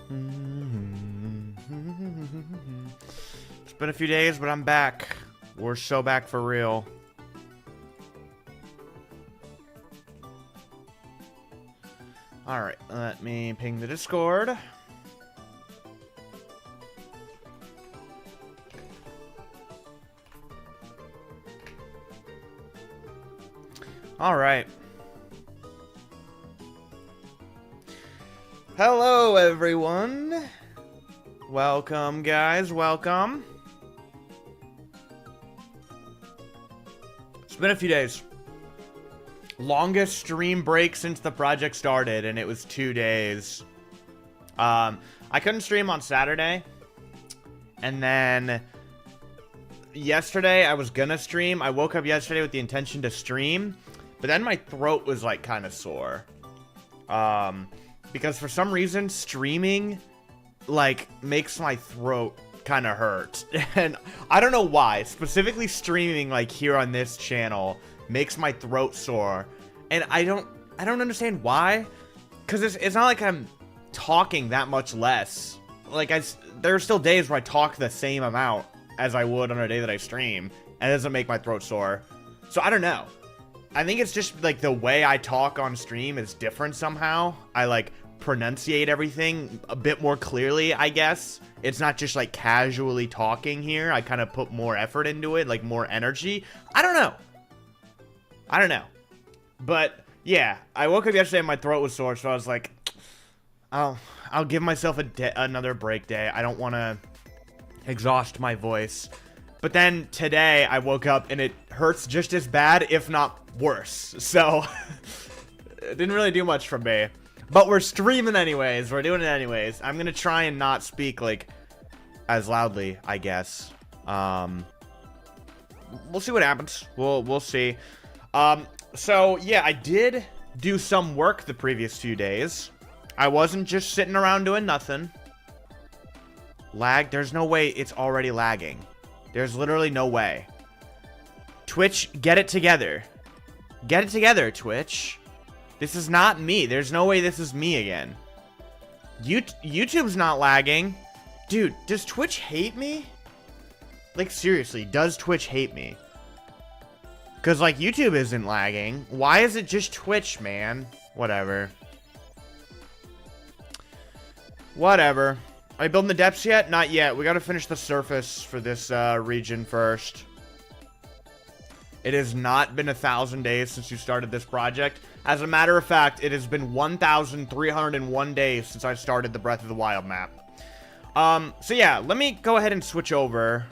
It's been a few days, but I'm back. We're so back for real. Alright, let me ping the Discord. Alright. Hello, everyone. Welcome, guys. Welcome. It's been a few days. Longest stream break since the project started, and it was 2 days. I couldn't stream on Saturday. And then yesterday, I was gonna stream. I woke up yesterday with the intention to stream, but then my throat was, like, kind of sore. Because for some reason, streaming, like, makes my throat kind of hurt. And I don't know why. Specifically streaming, like, here on this channel makes my throat sore. And I don't understand why. Because it's not like I'm talking that much less. Like, there are still days where I talk the same amount as I would on a day that I stream. And it doesn't make my throat sore. So I don't know. I think it's just, like, the way I talk on stream is different somehow. I, like, pronunciate everything a bit more clearly, I guess. It's not just, like, casually talking here. I kind of put more effort into it, like, more energy. I don't know. But, yeah, I woke up yesterday and my throat was sore, so I was like, I'll give myself another break day. I don't want to exhaust my voice. But then today, I woke up and it hurts just as bad, if not worse. So, it didn't really do much for me. But we're streaming anyways. We're doing it anyways. I'm going to try and not speak, like, as loudly, I guess. We'll see what happens. We'll see. So, yeah, I did do some work the previous few days. I wasn't just sitting around doing nothing. Lag? There's no way it's already lagging. There's literally no way. Twitch, get it together. Get it together, Twitch. This is not me. There's no way this is me again. YouTube's not lagging. Dude, does Twitch hate me? Like, seriously, does Twitch hate me? Because, like, YouTube isn't lagging. Why is it just Twitch, man? Whatever. Whatever. Are you building the depths yet? Not yet. We gotta finish the surface for this region first. It has not been 1,000 days since you started this project. As a matter of fact, it has been 1,301 days since I started the Breath of the Wild map. So yeah, let me go ahead and switch over.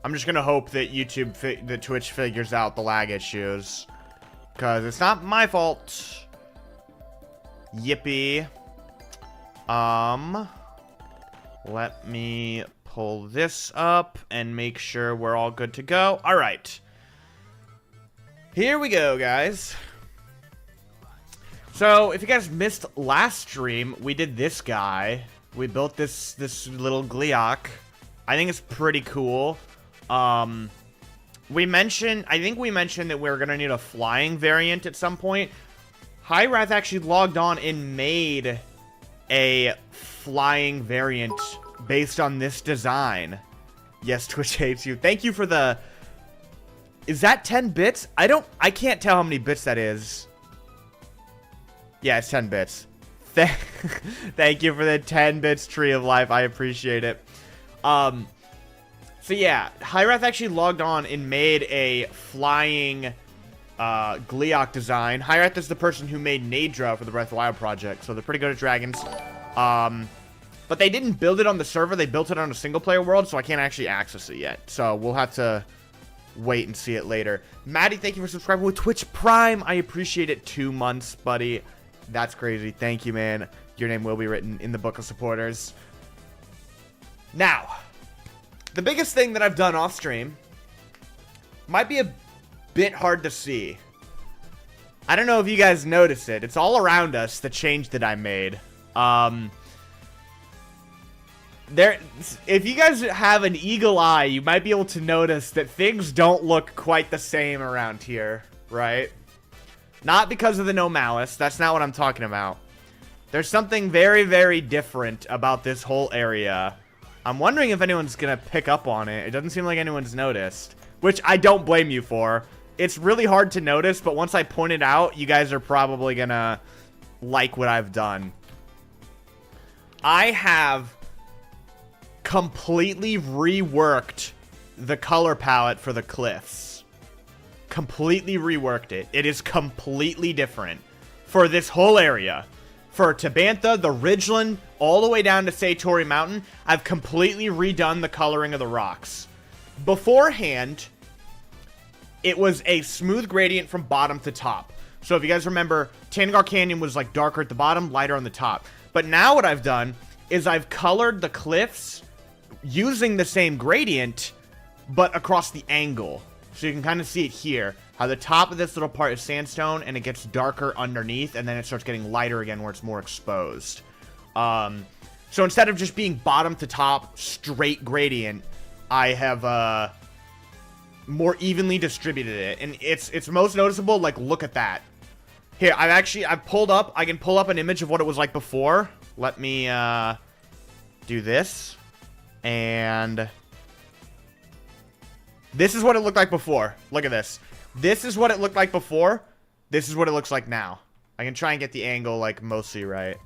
I'm just gonna hope that that Twitch figures out the lag issues. Because it's not my fault. Yippee. Let me pull this up and make sure we're all good to go. All right. Here we go, guys. So, if you guys missed last stream, we did this guy. We built this little Gliok. I think it's pretty cool. I think we mentioned that we were going to need a flying variant at some point. Hi-Wrath actually logged on and made a flying variant based on this design. Yes, Twitch hates you. Thank you for the... Is that 10 bits? I can't tell how many bits that is. Yeah, it's 10 bits. Thank you for the 10 bits Tree of Life. I appreciate it. So yeah, Hi-Wrath actually logged on and made a flying Gliok design. Hi-Wrath is the person who made Nadra for the Breath of the Wild project, so they're pretty good at dragons. But they didn't build it on the server. They built it on a single-player world, so I can't actually access it yet. So we'll have to wait and see it later. Maddie, thank you for subscribing with Twitch Prime. I appreciate it. 2 months, buddy. That's crazy. Thank you, man. Your name will be written in the book of supporters. Now, the biggest thing that I've done off stream might be a bit hard to see. I don't know if you guys notice it. It's all around us, the change that I made. If you guys have an eagle eye, you might be able to notice that things don't look quite the same around here, right? Not because of the no malice. That's not what I'm talking about. There's something very, very different about this whole area. I'm wondering if anyone's gonna pick up on it. It doesn't seem like anyone's noticed, which I don't blame you for. It's really hard to notice, but once I point it out, you guys are probably gonna like what I've done. I have completely reworked the color palette for the cliffs. Completely reworked it. It is completely different for this whole area. For Tabantha, the Ridgeland, all the way down to Satori Mountain, I've completely redone the coloring of the rocks. Beforehand, it was a smooth gradient from bottom to top. So if you guys remember, Tangar Canyon was like darker at the bottom, lighter on the top. But now what I've done is I've colored the cliffs using the same gradient, but across the angle. So you can kind of see it here, how the top of this little part is sandstone and it gets darker underneath, and then it starts getting lighter again where it's more exposed. So instead of just being bottom to top straight gradient, I have more evenly distributed it, and it's most noticeable. Like, look at that. Here, I've pulled up. I can pull up an image of what it was like before. Let me do this, and this is what it looked like before. Look at this. This is what it looked like before. This is what it looks like now. I can try and get the angle, like, mostly right.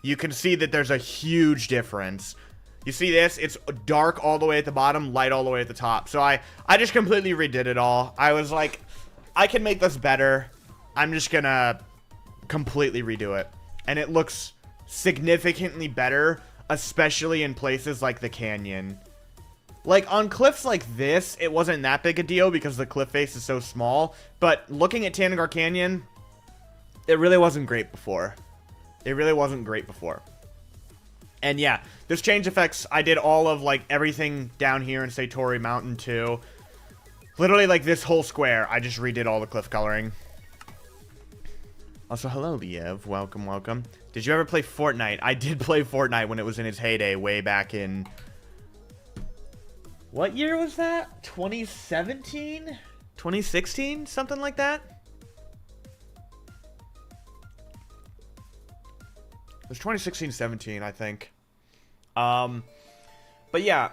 You can see that there's a huge difference. You see this? It's dark all the way at the bottom, light all the way at the top. So I just completely redid it all. I was like, I can make this better. I'm just gonna completely redo it. And it looks significantly better, especially in places like the canyon. Like, on cliffs like this, it wasn't that big a deal because the cliff face is so small. But looking at Tangar Canyon, it really wasn't great before. It really wasn't great before. And yeah, this change effects, I did all of, like, everything down here in Satori Mountain too. Literally, like, this whole square, I just redid all the cliff coloring. Also, hello, Liev. Welcome, welcome. Did you ever play Fortnite? I did play Fortnite when it was in its heyday way back in... What year was that? 2017? 2016? Something like that? It was 2016-17, I think. But yeah,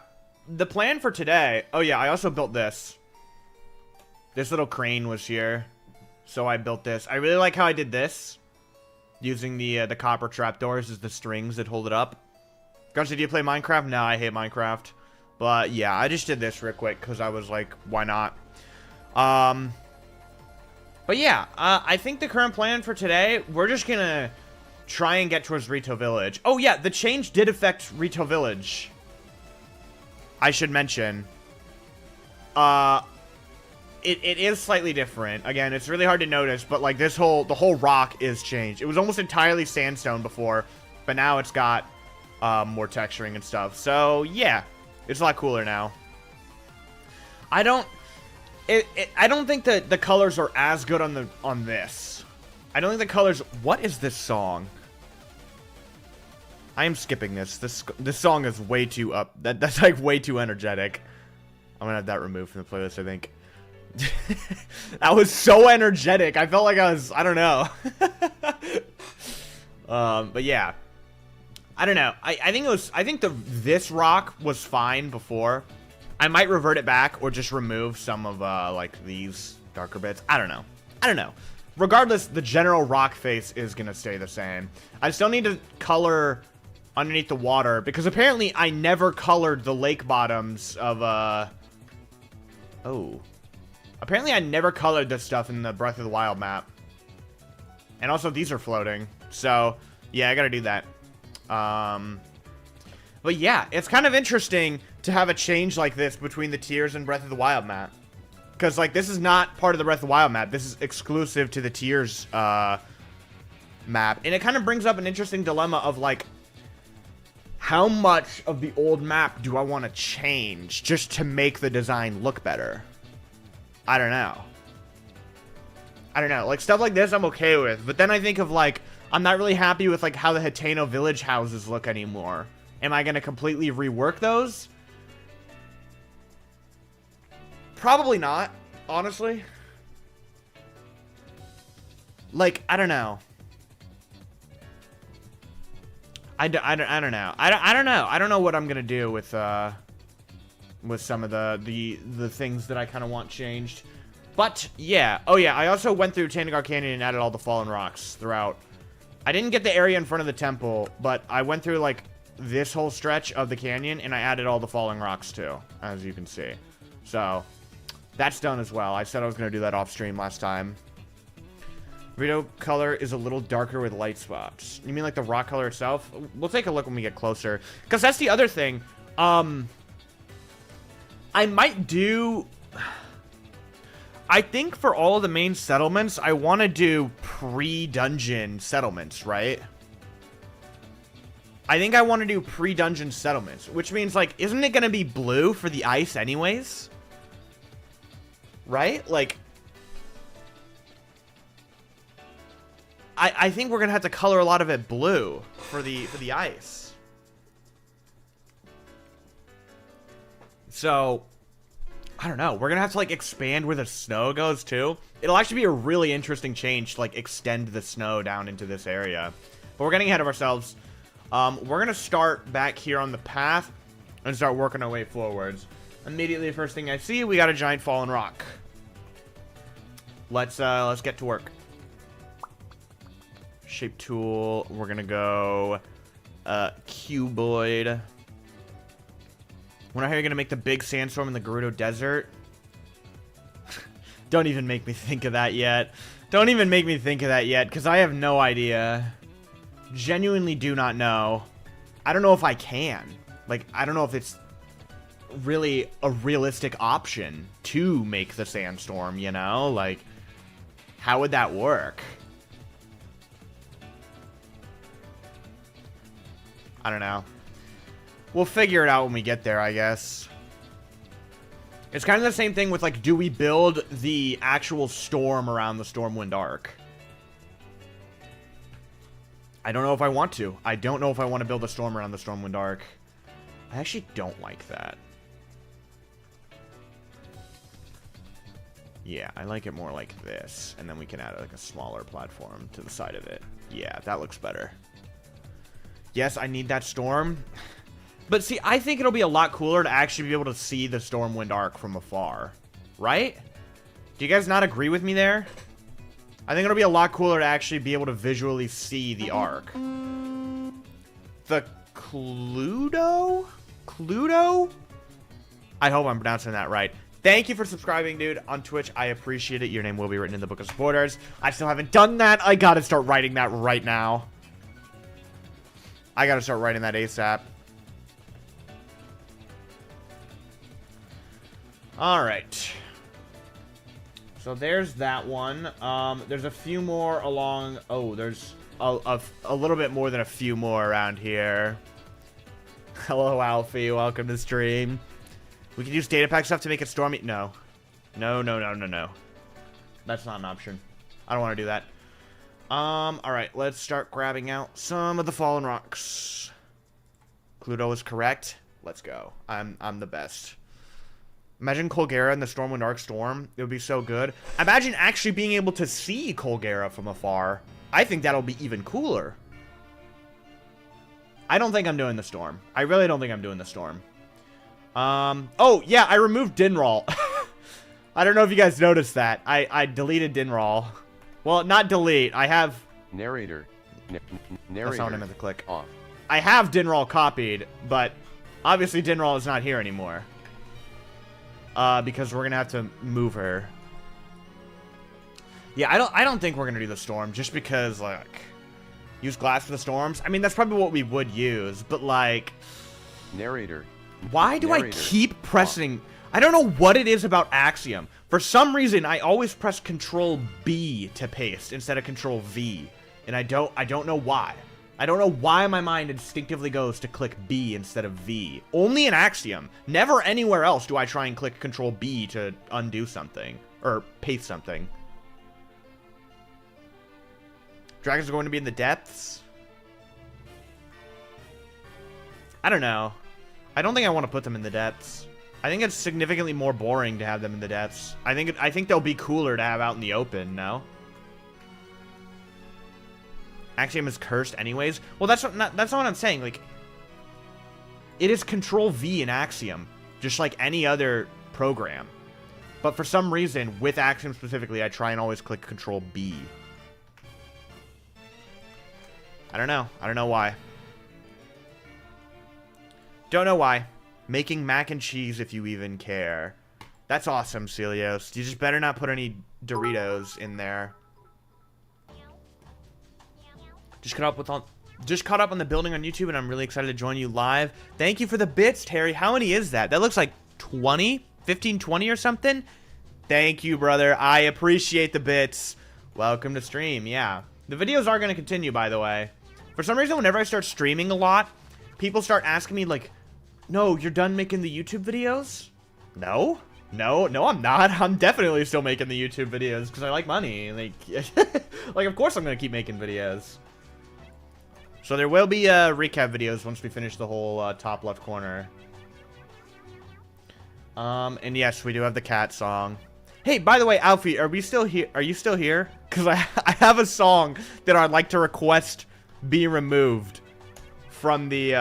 the plan for today... Oh yeah, I also built this. This little crane was here. So I built this. I really like how I did this. Using the copper trapdoors as the strings that hold it up. Grazzy, do you play Minecraft? No, I hate Minecraft. But yeah, I just did this real quick because I was like, why not? But yeah, I think the current plan for today, we're just gonna try and get towards Rito Village. Oh yeah, the change did affect Rito Village. I should mention. It is slightly different. Again, it's really hard to notice, but like the whole rock is changed. It was almost entirely sandstone before, but now it's got more texturing and stuff. So yeah, it's a lot cooler now. I don't think that the colors are as good on this. I don't think the colors. What is this song? I am skipping this. This song is way too up. That's like way too energetic. I'm gonna have that removed from the playlist, I think. That was so energetic. I felt like I don't know. But yeah. I don't know. I think this rock was fine before. I might revert it back or just remove some of like these darker bits. I don't know. Regardless, the general rock face is gonna stay the same. I still need to color underneath the water because apparently I never colored the lake bottoms of oh. Apparently I never colored this stuff in the Breath of the Wild map. And also these are floating. So, yeah, I gotta do that. But yeah, it's kind of interesting to have a change like this between the tiers and Breath of the Wild map. Because, like, this is not part of the Breath of the Wild map. This is exclusive to the tiers, map. And it kind of brings up an interesting dilemma of, like, how much of the old map do I want to change just to make the design look better? I don't know. Like, stuff like this I'm okay with. But then I think of, like, I'm not really happy with, like, how the Hateno Village houses look anymore. Am I going to completely rework those? Probably not, honestly. Like, I don't know. I don't know. I don't know. I don't know what I'm gonna do with some of the things that I kind of want changed. But yeah. Oh yeah. I also went through Tandagar Canyon and added all the fallen rocks throughout. I didn't get the area in front of the temple, but I went through like this whole stretch of the canyon and I added all the fallen rocks too, as you can see. So that's done as well. I said I was gonna do that off stream last time. Rito color is a little darker with light spots. You mean like the rock color itself? We'll take a look when we get closer. Because that's the other thing. I might do... I think for all of the main settlements, I want to do pre-dungeon settlements, right? I think I want to do pre-dungeon settlements. Which means, like, isn't it going to be blue for the ice anyways? Right? Like... I think we're gonna have to color a lot of it blue for the ice. So I don't know. We're gonna have to like expand where the snow goes too. It'll actually be a really interesting change to like extend the snow down into this area. But we're getting ahead of ourselves. We're gonna start back here on the path and start working our way forwards. Immediately, the first thing I see, we got a giant fallen rock. Let's get to work. Shape tool. We're gonna go cuboid. Wonder how you're gonna make the big sandstorm in the Gerudo Desert. Don't even make me think of that yet. Don't even make me think of that yet, because I have no idea. Genuinely do not know. I don't know if I can. Like, I don't know if it's really a realistic option to make the sandstorm, you know? Like, how would that work? I don't know. We'll figure it out when we get there, I guess. It's kind of the same thing with, like, do we build the actual storm around the Stormwind Arc? I don't know if I want to. I don't know if I want to build a storm around the Stormwind Arc. I actually don't like that. Yeah, I like it more like this. And then we can add, like, a smaller platform to the side of it. Yeah, that looks better. Yes, I need that storm. But see, I think it'll be a lot cooler to actually be able to see the Stormwind Arc from afar. Right? Do you guys not agree with me there? I think it'll be a lot cooler to actually be able to visually see the arc. The Cluedo? Cluedo? I hope I'm pronouncing that right. Thank you for subscribing, dude, on Twitch. I appreciate it. Your name will be written in the Book of Supporters. I still haven't done that. I gotta start writing that right now. I gotta start writing that ASAP. Alright. So there's that one. There's a few more along... Oh, there's a little bit more than a few more around here. Hello, Alfie. Welcome to stream. We can use data pack stuff to make it stormy. No. No, no, no, no, no. That's not an option. I don't want to do that. Alright, let's start grabbing out some of the fallen rocks. Cluedo is correct. Let's go. I'm the best. Imagine Colgera in the Stormwind Arc Storm. It would be so good. Imagine actually being able to see Colgera from afar. I think that'll be even cooler. I don't think I'm doing the storm. I really don't think I'm doing the storm. Oh, yeah, I removed Dinral. I don't know if you guys noticed that. I deleted Dinral. Well, not delete. I have... Narrator. Narrator. That's not what I meant to click. Off. I have Dinral copied, but obviously Dinral is not here anymore. Because we're gonna have to move her. Yeah, I don't think we're gonna do the storm, just because, like, use glass for the storms. I mean, that's probably what we would use, but, like... Narrator. Why do I keep pressing... I don't know what it is about Axiom. For some reason, I always press Control B to paste instead of Control V. And I don't know why. I don't know why my mind instinctively goes to click B instead of V. Only in Axiom. Never anywhere else do I try and click Control B to undo something. Or paste something. Dragons are going to be in the depths? I don't know. I don't think I want to put them in the depths. I think it's significantly more boring to have them in the depths. I think they'll be cooler to have out in the open, no? Axiom is cursed anyways. Well, that's not what I'm saying. Like, it is Control V in Axiom, just like any other program. But for some reason, with Axiom specifically, I try and always click Control B. I don't know. I don't know why. Don't know why. Making mac and cheese if you even care. That's awesome, Celios. You just better not put any Doritos in there. Just caught up on the building on YouTube, and I'm really excited to join you live. Thank you for the bits, Terry. How many is that? That looks like 20? 15, 20 or something? Thank you, brother. I appreciate the bits. Welcome to stream. Yeah. The videos are going to continue, by the way. For some reason, whenever I start streaming a lot, people start asking me, like, no, you're done making the YouTube videos? No, I'm not. I'm definitely still making the YouTube videos because I like money. Like, like, of course I'm going to keep making videos. So there will be recap videos once we finish the whole top left corner. And yes, we do have the cat song. Hey, by the way, Alfie, are we still here? Are you still here? Because I have a song that I'd like to request be removed from the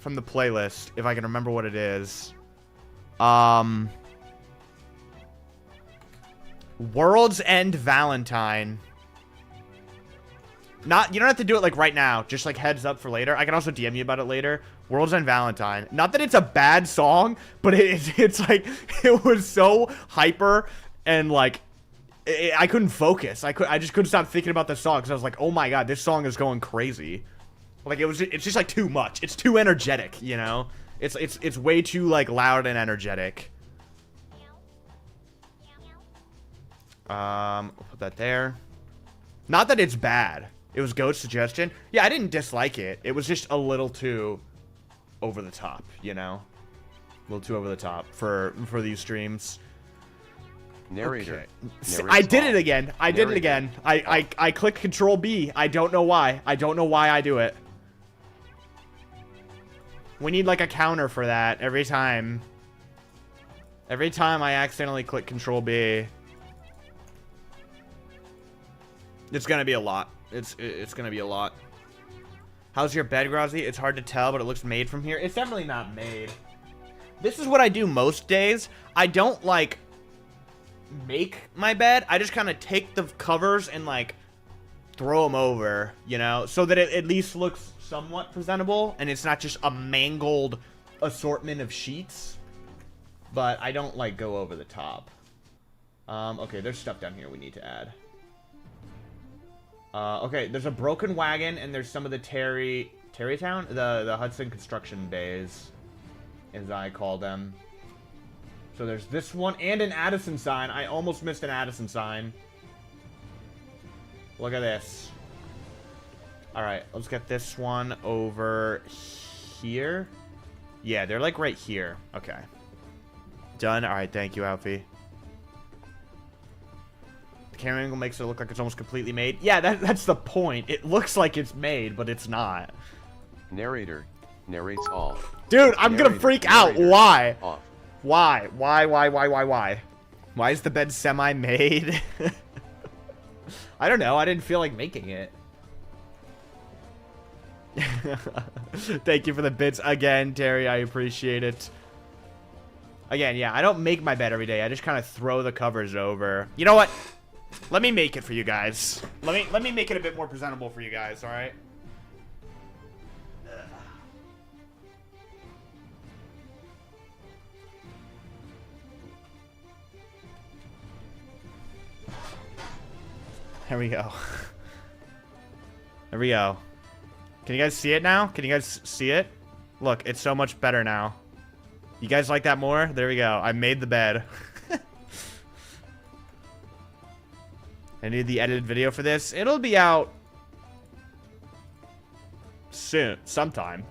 playlist, if I can remember what it is. World's End Valentine. You don't have to do it like right now, just like heads up for later. I can also DM you about it later. World's End Valentine. Not that it's a bad song, but it's like, it was so hyper and like, I couldn't focus. I just couldn't stop thinking about the song because I was like, oh my god, this song is going crazy. Like it's just like too much. It's too energetic, you know? It's way too like loud and energetic. We'll put that there. Not that it's bad. It was Goat's suggestion. Yeah, I didn't dislike it. It was just a little too over the top, you know? A little too over the top for these streams. Narrator. Okay. I did it again. I did it again. I clicked Control B. I don't know why. I don't know why I do it. We need like a counter for that every time. Every time I accidentally click Control B. It's gonna be a lot. It's gonna be a lot. How's your bed, Grazzy? It's hard to tell, but it looks made from here. It's definitely not made. This is what I do most days. I don't like make my bed. I just kind of take the covers and like throw them over, you know, so that it at least looks somewhat presentable and it's not just a mangled assortment of sheets. But I don't like go over the top. Okay, there's stuff down here we need to add. Okay, there's a broken wagon, and there's some of the Terrytown? The Hudson construction bays, as I call them. So there's this one, and an Addison sign. I almost missed an Addison sign. Look at this. Alright, let's get this one over here. Yeah, they're like right here. Okay. Done. Alright, thank you, Alfie. Camera angle makes it look like it's almost completely made. Yeah, that's the point. It looks like it's made, but it's not. Narrator. Narrates all. Dude, I'm gonna freak out. Why? Off. Why? Why? Why is the bed semi-made? I don't know. I didn't feel like making it. Thank you for the bits again, Terry. I appreciate it. Again, yeah, I don't make my bed every day. I just kind of throw the covers over. You know what? Let me make it for you guys. Let me make it a bit more presentable for you guys, all right? There we go. There we go. Can you guys see it now? Can you guys see it? Look, it's so much better now. You guys like that more? There we go. I made the bed. I need the edited video for this. It'll be out soon, sometime.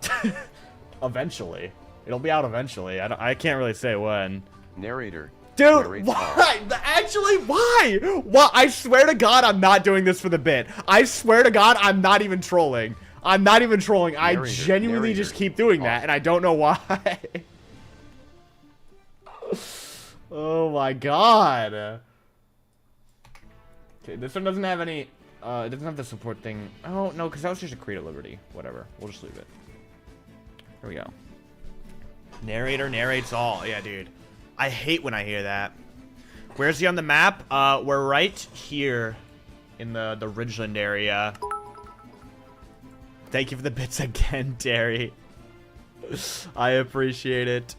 Eventually. It'll be out eventually. I can't really say when. Narrator. Dude, why? Actually, why? Why? I swear to God, I'm not doing this for the bit. I swear to God, I'm not even trolling. I'm not even trolling. I genuinely just keep doing that, and I don't know why. Oh my God. Okay, this one doesn't have any It doesn't have the support thing. Oh, no, because that was just a Creed at Liberty. Whatever. We'll just leave it. Here we go. Narrator narrates all. Yeah, dude. I hate when I hear that. Where's he on the map? We're right here in the Ridgeland area. Thank you for the bits again, Terry. I appreciate it.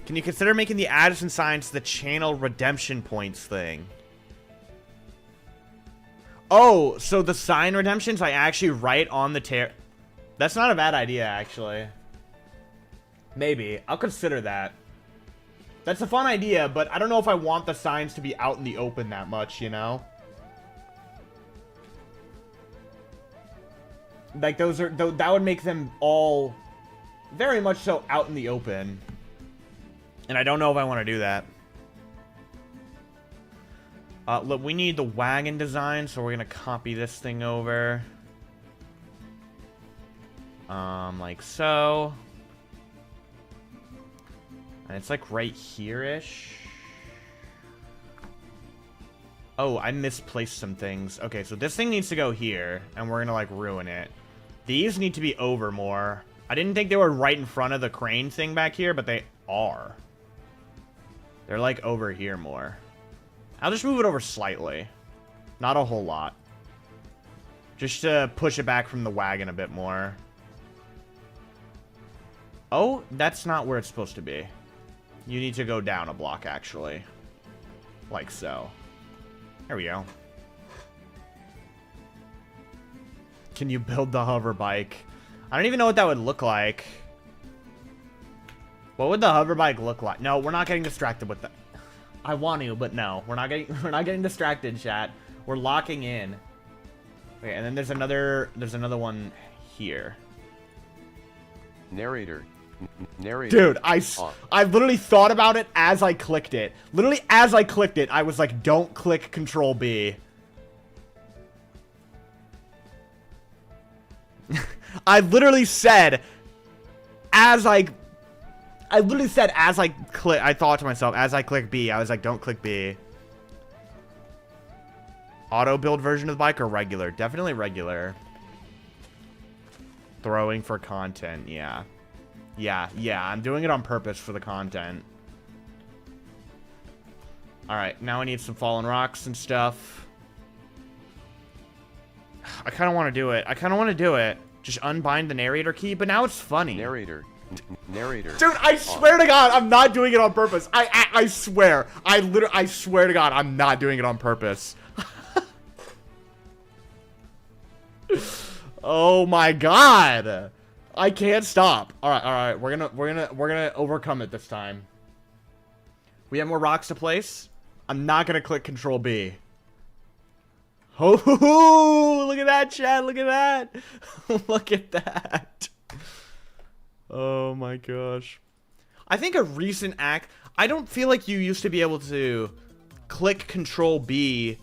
Can you consider making the Addison signs the channel redemption points thing? Oh, so the sign redemptions I actually write on the That's not a bad idea, actually. Maybe. I'll consider that. That's a fun idea, but I don't know if I want the signs to be out in the open that much, you know? Like, those are... That would make them all very much so out in the open. And I don't know if I want to do that. Look, we need the wagon design, so we're going to copy this thing over. Like so. And it's like right here-ish. Oh, I misplaced some things. Okay, so this thing needs to go here, and we're going to like ruin it. These need to be over more. I didn't think they were right in front of the crane thing back here, but they are. They're like over here more. I'll just move it over slightly. Not a whole lot. Just to push it back from the wagon a bit more. Oh, that's not where it's supposed to be. You need to go down a block, actually. Like so. There we go. Can you build the hover bike? I don't even know what that would look like. What would the hover bike look like? No, we're not getting distracted with that. I want to, but no. We're not getting distracted, chat. We're locking in. Okay, and then there's another one here. Narrator. Narrator. Dude, I literally thought about it as I clicked it. Literally as I clicked it, I was like, don't click Control B. I literally said I thought to myself, as I click B, I was like, don't click B. Auto build version of the bike or regular? Definitely regular. Throwing for content, yeah. Yeah, I'm doing it on purpose for the content. Alright, now I need some fallen rocks and stuff. I kind of want to do it. Just unbind the narrator key, but now it's funny. Narrator. Narrator. Dude, I swear to God, I'm not doing it on purpose. I swear. I swear to God, I'm not doing it on purpose. Oh my God. I can't stop. All right. We're gonna overcome it this time. We have more rocks to place. I'm not gonna click Control B. Oh, look at that, chat. Look at that. Look at that. Oh my gosh. I think a recent act... I don't feel like you used to be able to click Control B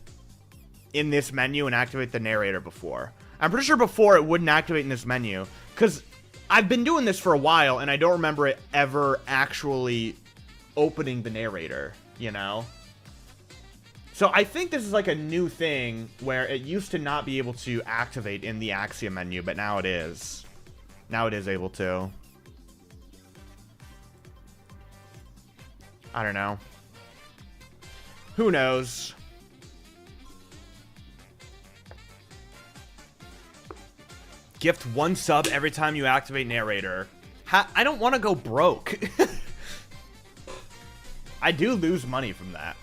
in this menu and activate the narrator before. I'm pretty sure before it wouldn't activate in this menu. Because I've been doing this for a while and I don't remember it ever actually opening the narrator, you know? So I think this is like a new thing where it used to not be able to activate in the Axiom menu, but now it is. Now it is able to. I don't know. Who knows? Gift 1 sub every time you activate narrator. I don't want to go broke. I do lose money from that.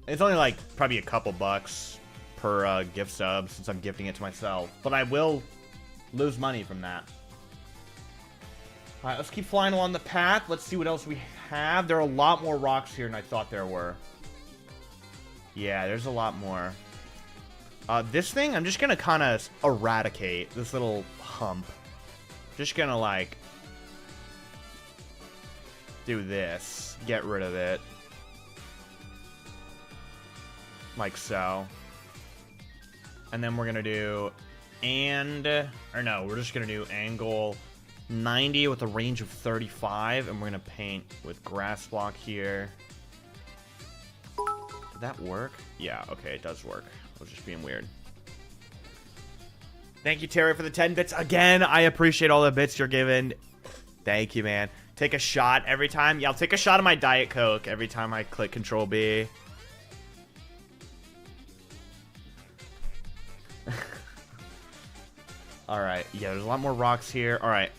It's only like probably a couple bucks per gift sub since I'm gifting it to myself. But I will lose money from that. Alright, let's keep flying along the path. Let's see what else we have. There are a lot more rocks here than I thought there were. Yeah, there's a lot more. This thing, I'm just going to kind of eradicate this little hump. Just going to, like, do this. Get rid of it. Like so. And then we're going to do or no, we're just going to do angle 90 with a range of 35. And we're going to paint with grass block here. Did that work? Yeah, okay, it does work. I was just being weird. Thank you, Terry, for the 10 bits. Again, I appreciate all the bits you're giving. Thank you, man. Take a shot every time. Yeah, I'll take a shot of my Diet Coke every time I click Control B. Alright, yeah, there's a lot more rocks here. Alright.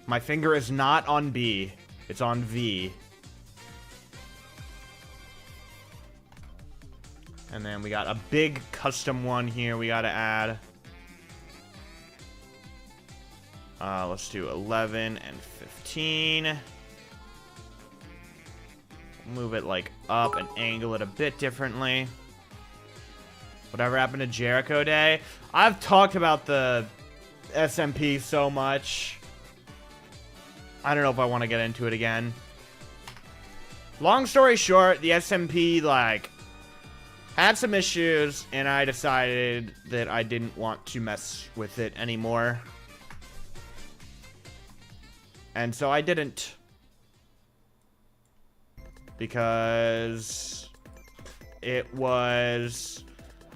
My finger is not on B. It's on V. And then we got a big custom one here we gotta add. Let's do 11 and 15. Move it like up and angle it a bit differently. Whatever happened to Jericho Day? I've talked about the SMP so much. I don't know if I want to get into it again. Long story short, the SMP, like, had some issues, and I decided that I didn't want to mess with it anymore. And so I didn't. Because it was...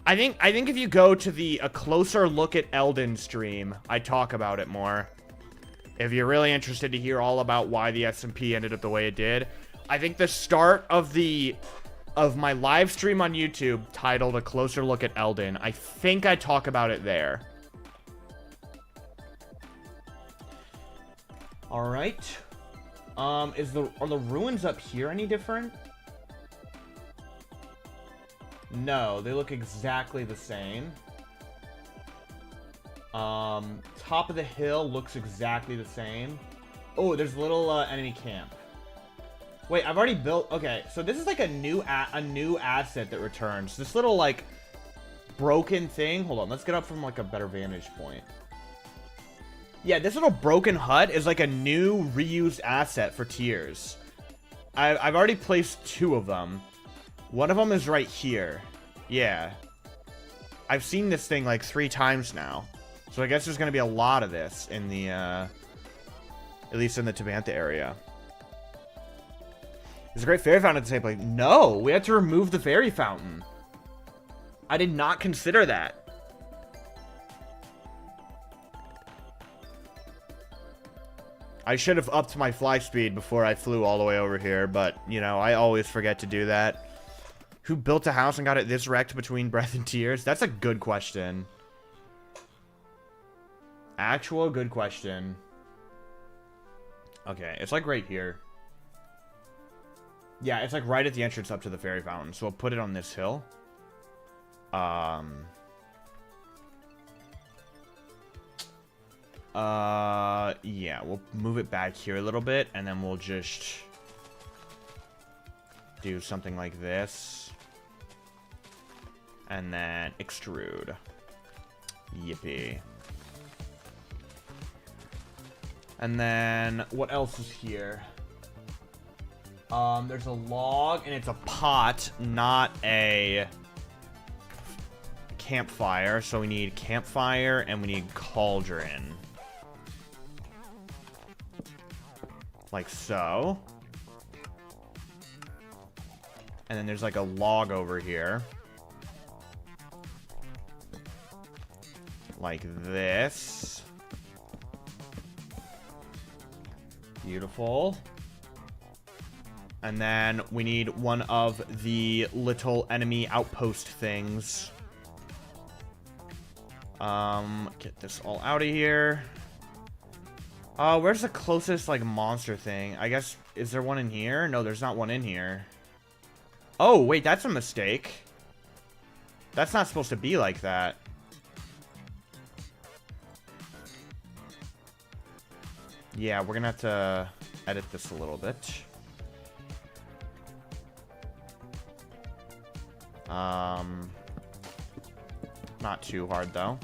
I think if you go to a closer look at Elden stream, I talk about it more. If you're really interested to hear all about why the SMP ended up the way it did, I think the start of my live stream on YouTube titled A Closer Look at Elden, I think I talk about it there. All right. Are the ruins up here any different? No, they look exactly the same. Top of the hill looks exactly the same. Oh, there's a little enemy camp. Wait, I've already built. Okay, so this is like a new asset that returns. This little like broken thing. Hold on, let's get up from like a better vantage point. Yeah, this little broken hut is like a new reused asset for tiers. I've already placed 2 of them. One of them is right here. Yeah. I've seen this thing like 3 times now. So I guess there's going to be a lot of this in the, at least in the Tabantha area. There's a great fairy fountain at the same place. No, we had to remove the fairy fountain. I did not consider that. I should have upped my fly speed before I flew all the way over here, but, you know, I always forget to do that. Who built a house and got it this wrecked between breath and tears? That's a good question. Actual good question. Okay, it's like right here. Yeah, it's like right at the entrance up to the fairy fountain. So we'll put it on this hill. Yeah, we'll move it back here a little bit, and then we'll just do something like this. And then extrude. Yippee. And then, what else is here? There's a log, and it's a pot, not a campfire. So we need campfire, and we need cauldron. Like so. And then there's like a log over here. Like this. Beautiful. And then we need one of the little enemy outpost things. Get this all out of here. Where's the closest, like, monster thing? I guess, is there one in here? No, there's not one in here. Oh, wait, that's a mistake. That's not supposed to be like that. Yeah, we're gonna have to edit this a little bit. Not too hard, though.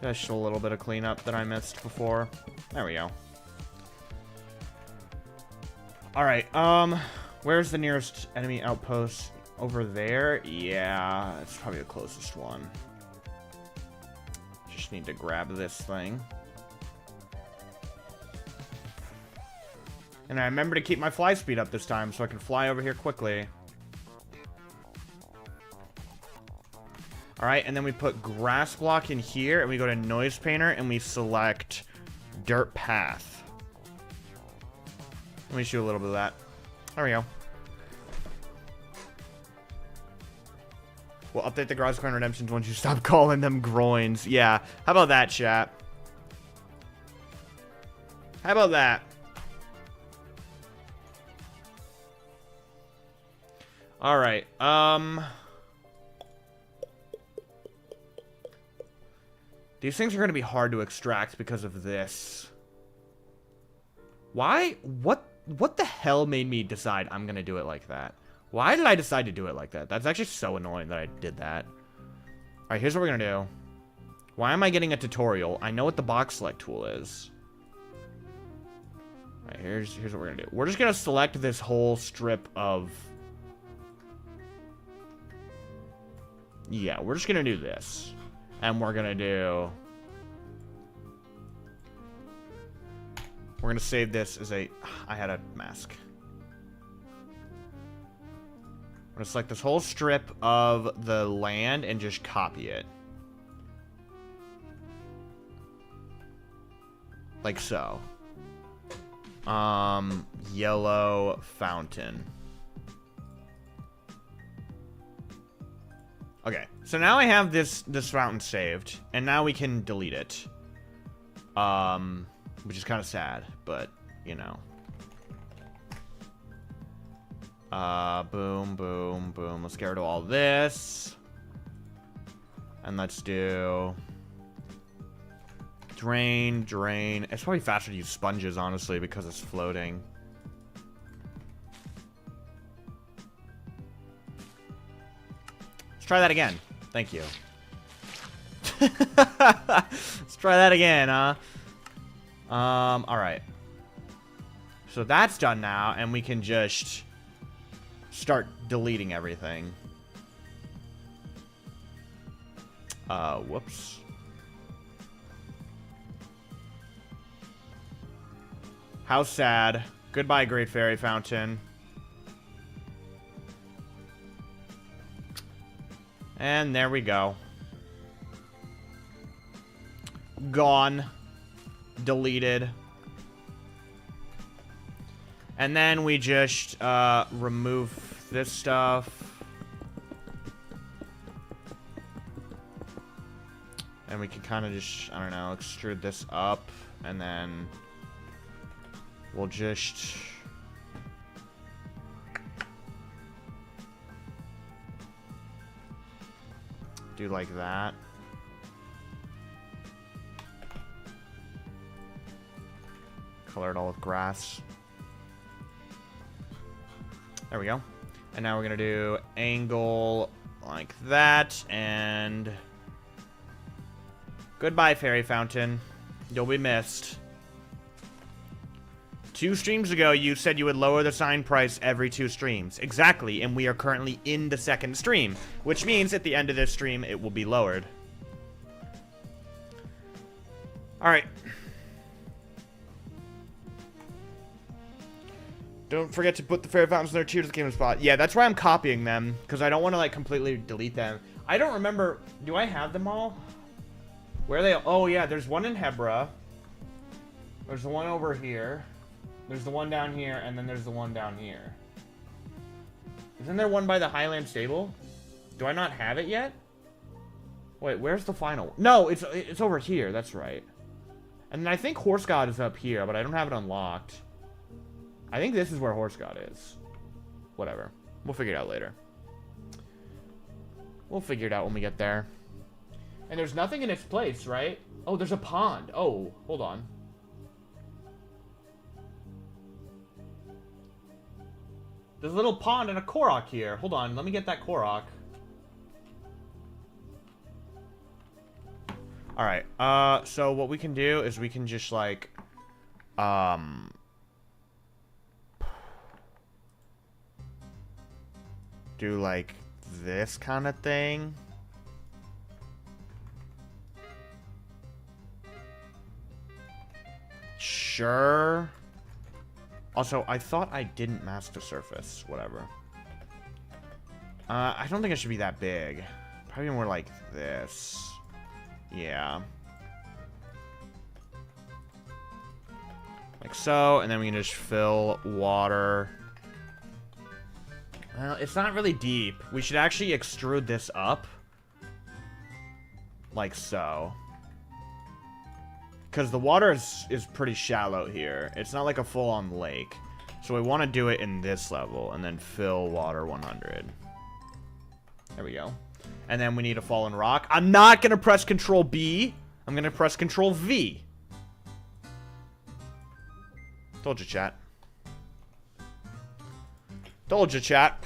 Just a little bit of cleanup that I missed before. There we go. Alright, where's the nearest enemy outpost? Over there? Yeah, it's probably the closest one. Just need to grab this thing. And I remember to keep my fly speed up this time so I can fly over here quickly. Alright, and then we put grass block in here, and we go to noise painter, and we select dirt path. Let me shoot a little bit of that. There we go. We'll update the garage coin redemptions once you stop calling them groins. Yeah, how about that, chat? How about that? Alright, these things are going to be hard to extract because of this. Why? What the hell made me decide I'm going to do it like that? Why did I decide to do it like that? That's actually so annoying that I did that. Alright, here's what we're going to do. Why am I getting a tutorial? I know what the box select tool is. Alright, here's what we're going to do. We're just going to select this whole strip of... Yeah, we're just going to do this. And we're going to do... We're going to save this as a... I had a mask. I'm going to select this whole strip of the land and just copy it. Like so. Yellow fountain. Okay, so now I have this fountain saved, and now we can delete it. Which is kind of sad, but, you know. Boom, boom, boom. Let's get rid of all this. And let's do... Drain, drain. It's probably faster to use sponges, honestly, because it's floating. Let's try that again. Thank you. Let's try that again, huh? Alright. So that's done now, and we can just start deleting everything. Whoops. How sad. Goodbye, Great Fairy Fountain. And there we go. Gone. Deleted. And then we just remove this stuff. And we can kind of just, I don't know, extrude this up. And then we'll just... do like that. Color it all with grass. There we go. And now we're gonna do angle like that, and goodbye, Fairy Fountain. You'll be missed. 2 streams ago, you said you would lower the sign price every 2 streams. Exactly, and we are currently in the 2nd stream, which means at the end of this stream, it will be lowered. Alright. Don't forget to put the fairy fountains in their tier to the game spot. Yeah, that's why I'm copying them, because I don't want to, like, completely delete them. I don't remember... Do I have them all? Where are they? Oh, yeah, there's one in Hebra. There's the one over here. There's the one down here, and then there's the one down here. Isn't there one by the Highland Stable? Do I not have it yet? Wait, where's the final? No, it's over here. That's right. And then I think Horse God is up here, but I don't have it unlocked. I think this is where Horse God is. Whatever. We'll figure it out later. We'll figure it out when we get there. And there's nothing in its place, right? Oh, there's a pond. Oh, hold on. There's a little pond and a Korok here. Hold on, let me get that Korok. Alright, so what we can do is we can just, like, do, like, this kind of thing. Sure. Also, I thought I didn't mask the surface. Whatever. I don't think it should be that big. Probably more like this. Yeah. Like so, and then we can just fill water. Well, it's not really deep. We should actually extrude this up. Like so. Because the water is pretty shallow here. It's not like a full-on lake. So we want to do it in this level, and then fill water 100. There we go. And then we need a fallen rock. I'm not going to press Control B. I'm going to press Control V. Told you, chat. Told you, chat.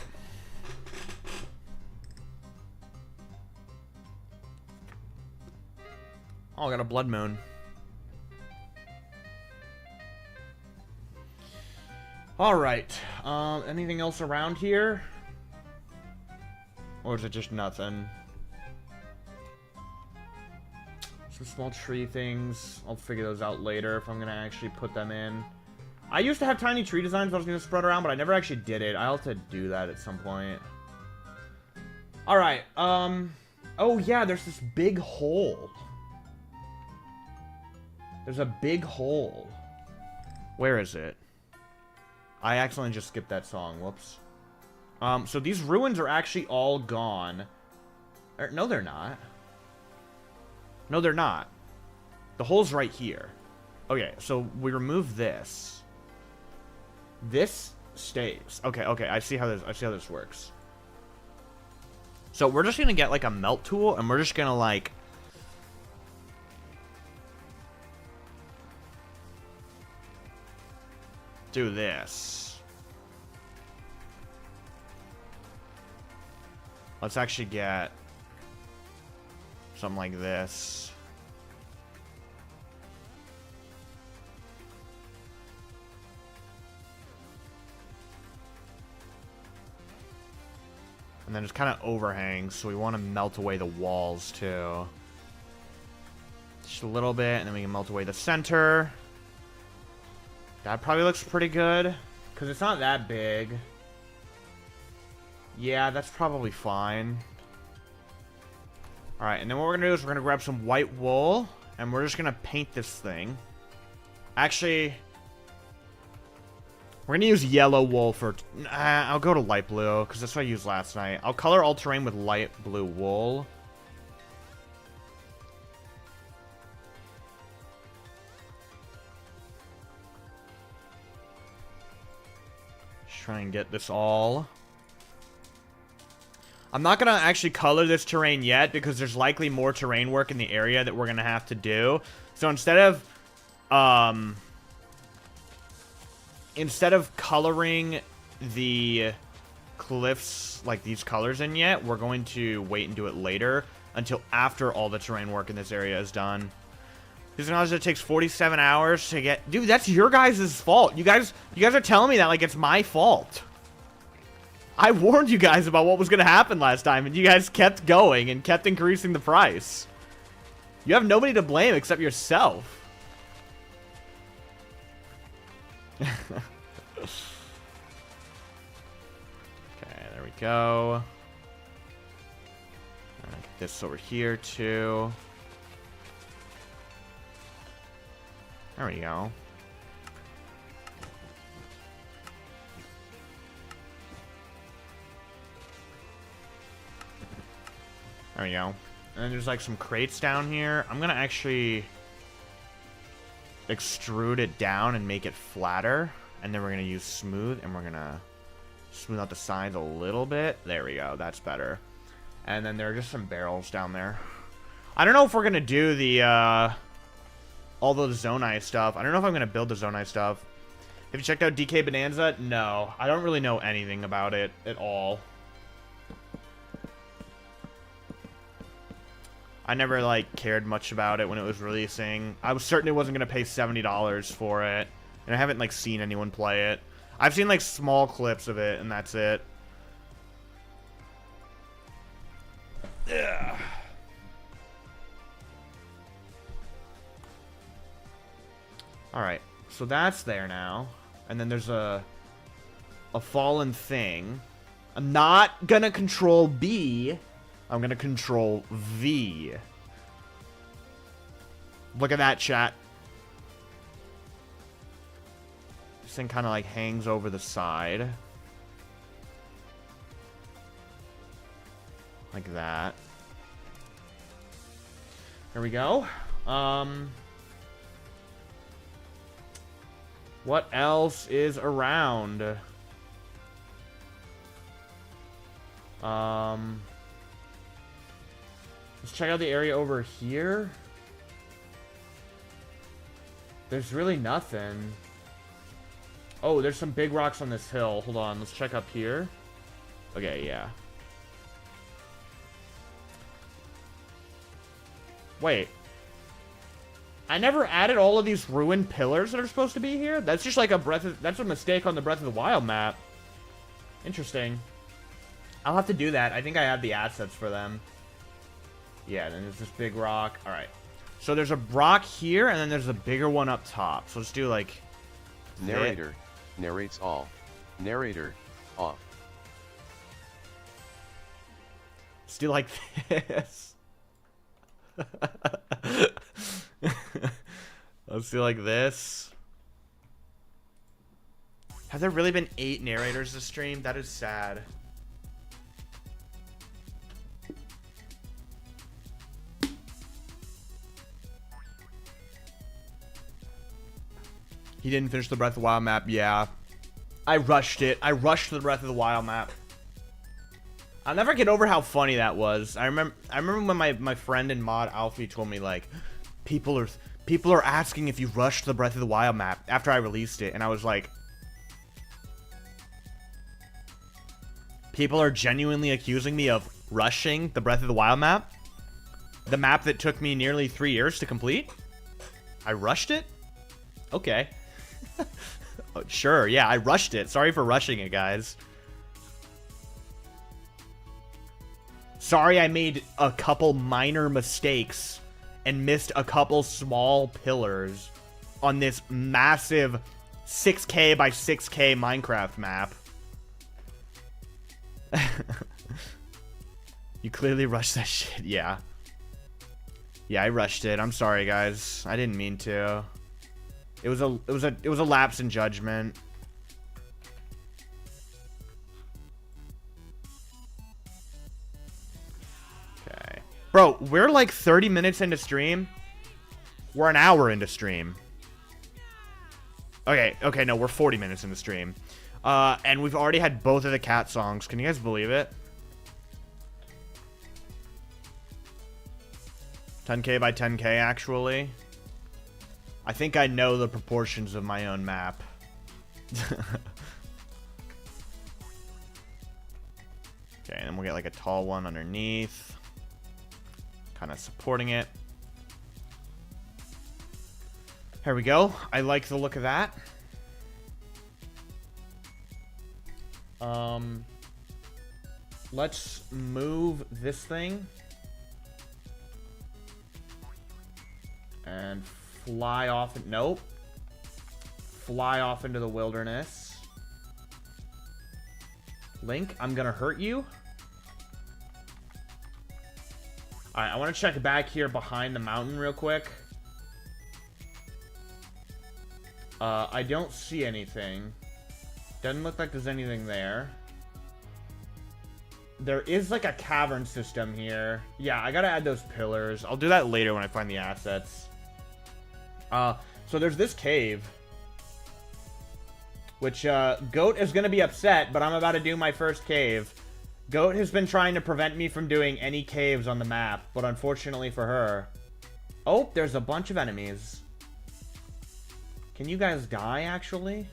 Oh, I got a blood moon. Alright. Anything else around here? Or is it just nothing? Some small tree things. I'll figure those out later if I'm going to actually put them in. I used to have tiny tree designs I was going to spread around, but I never actually did it. I'll have to do that at some point. Alright, oh yeah, there's this big hole. There's a big hole. Where is it? I accidentally just skipped that song. Whoops. So these ruins are actually all gone. No, they're not. No, they're not. The hole's right here. Okay, so we remove this. This stays. Okay, okay, I see how this works. So we're just gonna get like a melt tool, and we're just gonna like do this. Let's actually get something like this. And then it's kind of overhangs, so we want to melt away the walls too. Just a little bit, and then we can melt away the center. That probably looks pretty good, because it's not that big. Yeah, that's probably fine. Alright, and then what we're going to do is we're going to grab some white wool, and we're just going to paint this thing. Actually, we're going to use yellow wool for... I'll go to light blue, because that's what I used last night. I'll color all terrain with light blue wool. Try and get this all. I'm not gonna actually color this terrain yet because there's likely more terrain work in the area that we're gonna have to do. So instead of coloring the cliffs like these colors in yet, we're going to wait and do it later until after all the terrain work in this area is done. Because acknowledge it takes 47 hours to get... Dude, that's your guys' fault. You guys are telling me that like it's my fault. I warned you guys about what was going to happen last time, and you guys kept going and kept increasing the price. You have nobody to blame except yourself. Okay, there we go. Get this over here, too. There we go. There we go. And then there's like some crates down here. I'm gonna actually extrude it down and make it flatter. And then we're gonna use smooth, and we're gonna smooth out the sides a little bit. There we go. That's better. And then there are just some barrels down there. I don't know if we're gonna do the all the Zonai stuff. I don't know if I'm gonna build the Zonai stuff. Have you checked out DK Bonanza? No, I don't really know anything about it at all. I never, like, cared much about it when it was releasing. I was certain it wasn't going to pay $70 for it. And I haven't, like, seen anyone play it. I've seen, like, small clips of it, and that's it. Ugh. Alright, so that's there now. And then there's a fallen thing. I'm not gonna control B. I'm going to control V. Look at that, chat. This thing kind of like hangs over the side. Like that. There we go. What else is around? Let's check out the area over here. There's really nothing. Oh, there's some big rocks on this hill. Hold on, let's check up here. Okay, yeah. Wait. I never added all of these ruined pillars that are supposed to be here? That's just like a that's a mistake on the Breath of the Wild map. Interesting. I'll have to do that. I think I have the assets for them. Yeah, then there's this big rock. Alright. So there's a rock here, and then there's a bigger one up top. So let's do like... Narrator. Narrates all. Narrator. Off. Let's do like this. Let's do like this. Have there really been 8 narrators this stream? That is sad. He didn't finish the Breath of the Wild map. Yeah. I rushed it. I rushed the Breath of the Wild map. I'll never get over how funny that was. I remember when my friend and mod Alfie told me, like, people are asking if you rushed the Breath of the Wild map after I released it, and I was like, people are genuinely accusing me of rushing the Breath of the Wild map? The map that took me nearly 3 years to complete? I rushed it? Okay. Oh, sure, yeah, I rushed it. Sorry for rushing it, guys. Sorry I made a couple minor mistakes and missed a couple small pillars on this massive 6K by 6K Minecraft map. You clearly rushed that shit, yeah. Yeah, I rushed it. I'm sorry, guys. I didn't mean to. It was a lapse in judgment. Okay. Bro, we're like 30 minutes into stream. We're an hour into stream. Okay, no, we're 40 minutes into stream. And we've already had both of the cat songs. Can you guys believe it? 10K by 10K, actually. I think I know the proportions of my own map. Okay, and then we'll get like a tall one underneath. Kind of supporting it. Here we go. I like the look of that. Let's move this thing. And fly off. Nope. Fly off into the wilderness. Link, I'm gonna hurt you. Alright, I want to check back here behind the mountain real quick. I don't see anything. Doesn't look like there's anything there. There is like a cavern system here. Yeah, I gotta add those pillars. I'll do that later when I find the assets. So there's this cave. Which, Goat is gonna be upset, but I'm about to do my first cave. Goat has been trying to prevent me from doing any caves on the map, but unfortunately for her... Oh, there's a bunch of enemies. Can you guys die, actually?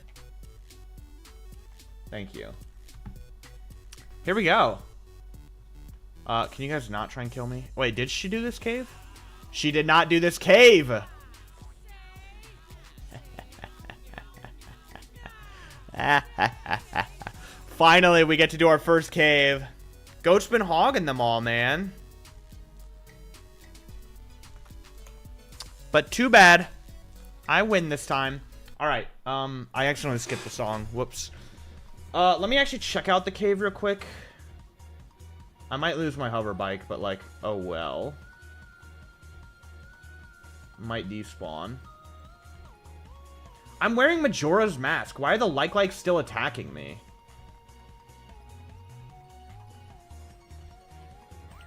Thank you. Here we go. Can you guys not try and kill me? Wait, did she do this cave? She did not do this cave! Finally, we get to do our first cave. Goat's been hogging them all, man. But too bad. I win this time. Alright, I accidentally skipped the song. Whoops. Let me actually check out the cave real quick. I might lose my hover bike, but like, oh well. Might despawn. I'm wearing Majora's Mask. Why are the like still attacking me?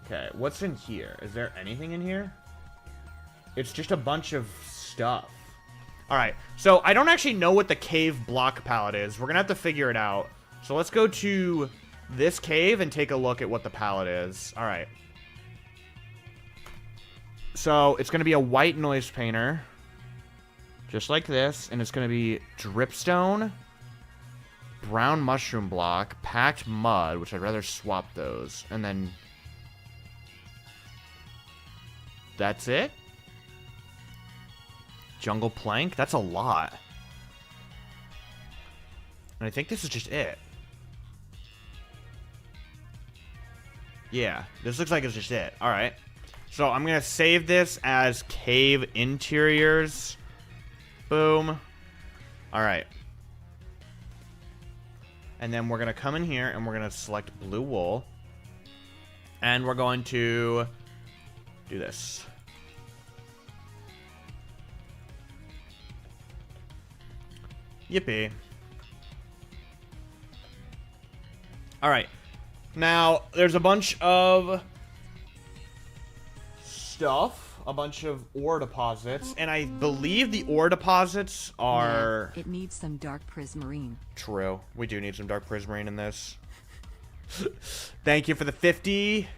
Okay, what's in here? Is there anything in here? It's just a bunch of stuff. Alright, so I don't actually know what the cave block palette is. We're gonna have to figure it out. So let's go to this cave and take a look at what the palette is. Alright. So it's gonna be a white noise painter. Just like this. And it's gonna be dripstone, brown mushroom block, packed mud, which I'd rather swap those. And then that's it? Jungle plank? That's a lot. And I think this is just it. Yeah, this looks like it's just it. Alright. So I'm going to save this as cave interiors. Boom. Alright. And then we're going to come in here and we're going to select blue wool. And we're going to do this. Yippee. Alright. Now, there's a bunch of stuff. A bunch of ore deposits. And I believe the ore deposits are... Yeah, it needs some dark prismarine. True. We do need some dark prismarine in this. Thank you for the 50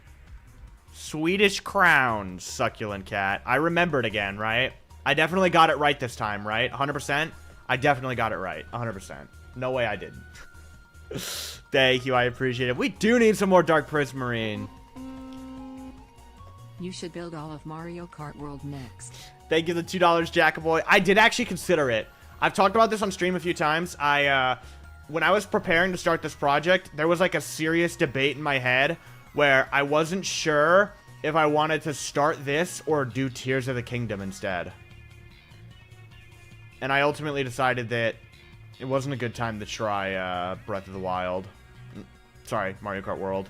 Swedish crowns, succulent cat. I remembered again, right? I definitely got it right this time, right? 100%? I definitely got it right. 100%. No way I didn't. Thank you, I appreciate it. We do need some more dark prismarine. You should build all of Mario Kart World next. Thank you, the $2, Jackaboy. I did actually consider it. I've talked about this on stream a few times. When I was preparing to start this project, there was like a serious debate in my head where I wasn't sure if I wanted to start this or do Tears of the Kingdom instead. And I ultimately decided that it wasn't a good time to try Breath of the Wild. Sorry, Mario Kart World.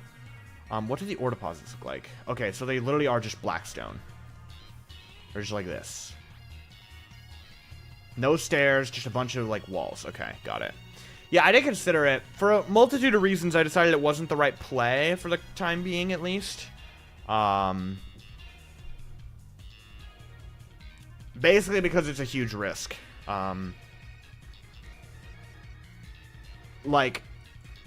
What do the ore deposits look like? Okay, so they literally are just blackstone. They're just like this. No stairs, just a bunch of like walls. Okay, got it. Yeah, I did consider it. For a multitude of reasons, I decided it wasn't the right play for the time being, at least. Basically because it's a huge risk. Like,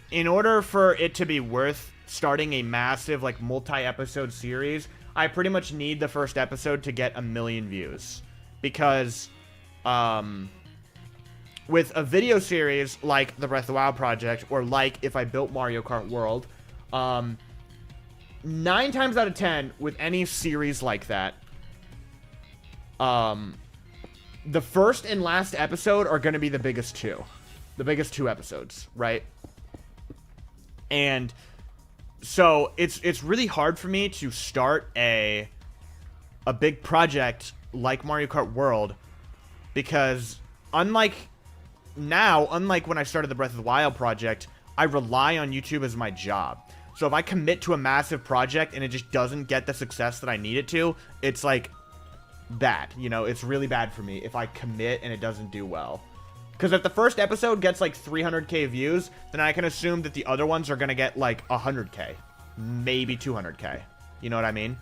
in order for it to be worth starting a massive, like, multi-episode series, I pretty much need the first episode to get 1 million views. Because, with a video series like the Breath of the Wild project, or like if I built Mario Kart World, 9 times out of 10, with any series like that, the first and last episode are going to be the biggest two. The biggest 2 episodes, right? And so it's really hard for me to start a big project like Mario Kart World, because unlike when I started the Breath of the Wild project, I rely on YouTube as my job. So if I commit to a massive project and it just doesn't get the success that I need it to, it's like bad. You know, it's really bad for me if I commit and it doesn't do well. Because if the first episode gets like 300k views, then I can assume that the other ones are going to get like 100k. Maybe 200k. You know what I mean?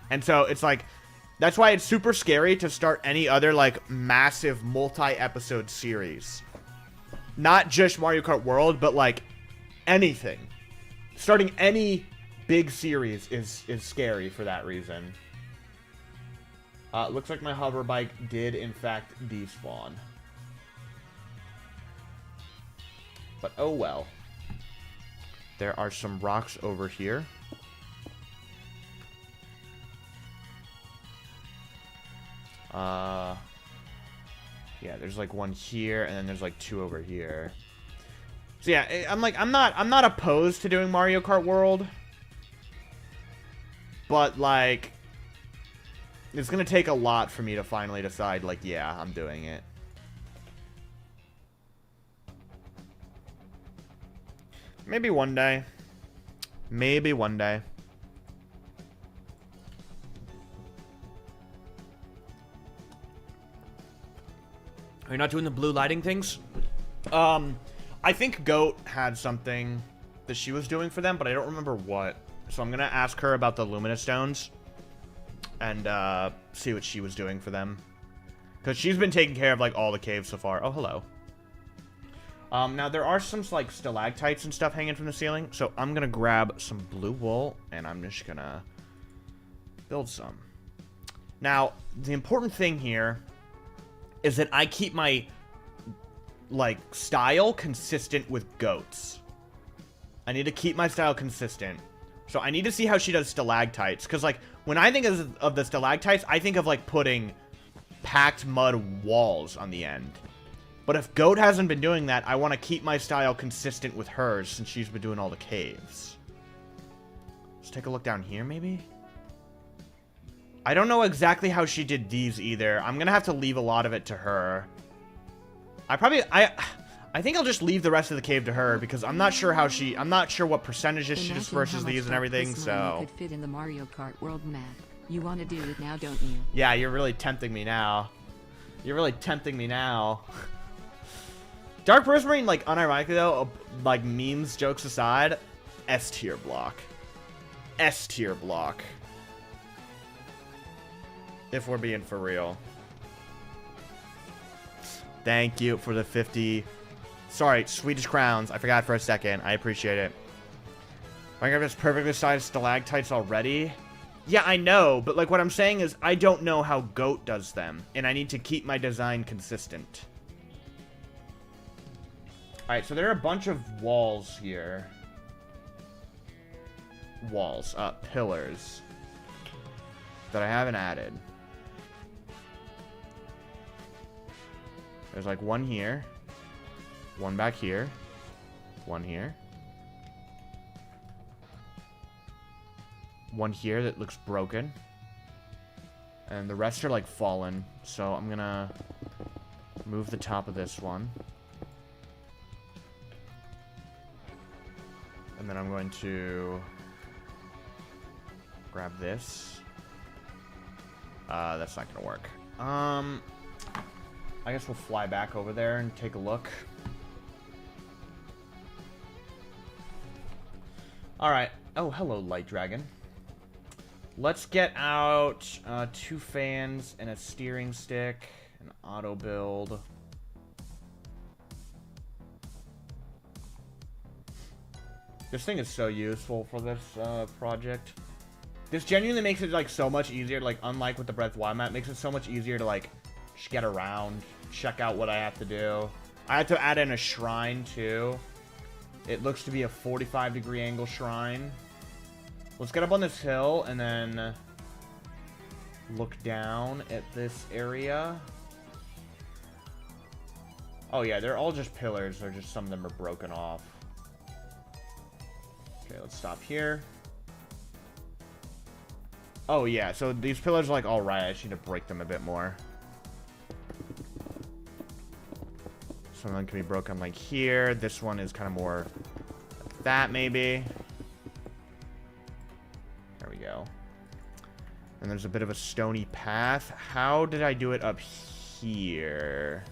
And so it's like, that's why it's super scary to start any other like massive multi-episode series. Not just Mario Kart World, but like anything. Starting any big series is scary for that reason. Looks like my hover bike did in fact despawn. But oh well. There are some rocks over here. Yeah, there's like one here, and then there's like 2 over here. So yeah, I'm not opposed to doing Mario Kart World. But like, it's gonna take a lot for me to finally decide, like, yeah, I'm doing it. Maybe one day. Maybe one day. Are you not doing the blue lighting things? I think Goat had something that she was doing for them, but I don't remember what. So I'm gonna ask her about the luminous stones and see what she was doing for them, because she's been taking care of like all the caves so far. Oh, hello. Now there are some like stalactites and stuff hanging from the ceiling, so I'm gonna grab some blue wool and I'm just gonna build some. Now the important thing here is that I keep my like style consistent with Goat's. I need to keep my style consistent. So I need to see how she does stalactites, because like when I think of the stalactites, I think of like putting packed mud walls on the end. But if Goat hasn't been doing that, I want to keep my style consistent with hers since she's been doing all the caves. Let's take a look down here, maybe? I don't know exactly how she did these either. I'm going to have to leave a lot of it to her. I think I'll just leave the rest of the cave to her, because I'm not sure how I'm not sure what percentages she does versus these and everything, so. Could fit in the Mario Kart World map. You want to do it now, don't you? Yeah, you're really tempting me now. You're really tempting me now. Dark Prismarine, like, unironically though, like, memes, jokes aside, S tier block. S tier block. If we're being for real. Thank you for the 50. Sorry, Swedish crowns. I forgot for a second. I appreciate it. Minecraft has perfectly sized stalactites already. Yeah, I know, but like what I'm saying is I don't know how Goat does them, and I need to keep my design consistent. Alright, so there are a bunch of walls here. Walls, pillars that I haven't added. There's like one here, one back here, one here, one here that looks broken, and the rest are like fallen. So I'm gonna move the top of this one, and then I'm going to grab this. That's not gonna work. I guess we'll fly back over there and take a look. Alright. Oh, hello, Light Dragon. Let's get out 2 fans and a steering stick, an auto build. This thing is so useful for this project. This genuinely makes it like so much easier, like unlike with the Breath of the Wild map, makes it so much easier to like just get around, check out what I have to do. I had to add in a shrine too. It looks to be a 45-degree angle shrine. Let's get up on this hill and then look down at this area. Oh yeah, they're all just pillars. They're just, some of them are broken off. Okay, let's stop here. Oh yeah, so these pillars are like all right. I just need to break them a bit more. Some of them can be broken like here. This one is kind of more like that, maybe. There we go. And there's a bit of a stony path. How did I do it up here?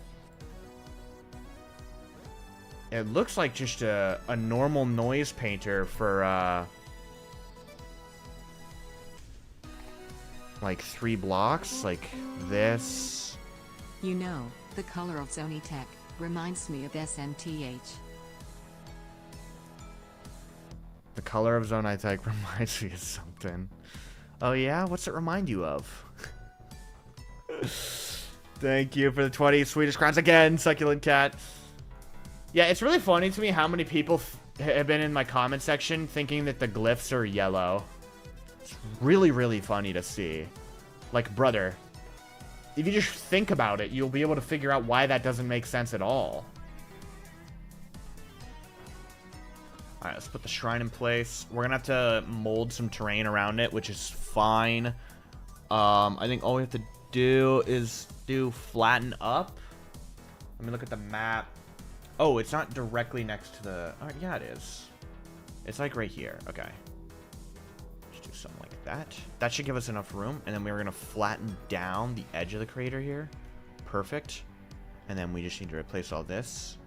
It looks like just a normal noise painter for, like 3 blocks, like this. You know, the color of Zonai tech reminds me of SMTH. The color of Zonai tech reminds me of something. Oh yeah? What's it remind you of? Thank you for the 20 Swedish crowns again, Succulent Cat. Yeah, it's really funny to me how many people have been in my comment section thinking that the glyphs are yellow. It's really, really funny to see. Like, brother, if you just think about it, you'll be able to figure out why that doesn't make sense at all. Alright, let's put the shrine in place. We're gonna have to mold some terrain around it, which is fine. I think all we have to do is do flatten up. Let me look at the map. Oh, it's not directly next to the... Oh, yeah, it is. It's like right here. Okay. Just do something like that. That should give us enough room. And then we're going to flatten down the edge of the crater here. Perfect. And then we just need to replace all this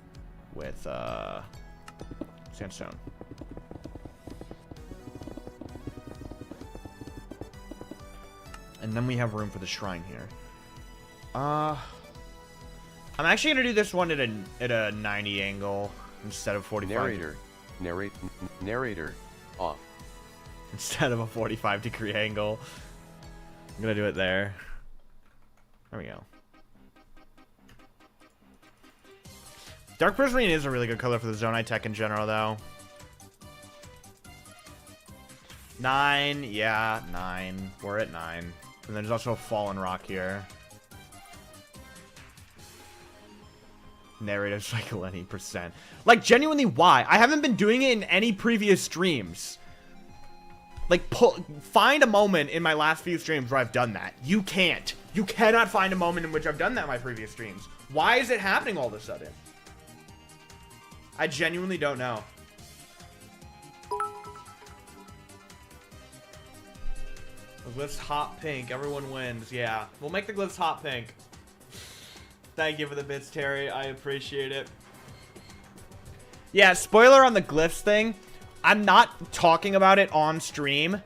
with sandstone. And then we have room for the shrine here. I'm actually gonna do this one at a 90 angle instead of 45. Narrator, off. Instead of a 45-degree angle. I'm gonna do it there. There we go. Dark Prismarine is a really good color for the Zonai tech in general, though. 9, yeah, 9. We're at 9. And there's also a fallen rock here. Narrative cycle any percent. Like, genuinely, why? I haven't been doing it in any previous streams. Like, find a moment in my last few streams where I've done that. You can't. You cannot find a moment in which I've done that in my previous streams. Why is it happening all of a sudden? I genuinely don't know. The glyph's hot pink. Everyone wins. Yeah. We'll make the glyphs hot pink. Thank you for the bits, Terry. I appreciate it. Yeah, spoiler on the glyphs thing. I'm not talking about it on stream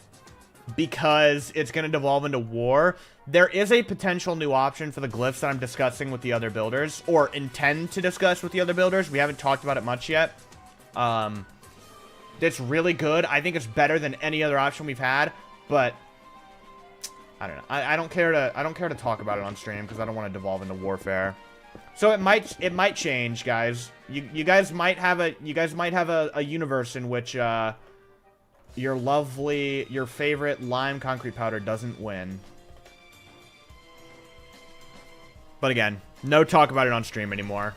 because it's going to devolve into war. There is a potential new option for the glyphs that I'm discussing with the other builders, or intend to discuss with the other builders. We haven't talked about it much yet. It's really good. I think it's better than any other option we've had, but I don't know. I don't care to talk about it on stream because I don't want to devolve into warfare. So it might change, guys. You guys might have a universe in which your favorite lime concrete powder doesn't win. But again, no talk about it on stream anymore.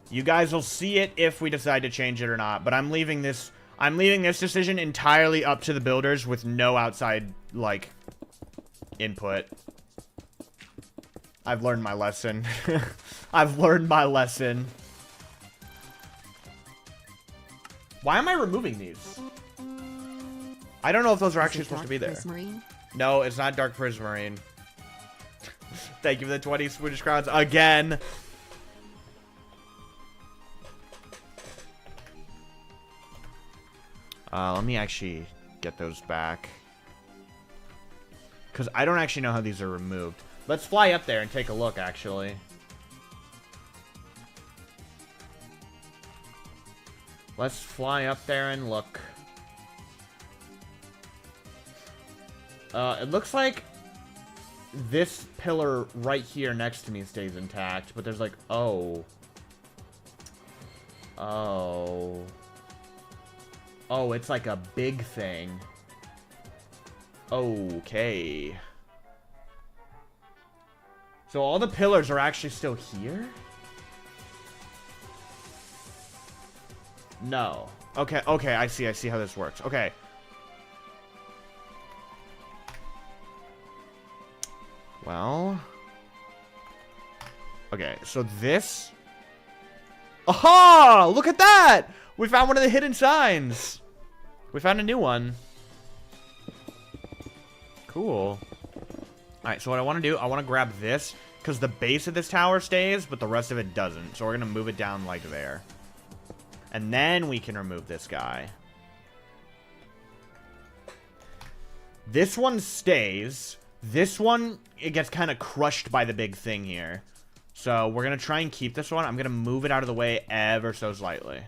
You guys will see it if we decide to change it or not, but I'm leaving this decision entirely up to the builders with no outside, like, input. I've learned my lesson. I've learned my lesson. Why am I removing these? I don't know if those are actually supposed to be there. Prismarine? No, it's not Dark Prismarine. Thank you for the 20 Swedish crowns again. Let me actually get those back. Because I don't actually know how these are removed. Let's fly up there and take a look, actually. Let's fly up there and look. It looks like this pillar right here next to me stays intact, but there's like, oh, it's like a big thing. Okay. So all the pillars are actually still here? No. Okay, I see how this works. Okay. Well. Okay, so this. Aha! Look at that! We found one of the hidden signs. We found a new one. Cool. Alright, so what I want to do, I want to grab this, because the base of this tower stays, but the rest of it doesn't. So we're going to move it down like there. And then we can remove this guy. This one stays. This one, it gets kind of crushed by the big thing here. So we're going to try and keep this one. I'm going to move it out of the way ever so slightly.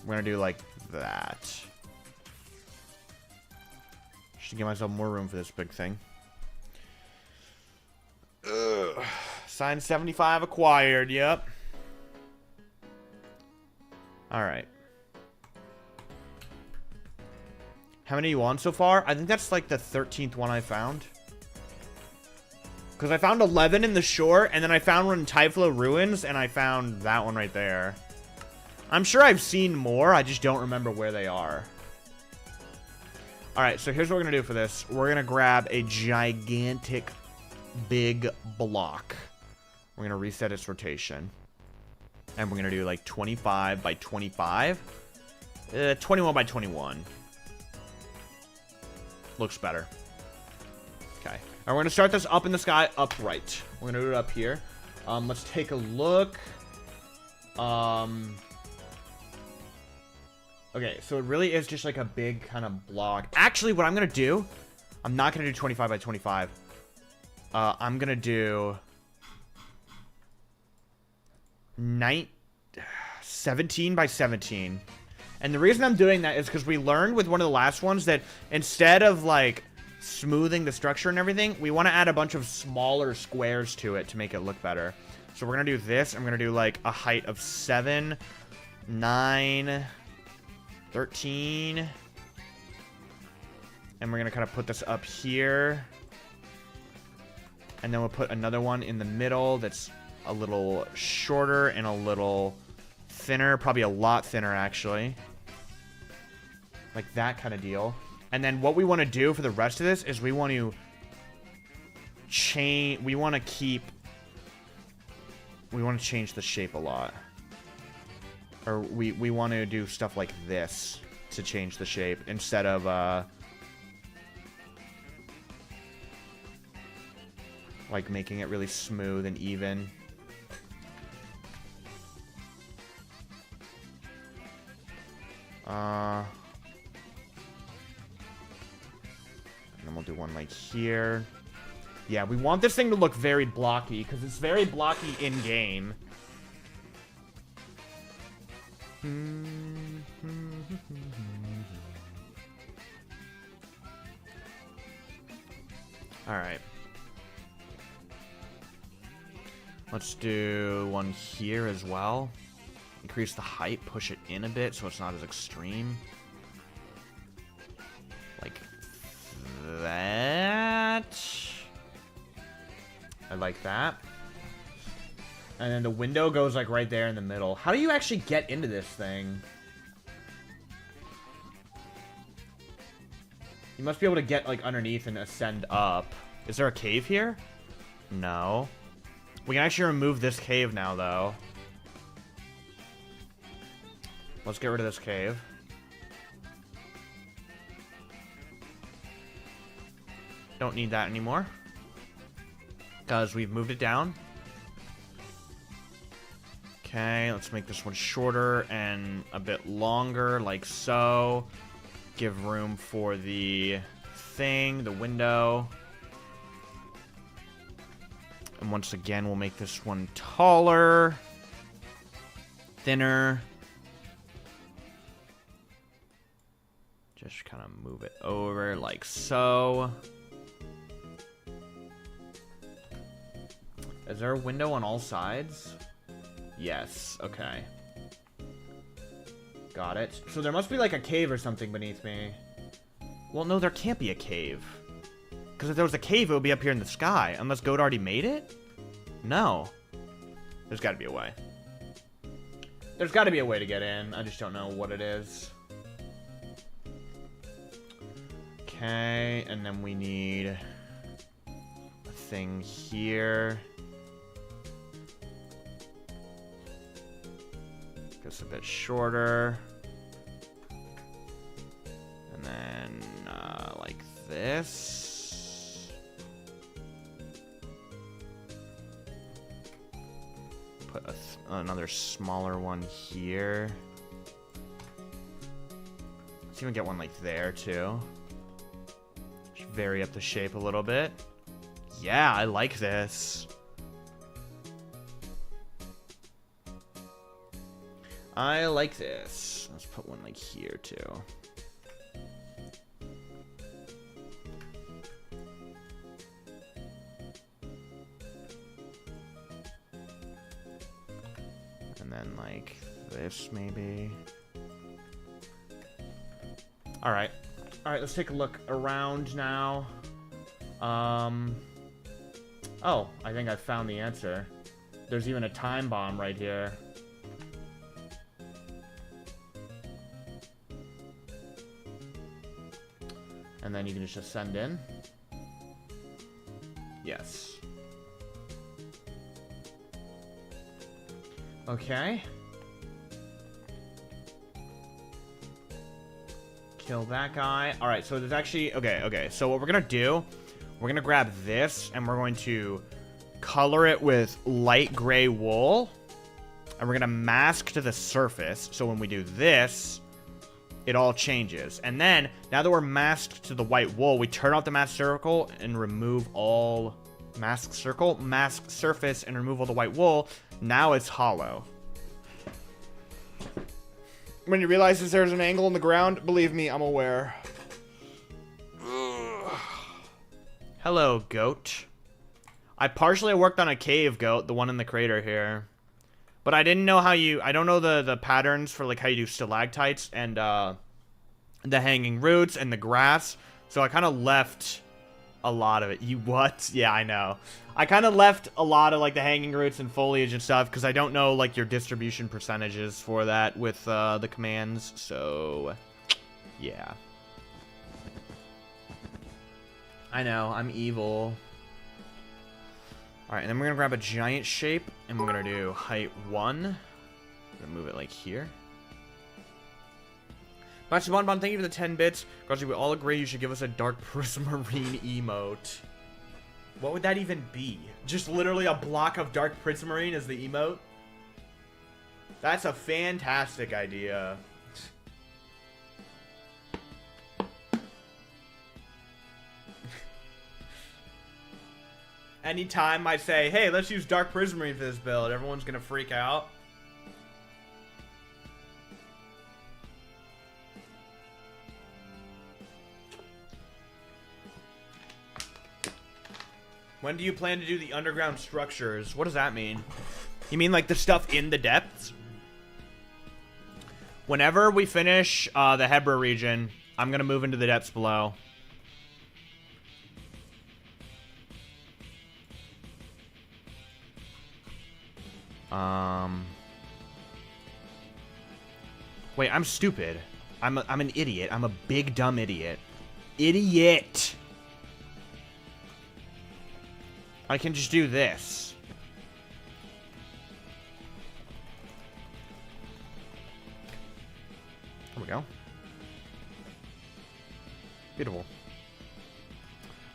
We're going to do like that. Just to give myself more room for this big thing. Ugh. Sign 75 acquired, yep. Alright. How many are you on so far? I think that's like the 13th one I found. Because I found 11 in the shore, and then I found one in Typhlo Ruins, and I found that one right there. I'm sure I've seen more, I just don't remember where they are. Alright, so here's what we're going to do for this. We're going to grab a gigantic big block. We're going to reset its rotation. And we're going to do like 25 by 25. 21 by 21. Looks better. Okay. And we're going to start this up in the sky upright. We're going to do it up here. Let's take a look. Okay, so it really is just like a big kind of block. Actually, what I'm going to do, I'm not going to do 25 by 25. I'm going to do 17 by 17. And the reason I'm doing that is because we learned with one of the last ones that instead of like smoothing the structure and everything, we want to add a bunch of smaller squares to it to make it look better. So we're going to do this. I'm going to do like a height of 7, 9, 13. And we're going to kind of put this up here. And then we'll put another one in the middle that's a little shorter and a little thinner. Probably a lot thinner, actually. Like that kind of deal. And then what we want to do for the rest of this is we want to change... We want to change the shape a lot. Or we want to do stuff like this to change the shape instead of... like making it really smooth and even. And then we'll do one like here. Yeah, we want this thing to look very blocky, because it's very blocky in-game. Alright. Let's do one here as well. Increase the height, push it in a bit so it's not as extreme. Like that. I like that. And then the window goes like right there in the middle. How do you actually get into this thing? You must be able to get like underneath and ascend up. Is there a cave here? No. We can actually remove this cave now, though. Let's get rid of this cave. Don't need that anymore. Because we've moved it down. Okay, let's make this one shorter and a bit longer, like so. Give room for the thing, the window. And once again, we'll make this one taller, thinner. Just kind of move it over like so. Is there a window on all sides? Yes, okay. Got it. So there must be like a cave or something beneath me. Well, no, there can't be a cave. Because if there was a cave, it would be up here in the sky. Unless Goat already made it? No. There's got to be a way. There's got to be a way to get in. I just don't know what it is. Okay, and then we need a thing here. Just a bit shorter. And then, like this. Put another smaller one here. Let's even get one like there, too. Just vary up the shape a little bit. Yeah, I like this. I like this. Let's put one like here, too. And then like this, maybe. Alright. Alright, let's take a look around now. Oh, I think I found the answer. There's even a time bomb right here. And then you can just ascend in. Yes. Okay. Kill that guy. Alright, so there's actually... Okay. So what we're gonna do... We're going to grab this, and we're going to color it with light gray wool. And we're going to mask to the surface. So when we do this, it all changes. And then, now that we're masked to the white wool, we turn off the mask circle and remove all... Mask circle, mask surface, and remove all the white wool. Now it's hollow. When he realizes there's an angle in the ground, believe me, I'm aware. Ugh. Hello, goat. I partially worked on a cave goat, the one in the crater here. But I didn't know how you... I don't know the patterns for, like, how you do stalactites and, the hanging roots and the grass. So I kind of left a lot of it. You what? Yeah, I know. I kind of left a lot of, like, the hanging roots and foliage and stuff, because I don't know, like, your distribution percentages for that with, the commands, so, yeah. I know, I'm evil. Alright, and then we're gonna grab a giant shape, and we're gonna do height 1. I'm gonna move it, like, here. Bon, thank you for the 10 bits. Grazzy, we all agree you should give us a dark prismarine emote. What would that even be? Just literally a block of dark prismarine as the emote? That's a fantastic idea. Anytime I say, hey, let's use dark prismarine for this build, everyone's gonna freak out. When do you plan to do the underground structures? What does that mean? You mean like the stuff in the depths? Whenever we finish the Hebra region, I'm going to move into the depths below. Wait, I'm stupid. I'm an idiot. I'm a big dumb idiot. Idiot! I can just do this. There we go. Beautiful.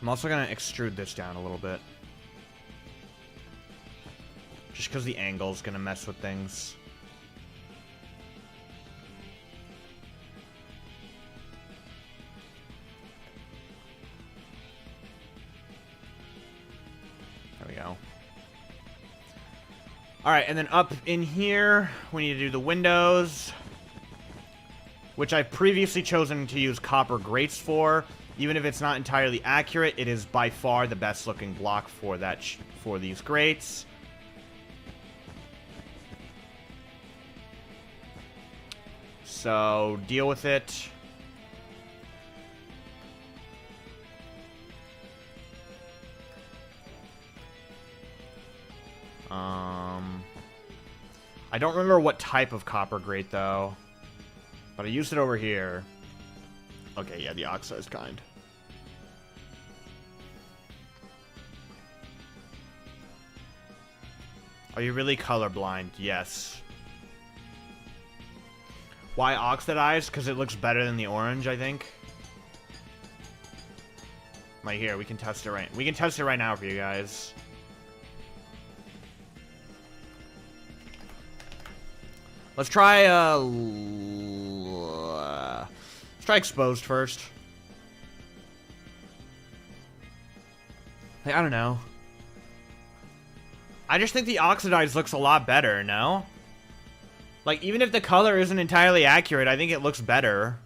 I'm also going to extrude this down a little bit. Just because the angle's going to mess with things. Alright, and then up in here, we need to do the windows, which I've previously chosen to use copper grates for. Even if it's not entirely accurate, it is by far the best looking block for that for these grates. So, deal with it. I don't remember what type of copper grate, though. But I used it over here. Okay, yeah, the oxidized kind. Are you really colorblind? Yes. Why oxidized? Because it looks better than the orange, I think. Right here, we can test it right. We can test it right now for you guys. Let's try, let's try exposed first. Like, I don't know. I just think the oxidized looks a lot better, no? Like, even if the color isn't entirely accurate, I think it looks better.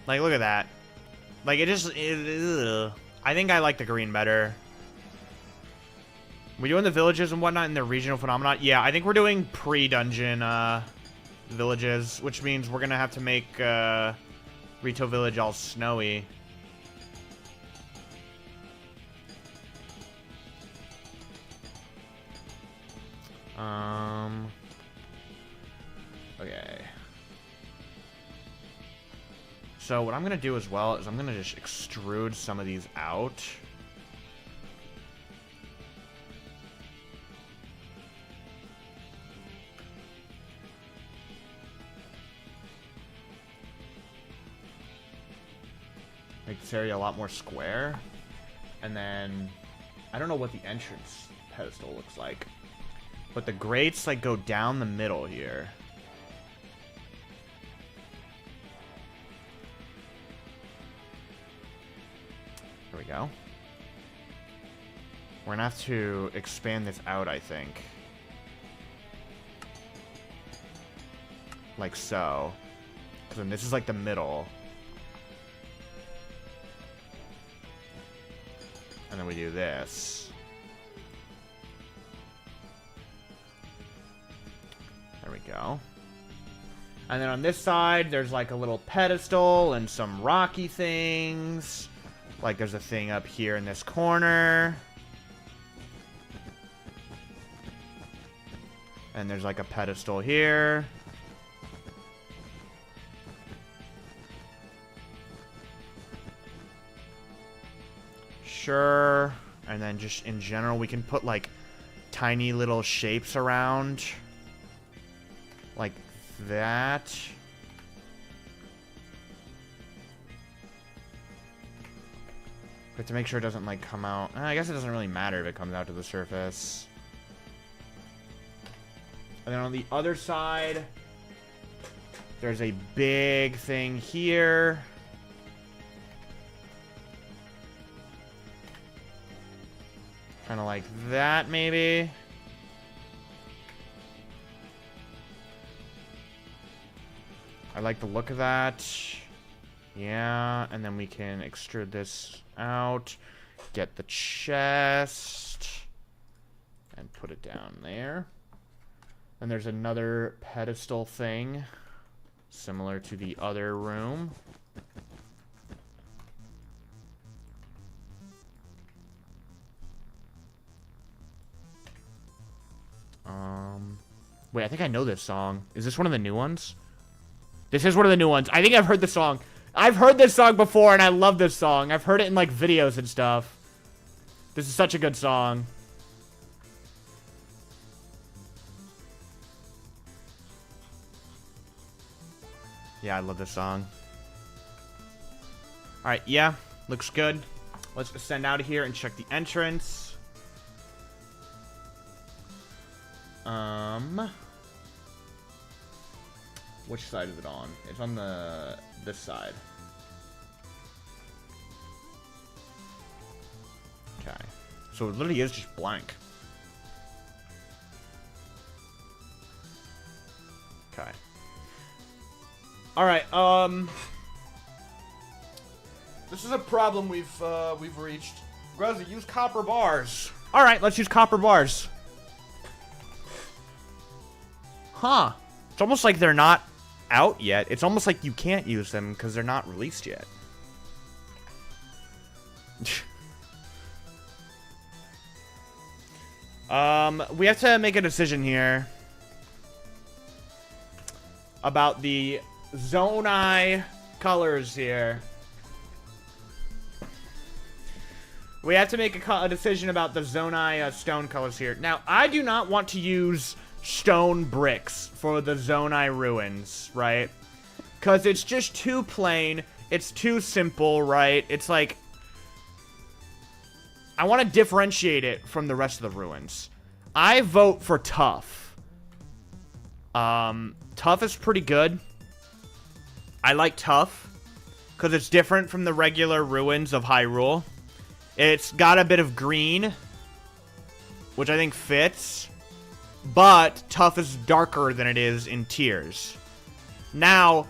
Like, look at that. Like, it just, I think I like the green better. We doing the villages and whatnot in the regional phenomenon? Yeah, I think we're doing pre-dungeon villages, which means we're gonna have to make Rito Village all snowy. Okay. So what I'm gonna do as well is I'm gonna just extrude some of these out. Make this area a lot more square. And then, I don't know what the entrance pedestal looks like. But the grates, like, go down the middle here. There we go. We're gonna have to expand this out, I think. Like so. Because then this is like the middle. And then we do this. There we go. And then on this side, there's like a little pedestal and some rocky things. Like there's a thing up here in this corner. And there's like a pedestal here. Sure. And then just in general, we can put like tiny little shapes around. Like that. We have to make sure it doesn't like come out. I guess it doesn't really matter if it comes out to the surface. And then on the other side, there's a big thing here. Kind of like that, maybe. I like the look of that. Yeah, and then we can extrude this out. Get the chest. And put it down there. And there's another pedestal thing. Similar to the other room. Wait, I think I know this song. Is this one of the new ones? This is one of the new ones. I think I've heard the song. I've heard this song before, and I love this song. I've heard it in, like, videos and stuff. This is such a good song. Yeah, I love this song. Alright, yeah. Looks good. Let's ascend out of here and check the entrance. Which side is it on? It's on this side. Okay. So it literally is just blank. Okay. Alright, this is a problem we've reached. Grazzy, use copper bars. Alright, let's use copper bars. Huh. It's almost like they're not out yet. It's almost like you can't use them because they're not released yet. We have to make a decision here about the Zonai colors here. We have to make a decision about the Zonai stone colors here. Now, I do not want to use stone bricks for the Zonai ruins, right? Because it's just too plain. It's too simple, right? It's like, I want to differentiate it from the rest of the ruins. I vote for Tuff. Tuff is pretty good. I like Tuff because it's different from the regular ruins of Hyrule. It's got a bit of green, which I think fits. But Tuff is darker than it is in Tears. Now,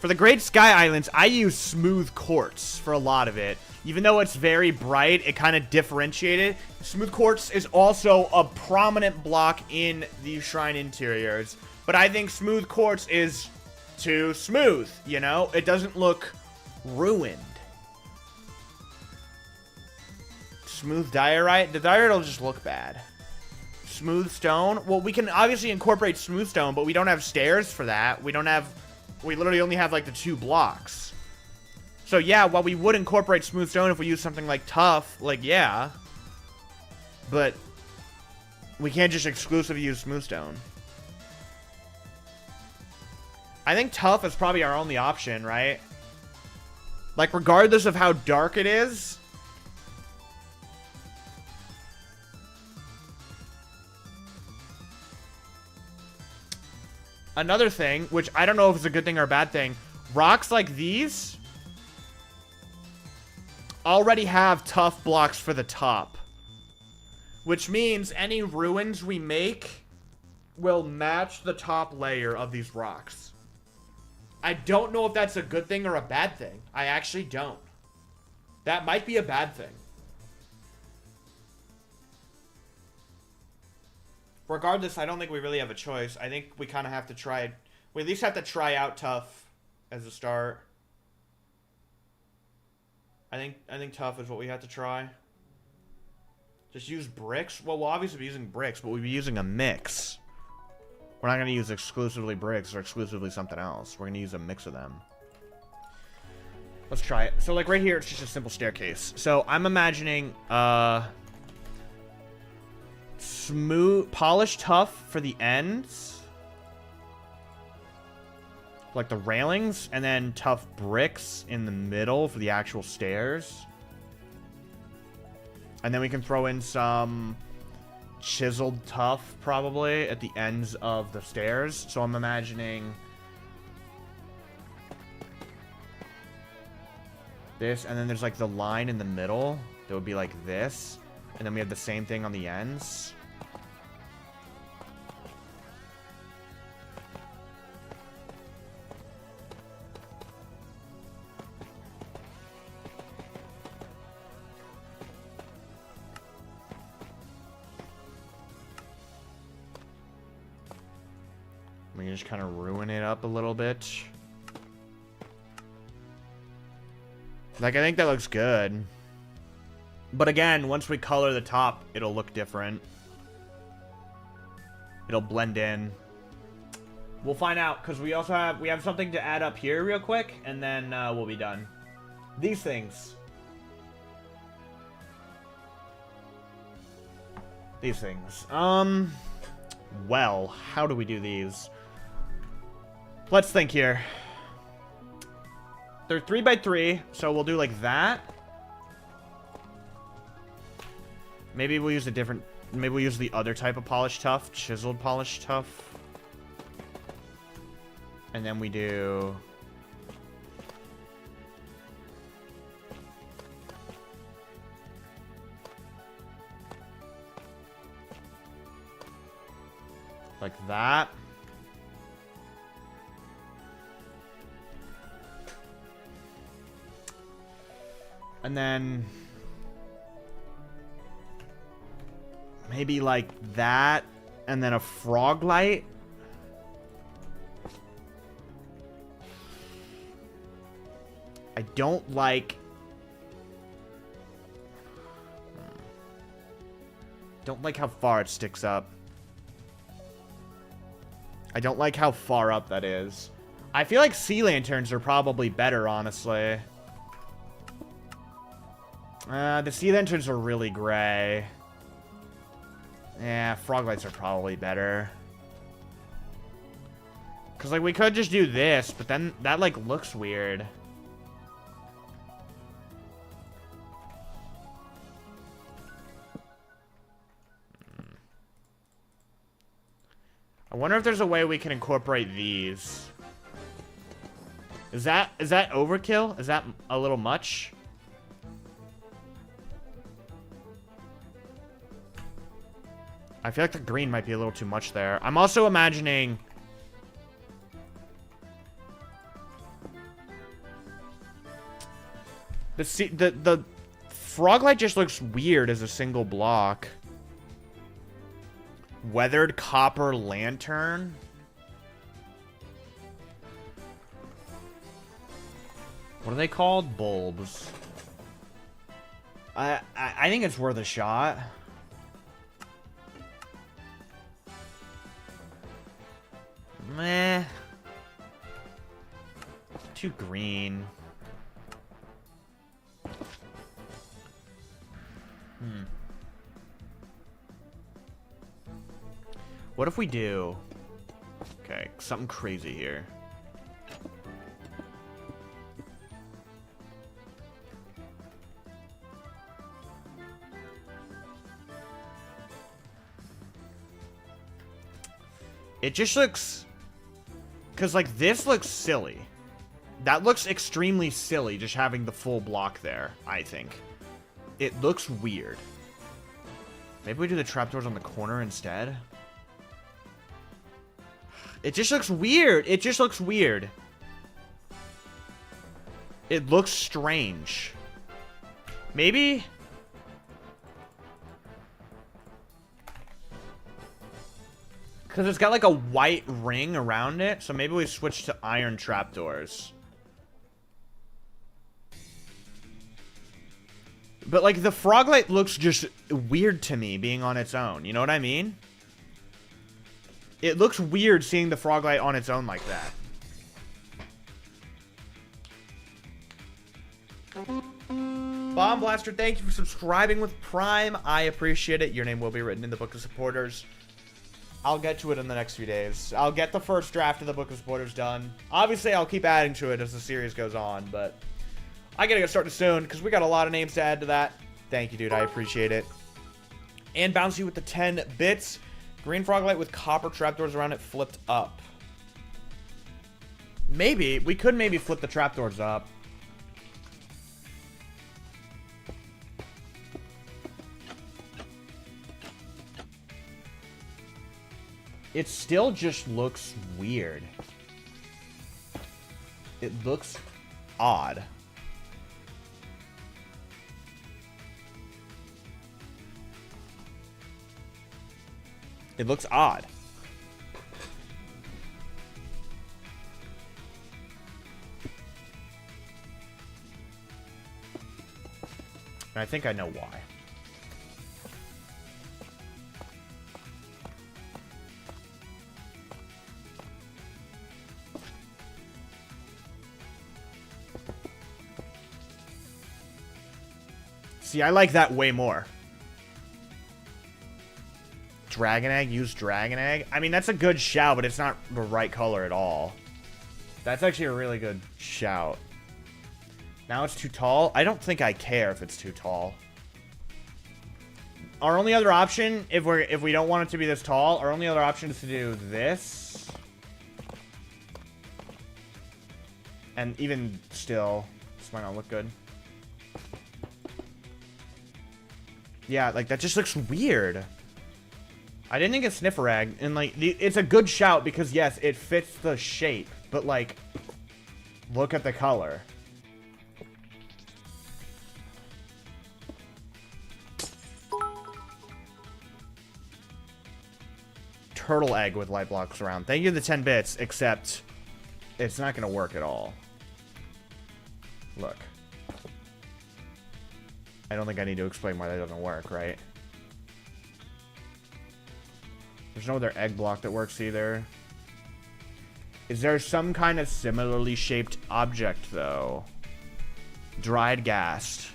for the Great Sky Islands, I use smooth quartz for a lot of it. Even though it's very bright, it kind of differentiated. Smooth quartz is also a prominent block in the shrine interiors. But I think smooth quartz is too smooth, you know? It doesn't look ruined. Smooth diorite? The diorite will just look bad. Smooth stone? Well, we can obviously incorporate smooth stone, but we don't have stairs for that. We literally only have, like, the 2 blocks. So, yeah, while we would incorporate smooth stone if we use something like Tuff, like, yeah. But we can't just exclusively use smooth stone. I think Tuff is probably our only option, right? Like, regardless of how dark it is. Another thing, which I don't know if it's a good thing or a bad thing, rocks like these already have tough blocks for the top. Which means any ruins we make will match the top layer of these rocks. I don't know if that's a good thing or a bad thing. I actually don't. That might be a bad thing. Regardless, I don't think we really have a choice. I think we kind of have to try... We at least have to try out Tuff as a start. I think Tuff is what we have to try. Just use bricks? Well, we'll obviously be using bricks, but we'll be using a mix. We're not going to use exclusively bricks or exclusively something else. We're going to use a mix of them. Let's try it. So, like, right here, it's just a simple staircase. So, I'm imagining, smooth, polished Tuff for the ends. Like the railings. And then tough bricks in the middle for the actual stairs. And then we can throw in some chiseled Tuff, probably, at the ends of the stairs. So I'm imagining this, and then there's, like, the line in the middle that would be like this. And then we have the same thing on the ends. We can just kind of ruin it up a little bit. Like, I think that looks good. But again, once we color the top, it'll look different. It'll blend in. We'll find out, because we also have something to add up here real quick, and then we'll be done. These things. These things. Well, how do we do these? Let's think here. They're 3x3, so we'll do like that. Maybe we'll use a different... Maybe we'll use the other type of polished Tuff. Chiseled polished Tuff. And then we do... like that. And then... maybe like that. And then a frog light. I don't like... don't like how far it sticks up. I don't like how far up that is. I feel like sea lanterns are probably better, honestly. The sea lanterns are really gray. Yeah, frog lights are probably better. Because, like, we could just do this, but then that, like, looks weird. I wonder if there's a way we can incorporate these. Is that overkill? Is that a little much? I feel like the green might be a little too much there. I'm also imagining... the frog light just looks weird as a single block. Weathered copper lantern. What are they called? Bulbs. I think it's worth a shot. Meh. Too green. What if we do... okay, something crazy here. It just looks... Because, like, this looks silly. That looks extremely silly, just having the full block there, I think. It looks weird. Maybe we do the trapdoors on the corner instead? It just looks weird. It just looks weird. It looks strange. Maybe... Because it's got like a white ring around it, so maybe we switch to iron trapdoors. But like the frog light looks just weird to me being on its own, you know what I mean? It looks weird seeing the frog light on its own like that. Bomb Blaster, thank you for subscribing with Prime. I appreciate it. Your name will be written in the Book of Supporters. I'll get to it in the next few days. I'll get the first draft of the Book of Supporters done. Obviously, I'll keep adding to it as the series goes on, but I gotta get started soon because we got a lot of names to add to that. Thank you, dude. I appreciate it. And Bouncy with the 10 bits. Green frog light with copper trapdoors around it flipped up. Maybe. We could maybe flip the trapdoors up. It still just looks weird. It looks odd. It looks odd. And I think I know why. See, I like that way more. Dragon Egg, use Dragon Egg. I mean, that's a good shout, but it's not the right color at all. That's actually a really good shout. Now it's too tall. I don't think I care if it's too tall. Our only other option, if we don't want it to be this tall, our only other option is to do this. And even still, this might not look good. Yeah, like, that just looks weird. I didn't think it's Sniffer Egg, and, like, it's a good shout because, yes, it fits the shape, but, like, look at the color. Turtle Egg with light blocks around. Thank you for the 10 bits, except it's not going to work at all. Look. I don't think I need to explain why that doesn't work, right? There's no other egg block that works either. Is there some kind of similarly shaped object, though? Dried gas.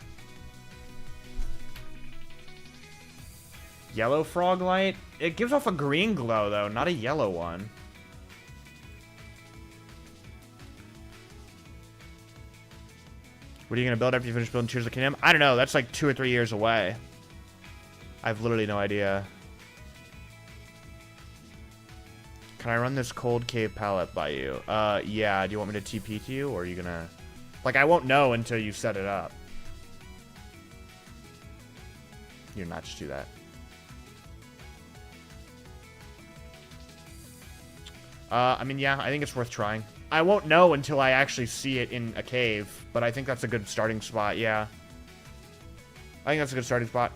Yellow frog light? It gives off a green glow, though, not a yellow one. What are you going to build after you finish building Tears of the Kingdom? I don't know. That's like 2 or 3 years away. I have literally no idea. Can I run this cold cave palette by you? Yeah. Do you want me to TP to you, or are you going to... Like, I won't know until you set it up. You're not just do that. I mean, yeah, I think it's worth trying. I won't know until I actually see it in a cave, but I think that's a good starting spot, yeah. I think that's a good starting spot.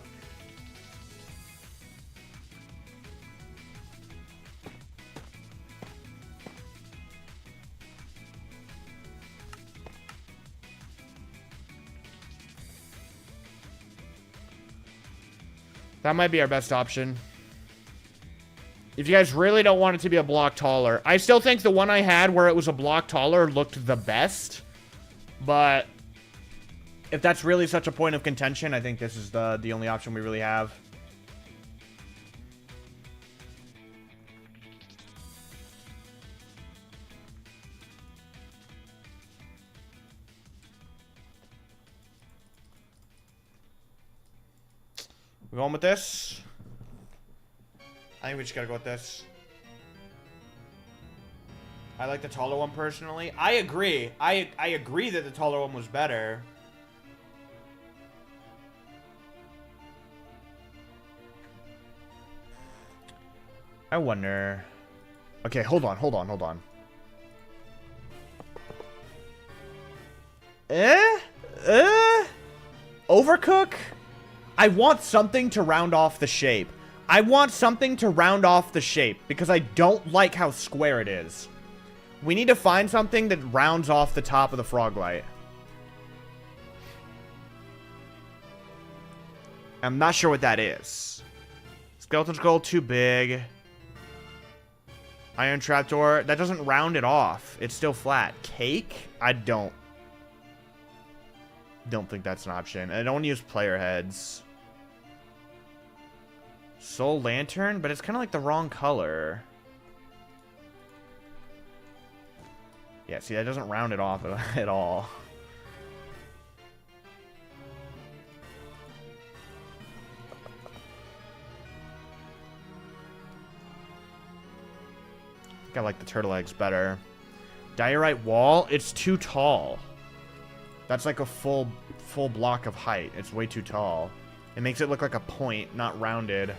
That might be our best option. If you guys really don't want it to be a block taller. I still think the one I had where it was a block taller looked the best. But if that's really such a point of contention, I think this is the only option we really have. We going with this? I think we just gotta go with this. I like the taller one personally. I agree. I agree that the taller one was better. I wonder... Okay, hold on. Overcook? I want something to round off the shape. Because I don't like how square it is. We need to find something that rounds off the top of the frog light. I'm not sure what that is. Skeleton skull, too big. Iron trapdoor, that doesn't round it off. It's still flat. Cake? I don't think that's an option. I don't use player heads. Soul lantern, but it's kind of like the wrong color. Yeah, see, that doesn't round it off at all. I think I like the turtle eggs better. Diorite wall, it's too tall. That's like a full block of height. It's way too tall. It makes it look like a point, not rounded.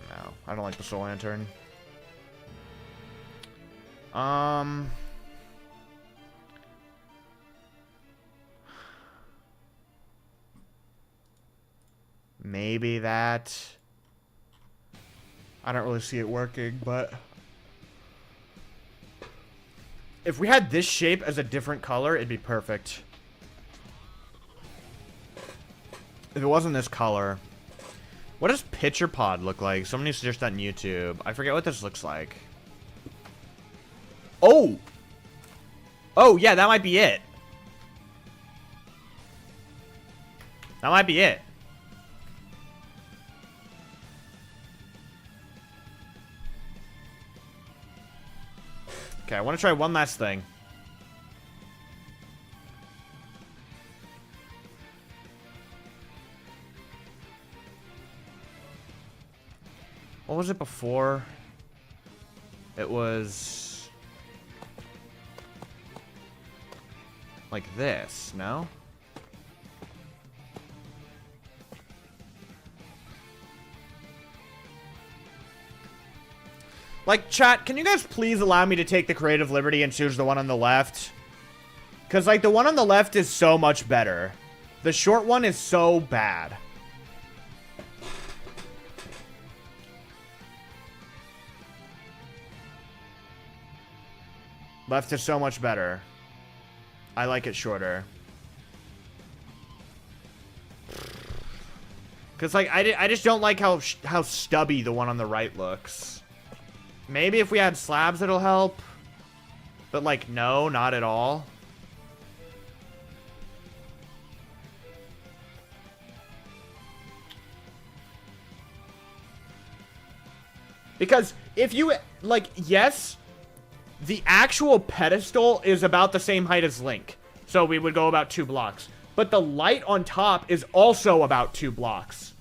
No, I don't like the soul lantern. Maybe that. I don't really see it working, but if we had this shape as a different color, it'd be perfect. If it wasn't this color. What does Pitcher Pod look like? Somebody suggested that on YouTube. I forget what this looks like. Oh! Oh, yeah, that might be it. That might be it. Okay, I want to try one last thing. What was it before? It was like this, no? Like, chat, can you guys please allow me to take the creative liberty and choose the one on the left? Because, like, the one on the left is so much better. The short one is so bad. Left is so much better. I like it shorter. Because, like, I just don't like how stubby the one on the right looks. Maybe if we had slabs, it'll help. But, like, no, not at all. Because if you, like, yes, the actual pedestal is about the same height as Link. So we would go about 2 blocks. But the light on top is also about 2 blocks.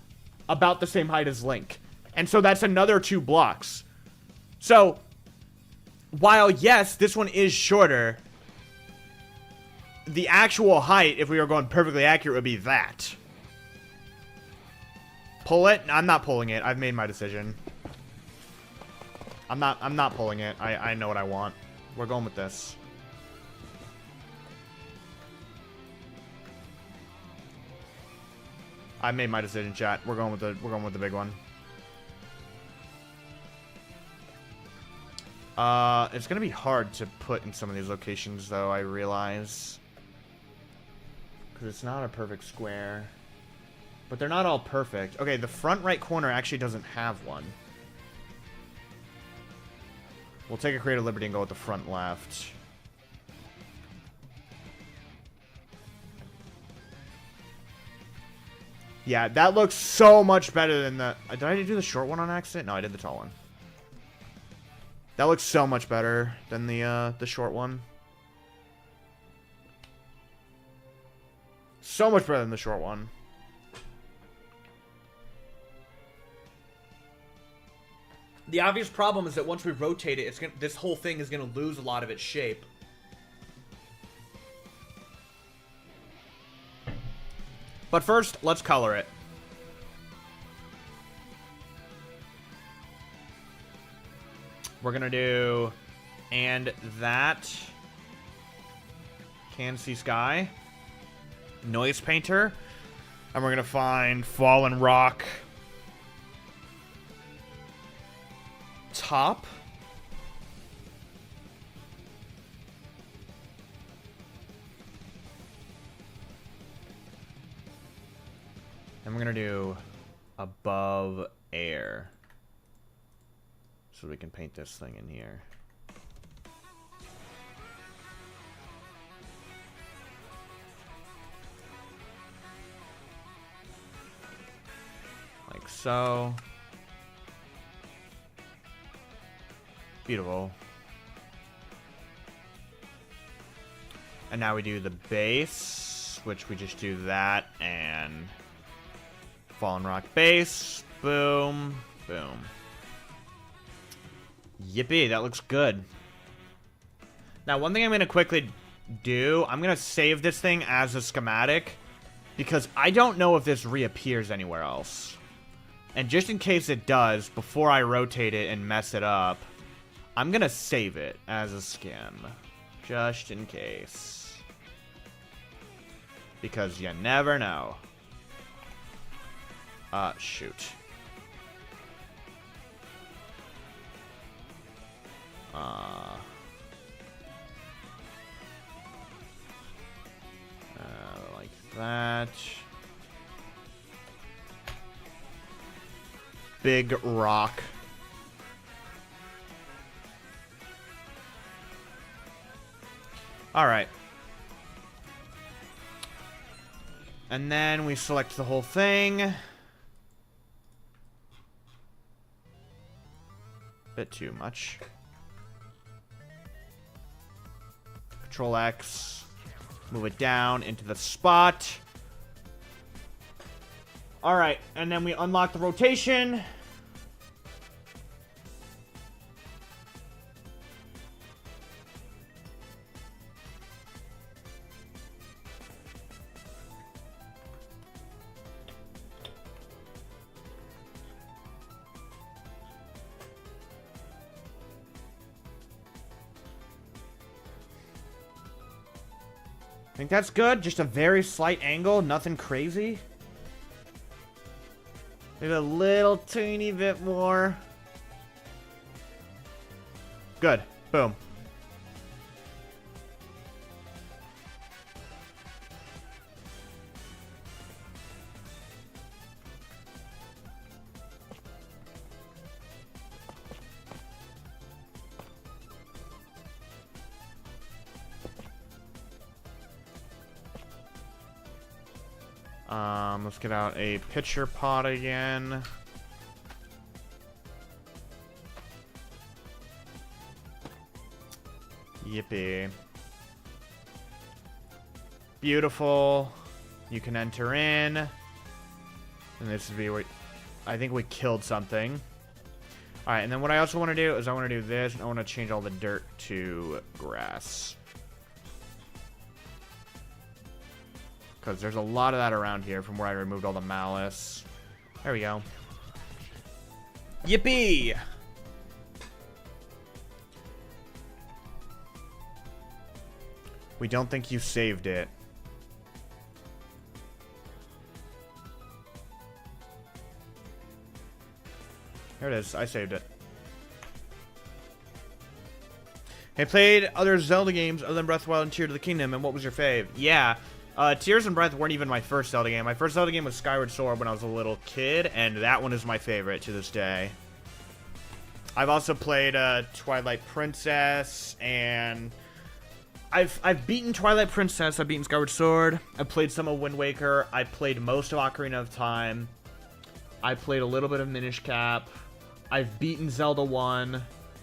About the same height as Link. And so that's another 2 blocks. So, while, yes, this one is shorter, the actual height, if we were going perfectly accurate, would be that. Pull it? I'm not pulling it. I've made my decision. I'm not pulling it. I know what I want. We're going with this. I made my decision, chat. We're going with the big one. It's gonna be hard to put in some of these locations, though, I realize. Because it's not a perfect square. But they're not all perfect. Okay, the front right corner actually doesn't have one. We'll take a creative liberty and go with the front left. Yeah, that looks so much better than the... Did I do the short one on accident? No, I did the tall one. That looks so much better than the short one. So much better than the short one. The obvious problem is that once we rotate it, this whole thing is gonna lose a lot of its shape. But first, let's color it. We're gonna do and that. Can see sky. Noise painter. And we're gonna find fallen rock. Top. And we're gonna do above air. So we can paint this thing in here. Like so. Beautiful. And now we do the base, which we just do that and fallen rock base. Boom. Boom. Yippee, that looks good. Now, one thing I'm going to quickly do, I'm going to save this thing as a schematic because I don't know if this reappears anywhere else. And just in case it does, before I rotate it and mess it up, I'm going to save it as a skim. Just in case. Because you never know. Shoot. Like that. Big rock. All right. And then we select the whole thing. Bit too much. Control X. Move it down into the spot. Alright, and then we unlock the rotation. I think that's good. Just a very slight angle. Nothing crazy. Maybe a little teeny bit more. Good. Boom. Let's get out a pitcher pot again. Yippee. Beautiful. You can enter in. And this would be what I think we killed something. Alright, and then what I also want to do is I want to do this, and I want to change all the dirt to grass. Because there's a lot of that around here from where I removed all the malice. There we go. Yippee! We don't think you saved it. There it is. I saved it. Hey, played other Zelda games other than Breath of the Wild and Tears of the Kingdom, and what was your fave? Yeah. Tears and Breath weren't even my first Zelda game. My first Zelda game was Skyward Sword when I was a little kid, and that one is my favorite to this day. I've also played Twilight Princess, and I've beaten Twilight Princess. I've beaten Skyward Sword. I played some of Wind Waker. I played most of Ocarina of Time. I played a little bit of Minish Cap. I've beaten Zelda 1.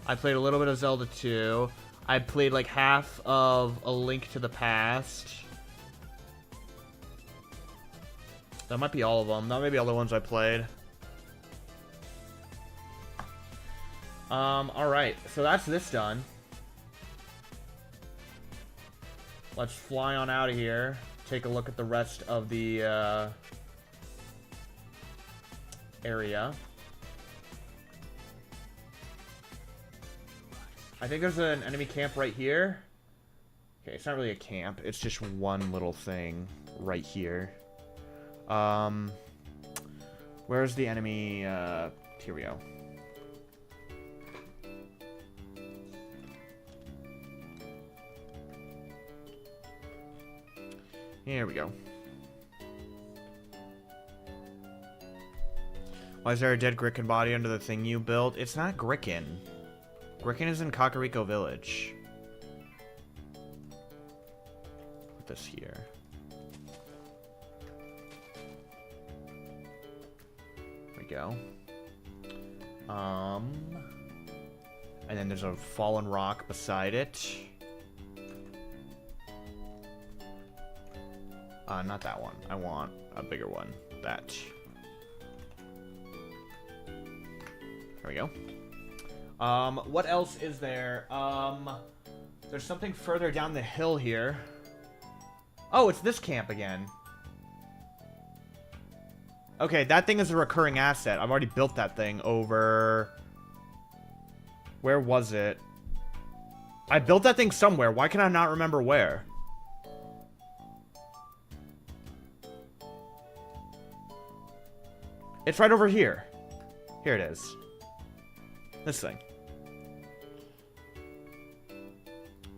I played a little bit of Zelda 2. I played like half of A Link to the Past. That might be all of them. That may be all the ones I played. Alright, so that's this done. Let's fly on out of here. Take a look at the rest of the, area. I think there's an enemy camp right here. Okay, it's not really a camp. It's just one little thing right here. Where's the enemy? Here we go. Here we go. Why is there a dead Gricken body under the thing you built? It's not Gricken. Gricken is in Rito Village. Put this here. There we go. And then there's a fallen rock beside it. Not that one. I want a bigger one. That. There we go. What else is there? There's something further down the hill here. Oh, it's this camp again. Okay, that thing is a recurring asset. I've already built that thing over... Where was it? I built that thing somewhere. Why can I not remember where? It's right over here. Here it is. This thing.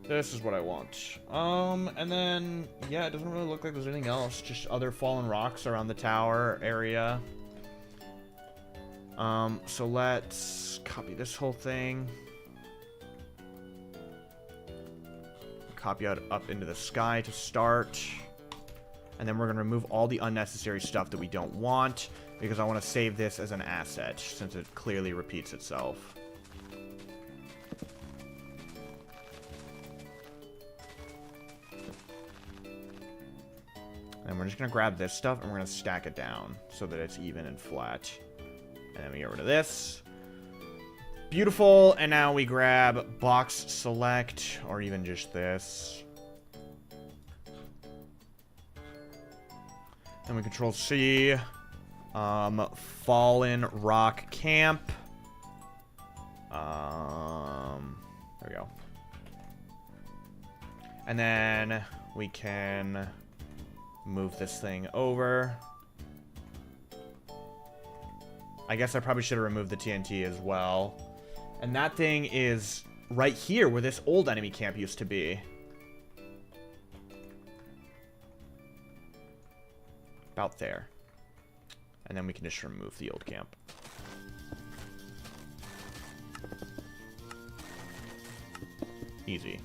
This is what I want. And then, yeah, it doesn't really look like there's anything else. Just other fallen rocks around the tower area. So let's copy this whole thing. Copy out up into the sky to start. And then we're going to remove all the unnecessary stuff that we don't want, because I want to save this as an asset, since it clearly repeats itself. And we're just going to grab this stuff, and we're going to stack it down, so that it's even and flat. And then we get rid of this. Beautiful, and now we grab box select, or even just this. Then we control C. Fallen rock camp. There we go. And then we can move this thing over. I guess I probably should have removed the TNT as well. And that thing is right here where this old enemy camp used to be. About there. And then we can just remove the old camp. Easy.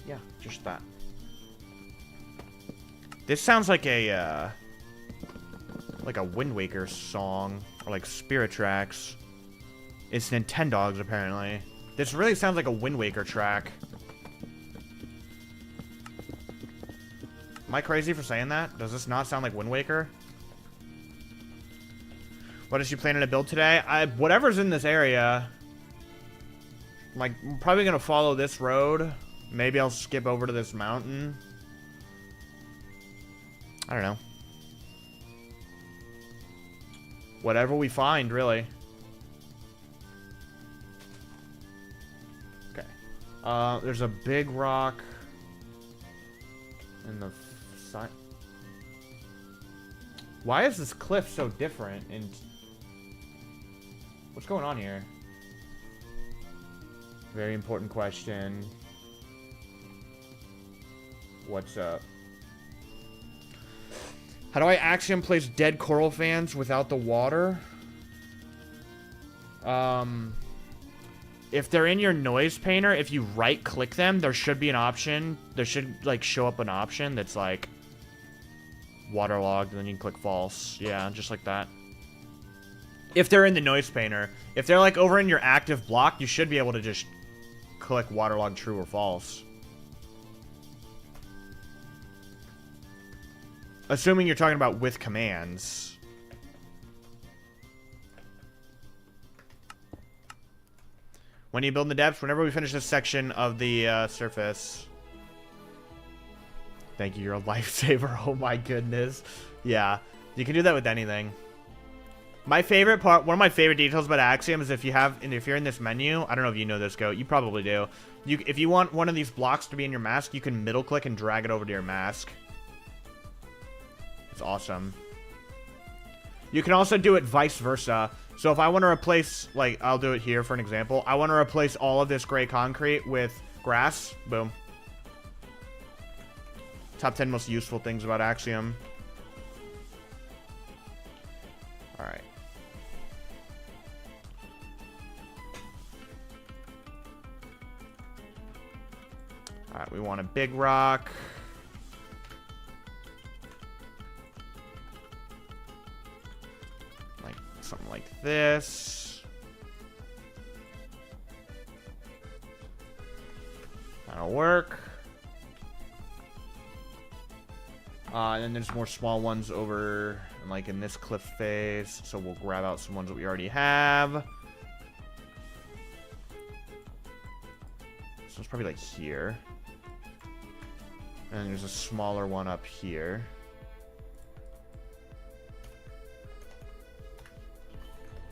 Yeah, just that. This sounds like a Wind Waker song, or like Spirit Tracks. It's Nintendogs, apparently. This really sounds like a Wind Waker track. Am I crazy for saying that? Does this not sound like Wind Waker? What is you planning to build today? Whatever's in this area. Like, I'm probably gonna follow this road. Maybe I'll skip over to this mountain. I don't know. Whatever we find, really. Okay. There's a big rock in the side. Why is this cliff so different? And what's going on here? Very important question. What's up? How do I Axiom place dead coral fans without the water? If they're in your noise painter, if you right click them, there should be an option. There should like show up an option that's like waterlogged, and then you can click false. Yeah, just like that. If they're in the noise painter. If they're like over in your active block, you should be able to just click waterlogged true or false. Assuming you're talking about with commands. When you build in the depths, whenever we finish this section of the surface. Thank you, you're a lifesaver. Oh my goodness. Yeah, you can do that with anything. My favorite part, one of my favorite details about Axiom is if you're in this menu, I don't know if you know this, Goat, you probably do. If you want one of these blocks to be in your mask, you can middle click and drag it over to your mask. It's awesome. You can also do it vice versa. So if I want to replace, like, I'll do it here for an example. I want to replace all of this gray concrete with grass. Boom. Top 10 most useful things about Axiom. Alright. Alright, we want a big rock. Like, something like this. That'll work. And then there's more small ones over, like in this cliff face. So we'll grab out some ones that we already have. So it's probably like here. And there's a smaller one up here.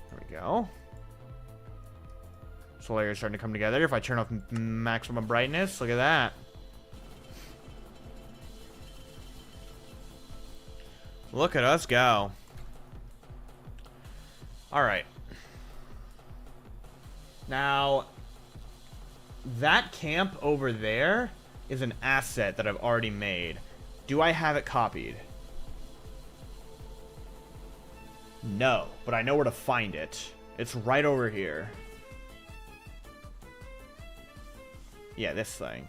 There we go. So layers starting to come together. If I turn off maximum brightness, look at that. Look at us go. Alright. Now, that camp over there is an asset that I've already made. Do I have it copied? No, but I know where to find it. It's right over here. Yeah, this thing.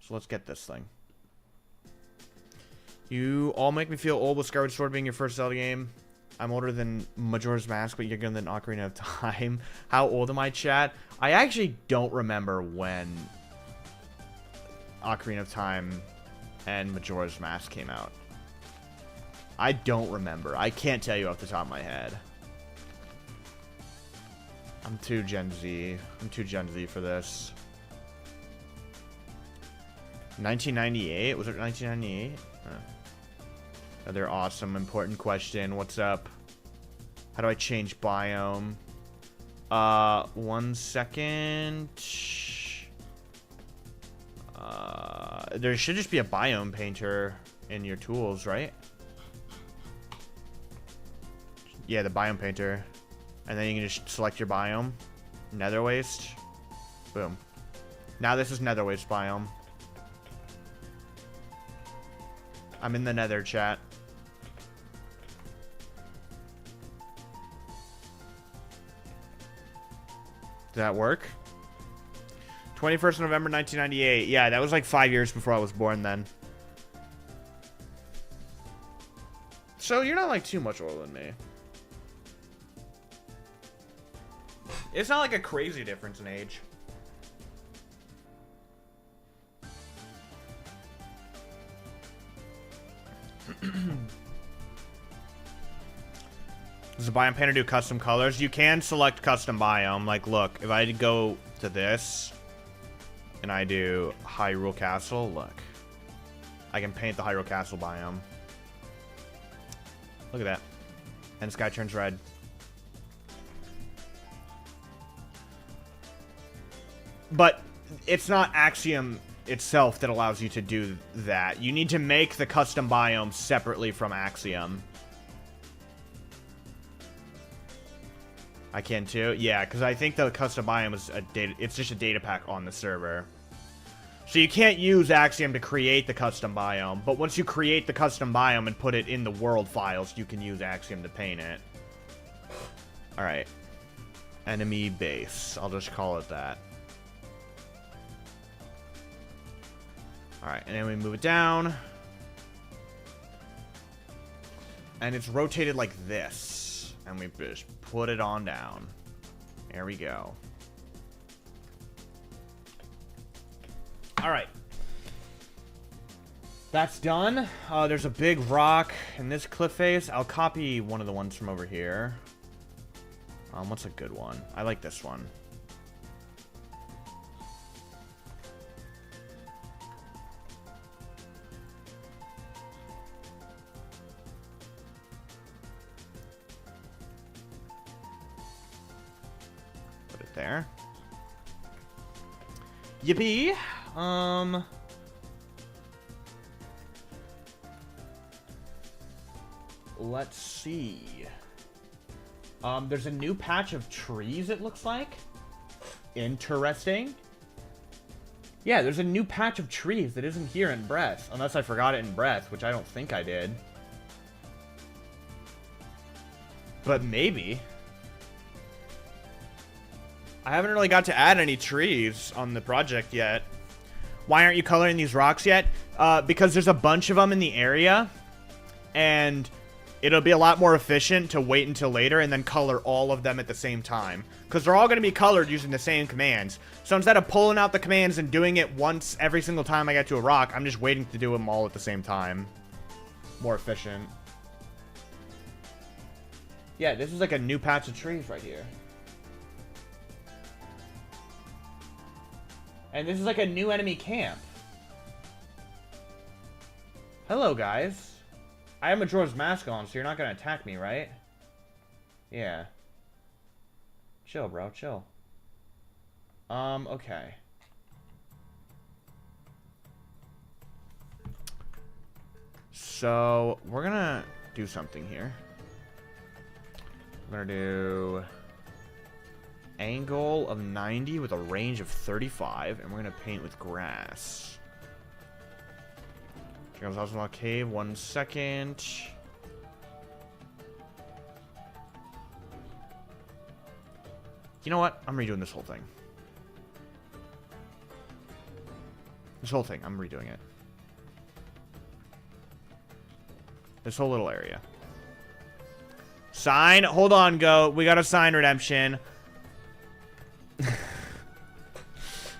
So let's get this thing. You all make me feel old with Skyward Sword being your first Zelda game. I'm older than Majora's Mask, but you're younger than Ocarina of Time. How old am I, chat? I actually don't remember when Ocarina of Time and Majora's Mask came out. I don't remember. I can't tell you off the top of my head. I'm too Gen Z. I'm too Gen Z for this. 1998? Was it 1998? Another awesome, important question. What's up? How do I change biome? 1 second. There should just be a biome painter in your tools, right? Yeah, the biome painter. And then you can just select your biome. Nether waste. Boom. Now this is nether waste biome. I'm in the nether, chat. Did that work? 21st November 1998. Yeah, that was like 5 years before I was born then. So you're not like too much older than me. It's not like a crazy difference in age. Does the biome painter do custom colors? You can select custom biome. Like, look, if I go to this and I do Hyrule Castle, look. I can paint the Hyrule Castle biome. Look at that. And the sky turns red. But it's not Axiom itself that allows you to do that. You need to make the custom biome separately from Axiom. I can too? Yeah, because I think the custom biome is a data, it's just a data pack on the server. So you can't use Axiom to create the custom biome, but once you create the custom biome and put it in the world files, you can use Axiom to paint it. Alright. Enemy base. I'll just call it that. Alright, and then we move it down. And it's rotated like this. And we just put it on down. There we go. Alright. That's done. There's a big rock in this cliff face. I'll copy one of the ones from over here. What's a good one? I like this one. Put it there. Yippee! Let's see. There's a new patch of trees, it looks like. Interesting. Yeah, there's a new patch of trees that isn't here in Breath. Unless I forgot it in Breath, which I don't think I did. But maybe. I haven't really got to add any trees on the project yet. Why aren't you coloring these rocks yet? Because there's a bunch of them in the area. And it'll be a lot more efficient to wait until later and then color all of them at the same time. Because they're all going to be colored using the same commands. So instead of pulling out the commands and doing it once every single time I get to a rock, I'm just waiting to do them all at the same time. More efficient. Yeah, this is like a new patch of trees right here. And this is like a new enemy camp. Hello, guys. I have Majora's Mask on, so you're not going to attack me, right? Yeah. Chill, bro. Chill. Okay. So, we're going to do something here. We're going to do angle of 90 with a range of 35, and we're going to paint with grass. Here comes Oswald Cave, 1 second. You know what? I'm redoing this whole thing. This whole thing, I'm redoing it. This whole little area. Sign. Hold on, Go. We got a sign redemption.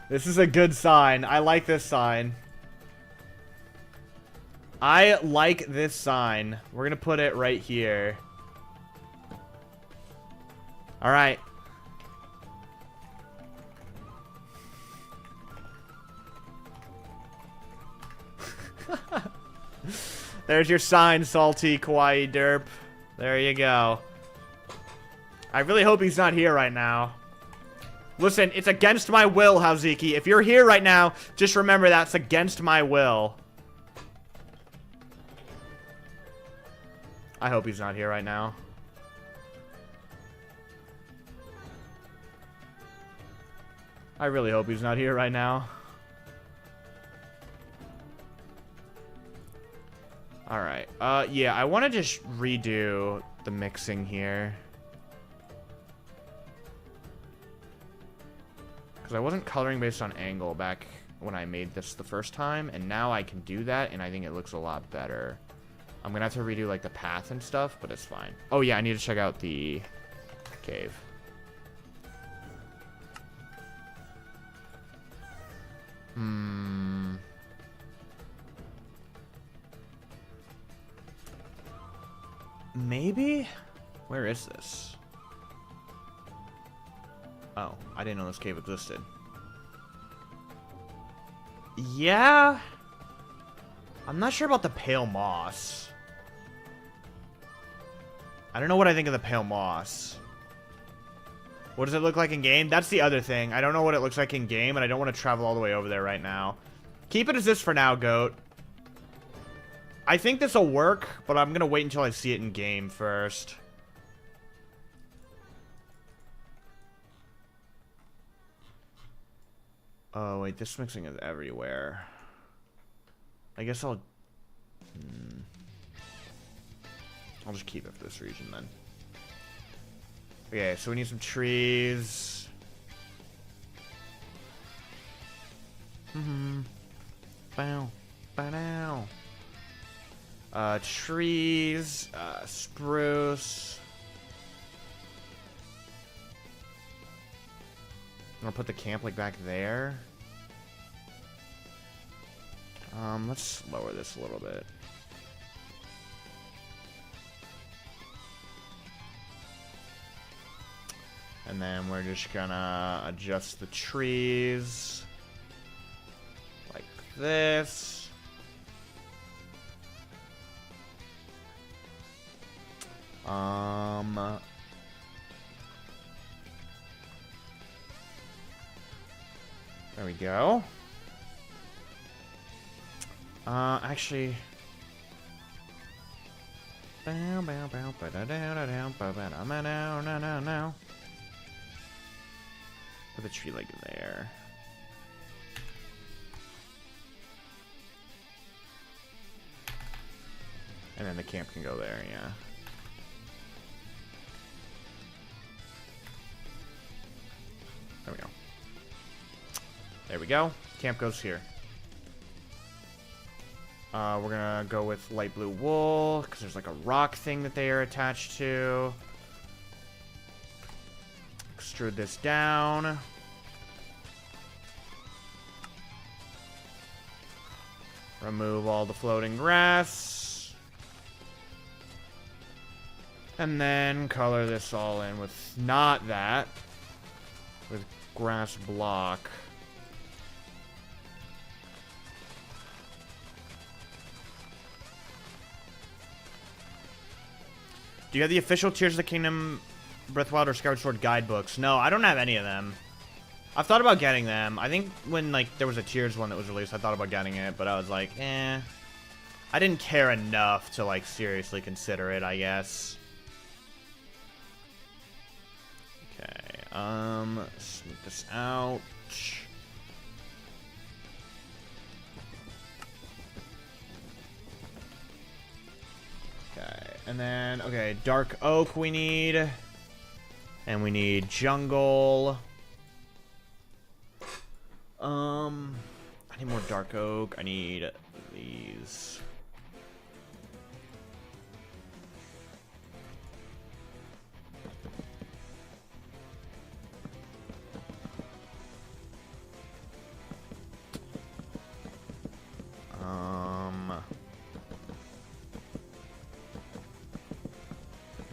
This is a good sign. I like this sign. I like this sign. We're gonna put it right here. Alright. There's your sign, Salty Kawaii Derp. There you go. I really hope he's not here right now. Listen, it's against my will, Haziki. If you're here right now, just remember that's against my will. I hope he's not here right now. I really hope he's not here right now. Alright. Yeah, I want to just redo the mixing here. Because I wasn't coloring based on angle back when I made this the first time. And now I can do that, and I think it looks a lot better. I'm going to have to redo, like, the path and stuff, but it's fine. Oh, yeah, I need to check out the cave. Maybe? Where is this? Oh, I didn't know this cave existed. Yeah? I'm not sure about the pale moss. I don't know what I think of the pale moss. What does it look like in game? That's the other thing. I don't know what it looks like in game, and I don't want to travel all the way over there right now. Keep it as this for now, Goat. I think this will work, but I'm going to wait until I see it in game first. Oh, wait. This mixing is everywhere. I guess I'll just keep it for this region, then. Okay, so we need some trees. Bow. Bow. Trees. Spruce. I'm gonna put the camp, like, back there. Let's lower this a little bit. And then we're just gonna adjust the trees like this. There we go. Actually. Put the tree like there. And then the camp can go there, yeah. There we go. There we go. Camp goes here. We're gonna go with light blue wool, because there's like a rock thing that they are attached to. Extrude this down. Remove all the floating grass. And then color this all in with not that. With grass block. Do you have the official Tears of the Kingdom, Breath of the Wild, or Skyward Sword guidebooks? No, I don't have any of them. I've thought about getting them. I think when, like, there was a Tears one that was released, I thought about getting it, but I was like, eh. I didn't care enough to, like, seriously consider it, I guess. Okay, sneak this out. Okay, and then, okay, dark oak we need. And we need jungle. I need more dark oak. I need these.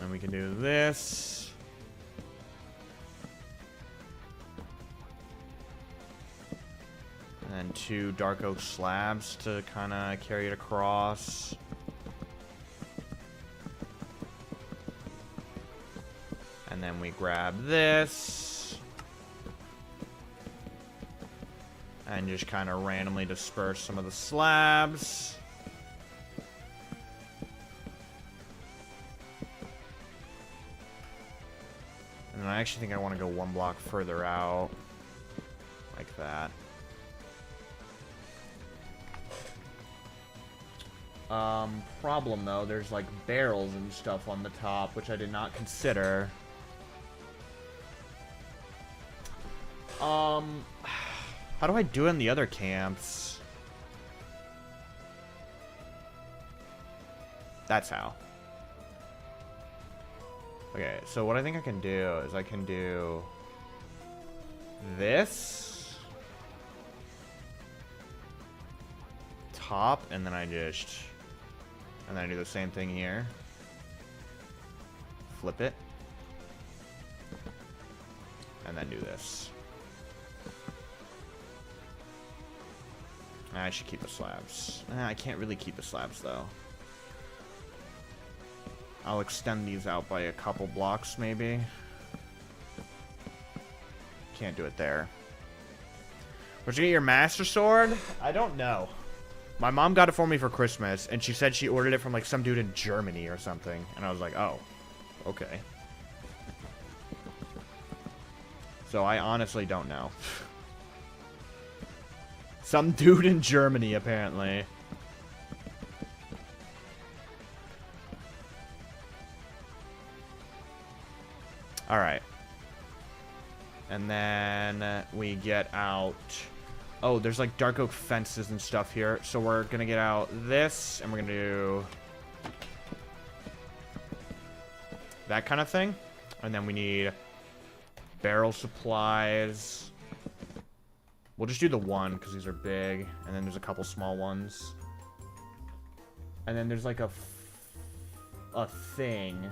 And we can do this. And then 2 dark oak slabs to kind of carry it across. And then we grab this. And just kind of randomly disperse some of the slabs. And I actually think I want to go 1 block further out. Like that. Problem though, there's like barrels and stuff on the top, which I did not consider. How do I do in the other camps? That's how. Okay, so what I think I can do is I can do this top, and then I do the same thing here. Flip it. And then do this. I should keep the slabs. I can't really keep the slabs though. I'll extend these out by a couple blocks maybe. Can't do it there. Where'd you get your Master Sword? I don't know. My mom got it for me for Christmas, and she said she ordered it from like some dude in Germany or something. And I was like, oh, okay. So I honestly don't know. Some dude in Germany, apparently. Alright. And then we get out... Oh, there's like dark oak fences and stuff here. So we're going to get out this, and we're going to do... that kind of thing. And then we need barrel supplies. We'll just do the one, because these are big. And then there's a couple small ones. And then there's like a thing...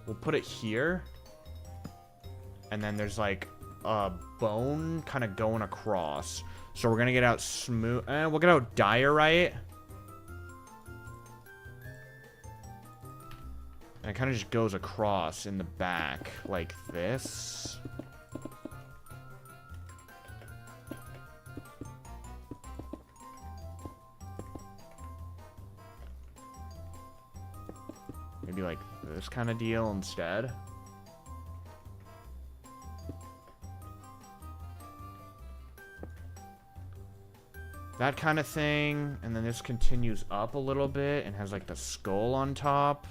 We'll put it here. And then there's like a bone kind of going across. So we're gonna get out smooth. We'll get out diorite. And it kind of just goes across in the back like this. Maybe like this kind of deal instead. That kind of thing. And then this continues up a little bit and has like the skull on top.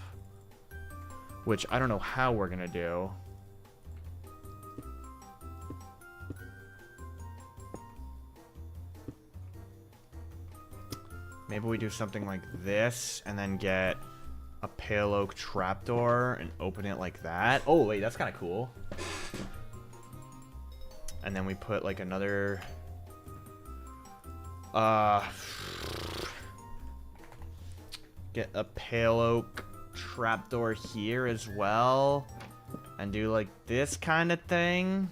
Which I don't know how we're gonna do. Maybe we do something like this and then get a pale oak trapdoor and open it like that. Oh, wait, that's kind of cool. And then we put like another... get a pale oak trapdoor here as well. And do like this kind of thing.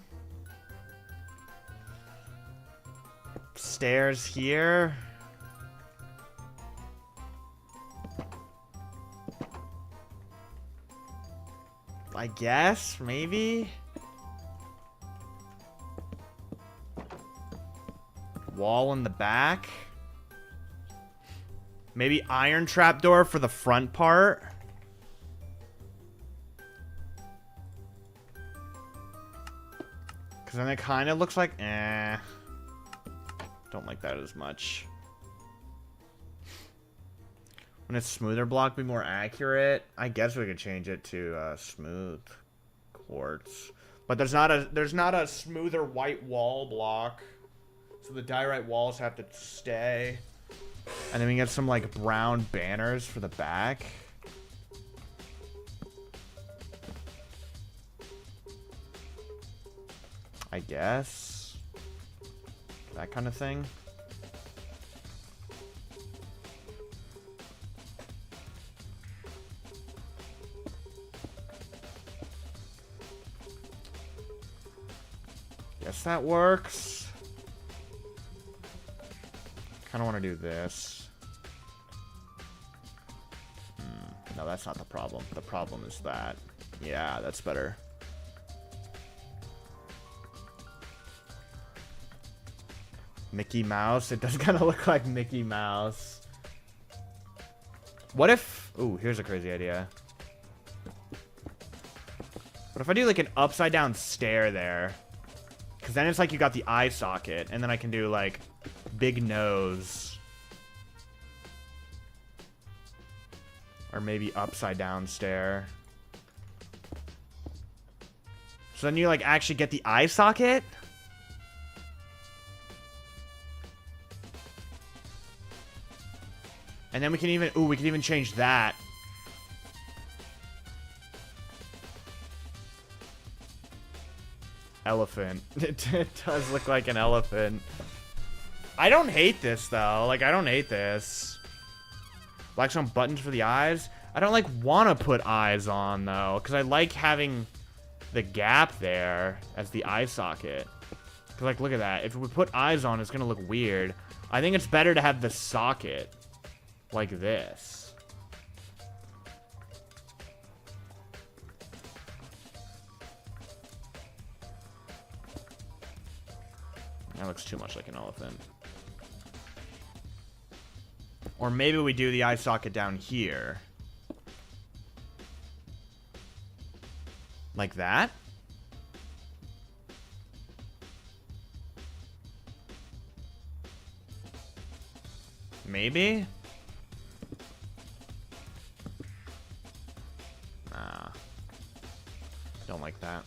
Stairs here. I guess, maybe? Wall in the back. Maybe iron trapdoor for the front part. Because then it kind of looks like... Don't like that as much. When it's smoother block, be more accurate. I guess we could change it to smooth quartz, but there's not a smoother white wall block, so the diorite walls have to stay. And then we get some like brown banners for the back. I guess that kind of thing. Guess that works. Kind of want to do this. No, that's not the problem. The problem is that. Yeah, that's better. Mickey Mouse. It does kind of look like Mickey Mouse. What if... Ooh, here's a crazy idea. What if I do like an upside down stair there? Because then it's like you got the eye socket. And then I can do like big nose. Or maybe upside down stair. So then you like actually get the eye socket? And then we can even... Ooh, we can even change that. Elephant. It does look like an elephant. I don't hate this, though. Like, I don't hate this. Black stone buttons for the eyes. I don't, like, want to put eyes on, though. Because I like having the gap there as the eye socket. Because, like, look at that. If we put eyes on, it's going to look weird. I think it's better to have the socket like this. That looks too much like an elephant. Or maybe we do the eye socket down here. Like that? Maybe? Nah. Don't like that.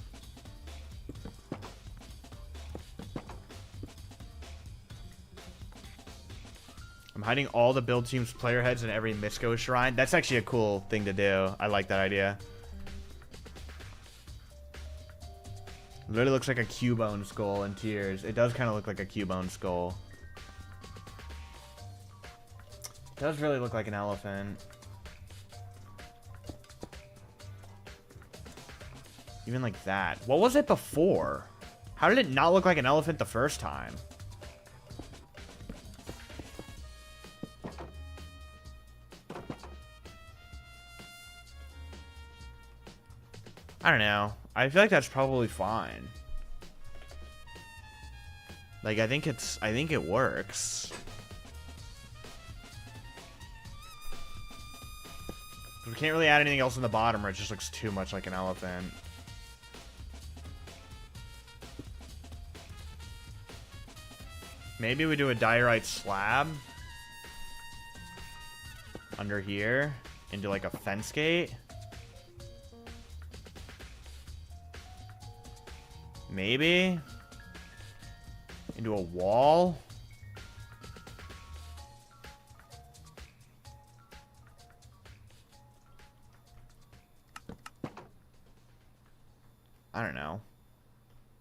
I'm hiding all the build team's player heads in every Misco shrine. That's actually a cool thing to do. I like that idea. Literally looks like a Cubone skull in Tears. It does kind of look like a Cubone skull. It does really look like an elephant. Even like that. What was it before? How did it not look like an elephant the first time? I don't know. I feel like that's probably fine. Like, I think it works. We can't really add anything else in the bottom or it just looks too much like an elephant. Maybe we do a diorite slab under here into like a fence gate. Maybe into a wall. I don't know.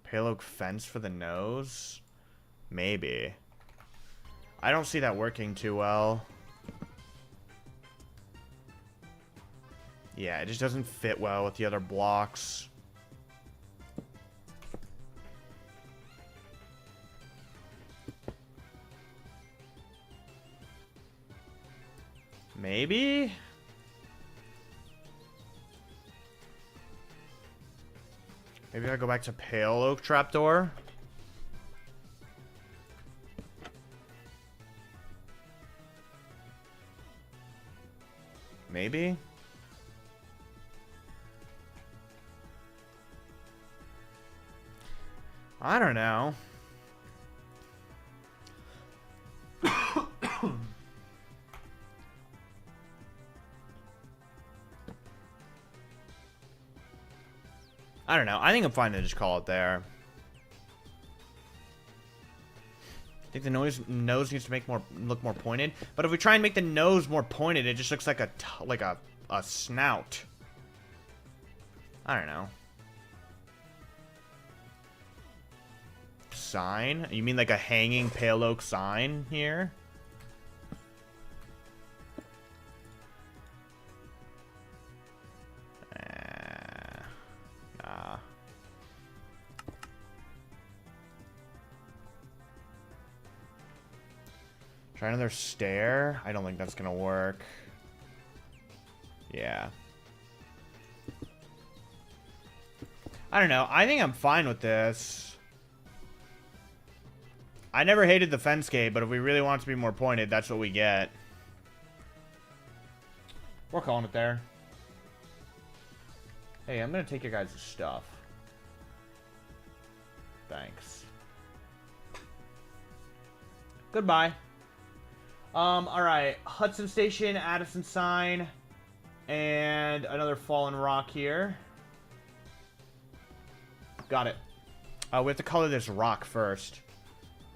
Pale oak fence for the nose? Maybe. I don't see that working too well. Yeah, it just doesn't fit well with the other blocks. Maybe? Maybe I go back to pale oak trapdoor. Maybe? I don't know. I don't know. I think I'm fine to just call it there. I think the nose needs to look more pointed. But if we try and make the nose more pointed, it just looks like a snout. I don't know. Sign? You mean like a hanging pale oak sign here? Nah. Try another stair? I don't think that's gonna work. Yeah. I don't know. I think I'm fine with this. I never hated the fence gate, but if we really want it to be more pointed, that's what we get. We're calling it there. Hey, I'm gonna take your guys' stuff. Thanks. Goodbye. Alright. Hudson Station, Addison sign, and another fallen rock here. Got it. We have to color this rock first.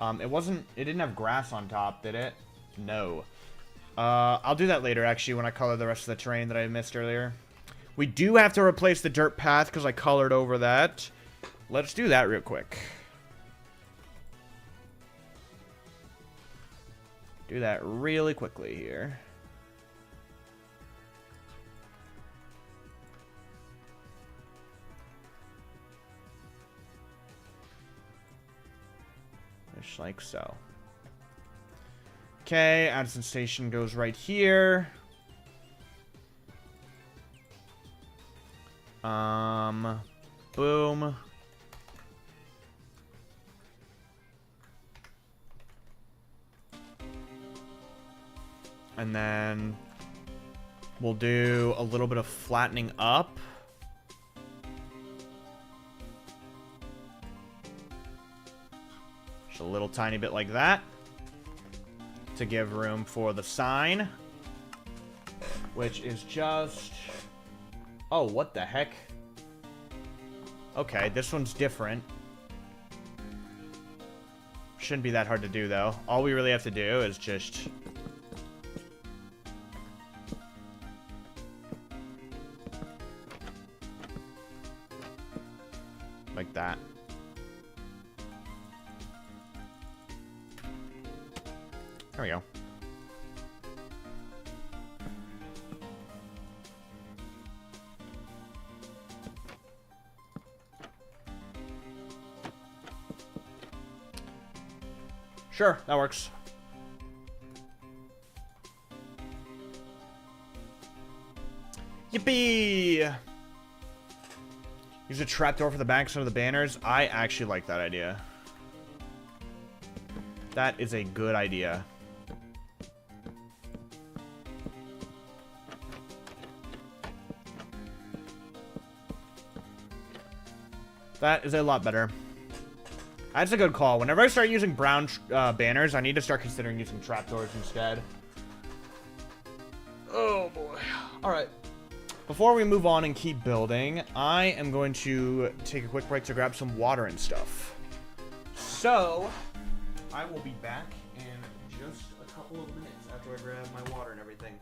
It didn't have grass on top, did it? No. I'll do that later, actually, when I color the rest of the terrain that I missed earlier. We do have to replace the dirt path because I colored over that. Let's do that real quick. Do that really quickly here. Just like so. Okay, Addison Station goes right here. Boom. And then we'll do a little bit of flattening up. Just a little tiny bit like that to give room for the sign, which is just... Oh, what the heck? Okay, this one's different. Shouldn't be that hard to do, though. All we really have to do is just... like that. There we go. Sure, that works. Yippee! Use a trapdoor for the backs of the banners. I actually like that idea. That is a good idea. That is a lot better. That's a good call. Whenever I start using brown banners, I need to start considering using trapdoors instead. Oh boy. Alright. Before we move on and keep building, I am going to take a quick break to grab some water and stuff. So, I will be back in just a couple of minutes after I grab my water and everything.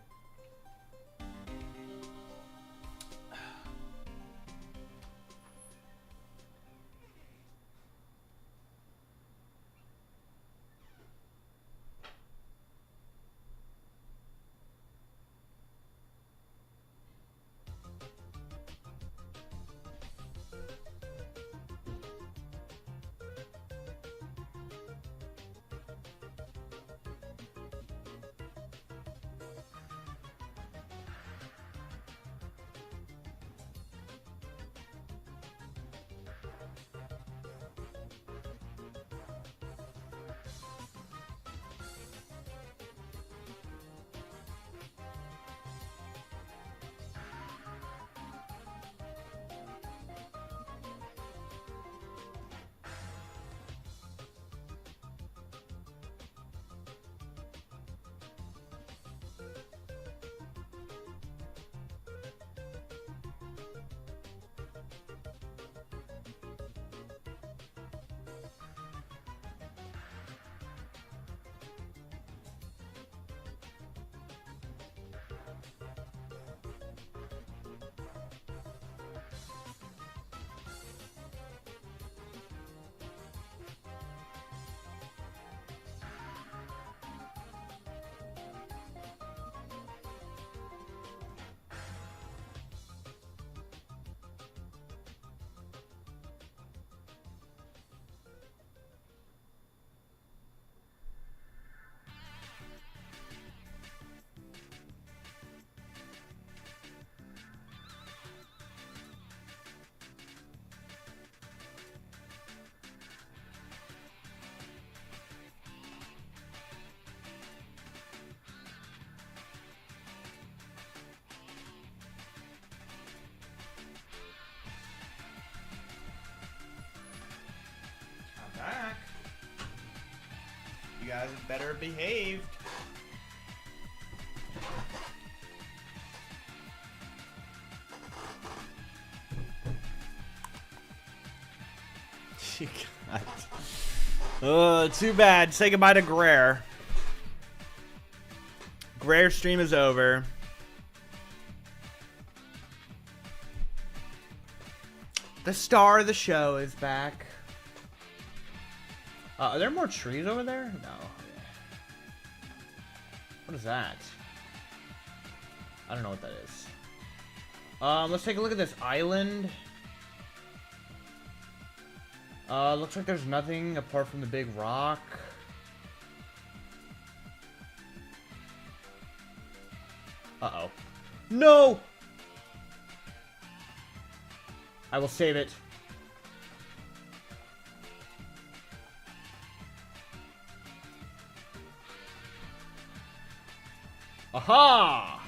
Back. You guys have better behaved. You got... too bad. Say goodbye to Greer. Greer stream is over. The star of the show is back. Are there more trees over there? No. What is that? I don't know what that is. Let's take a look at this island. Looks like there's nothing apart from the big rock. Uh-oh. No! I will save it. Aha!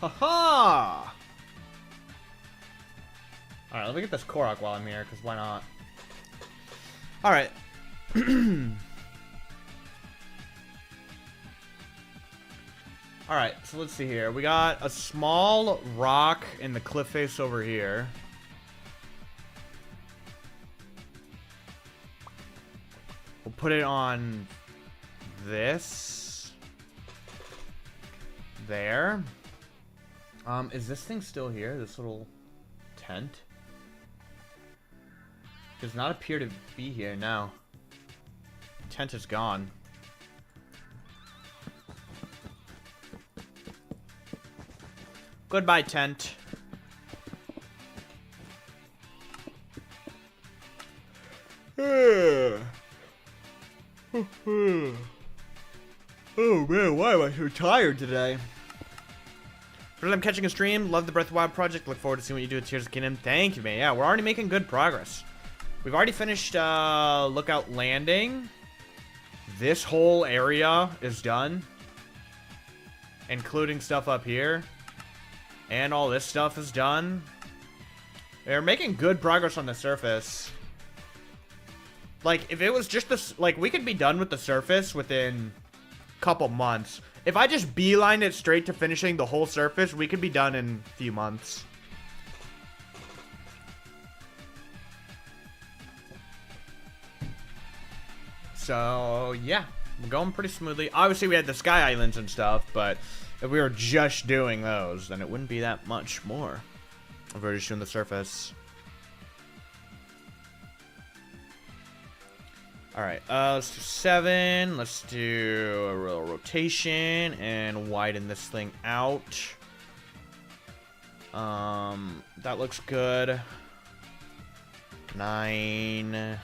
Ha-ha! Alright, let me get this Korok while I'm here, because why not? Alright. Alright, so let's see here. We got a small rock in the cliff face over here. We'll put it on this. There. Is this thing still here? This little tent? Does not appear to be here now. Tent is gone. Goodbye, tent. Oh man, why am I so tired today? First time catching a stream. Love the Breath of the Wild project. Look forward to seeing what you do with Tears of the Kingdom. Thank you, man. Yeah, we're already making good progress. We've already finished Lookout Landing. This whole area is done, including stuff up here. And all this stuff is done. We're making good progress on the surface. Like, if it was just this, like, we could be done with the surface within a couple months. If I just beeline it straight to finishing the whole surface, we could be done in a few months. So, yeah. We're going pretty smoothly. Obviously, we had the Sky Islands and stuff, but if we were just doing those, then it wouldn't be that much more. If we were just doing the surface. Alright, let's do 7. Let's do a little rotation and widen this thing out. That looks good. 9.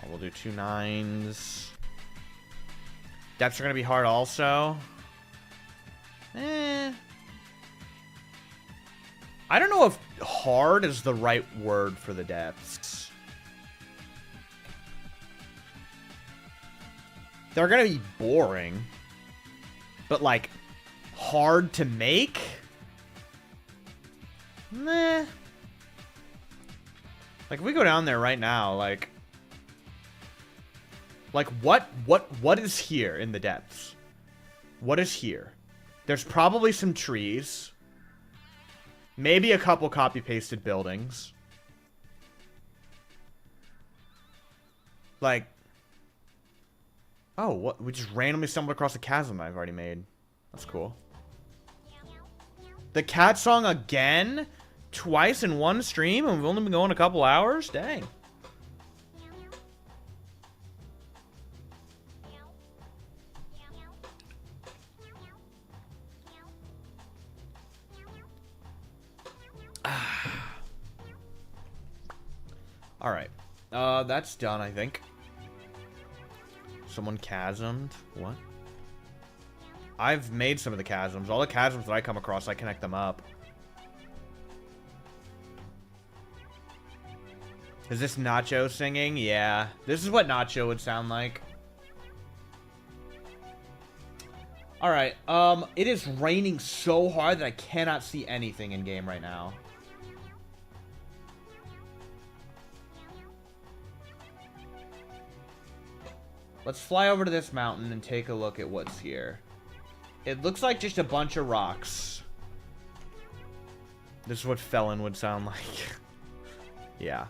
We'll do 2 9s. Depths are going to be hard also. I don't know if hard is the right word for the depths. They're gonna be boring, but like hard to make. Meh. Like if we go down there right now, like what is here in the depths? What is here? There's probably some trees. Maybe a couple copy-pasted buildings. Like, oh, what? We just randomly stumbled across a chasm I've already made. That's cool. The cat song again? Twice in one stream? And we've only been going a couple hours? Dang. Alright. That's done, I think. Someone chasmed. What? I've made some of the chasms. All the chasms that I come across, I connect them up. Is this Nacho singing? Yeah. This is what Nacho would sound like. Alright, it is raining so hard that I cannot see anything in game right now. Let's fly over to this mountain and take a look at what's here. It looks like just a bunch of rocks. This is what Felon would sound like. Yeah.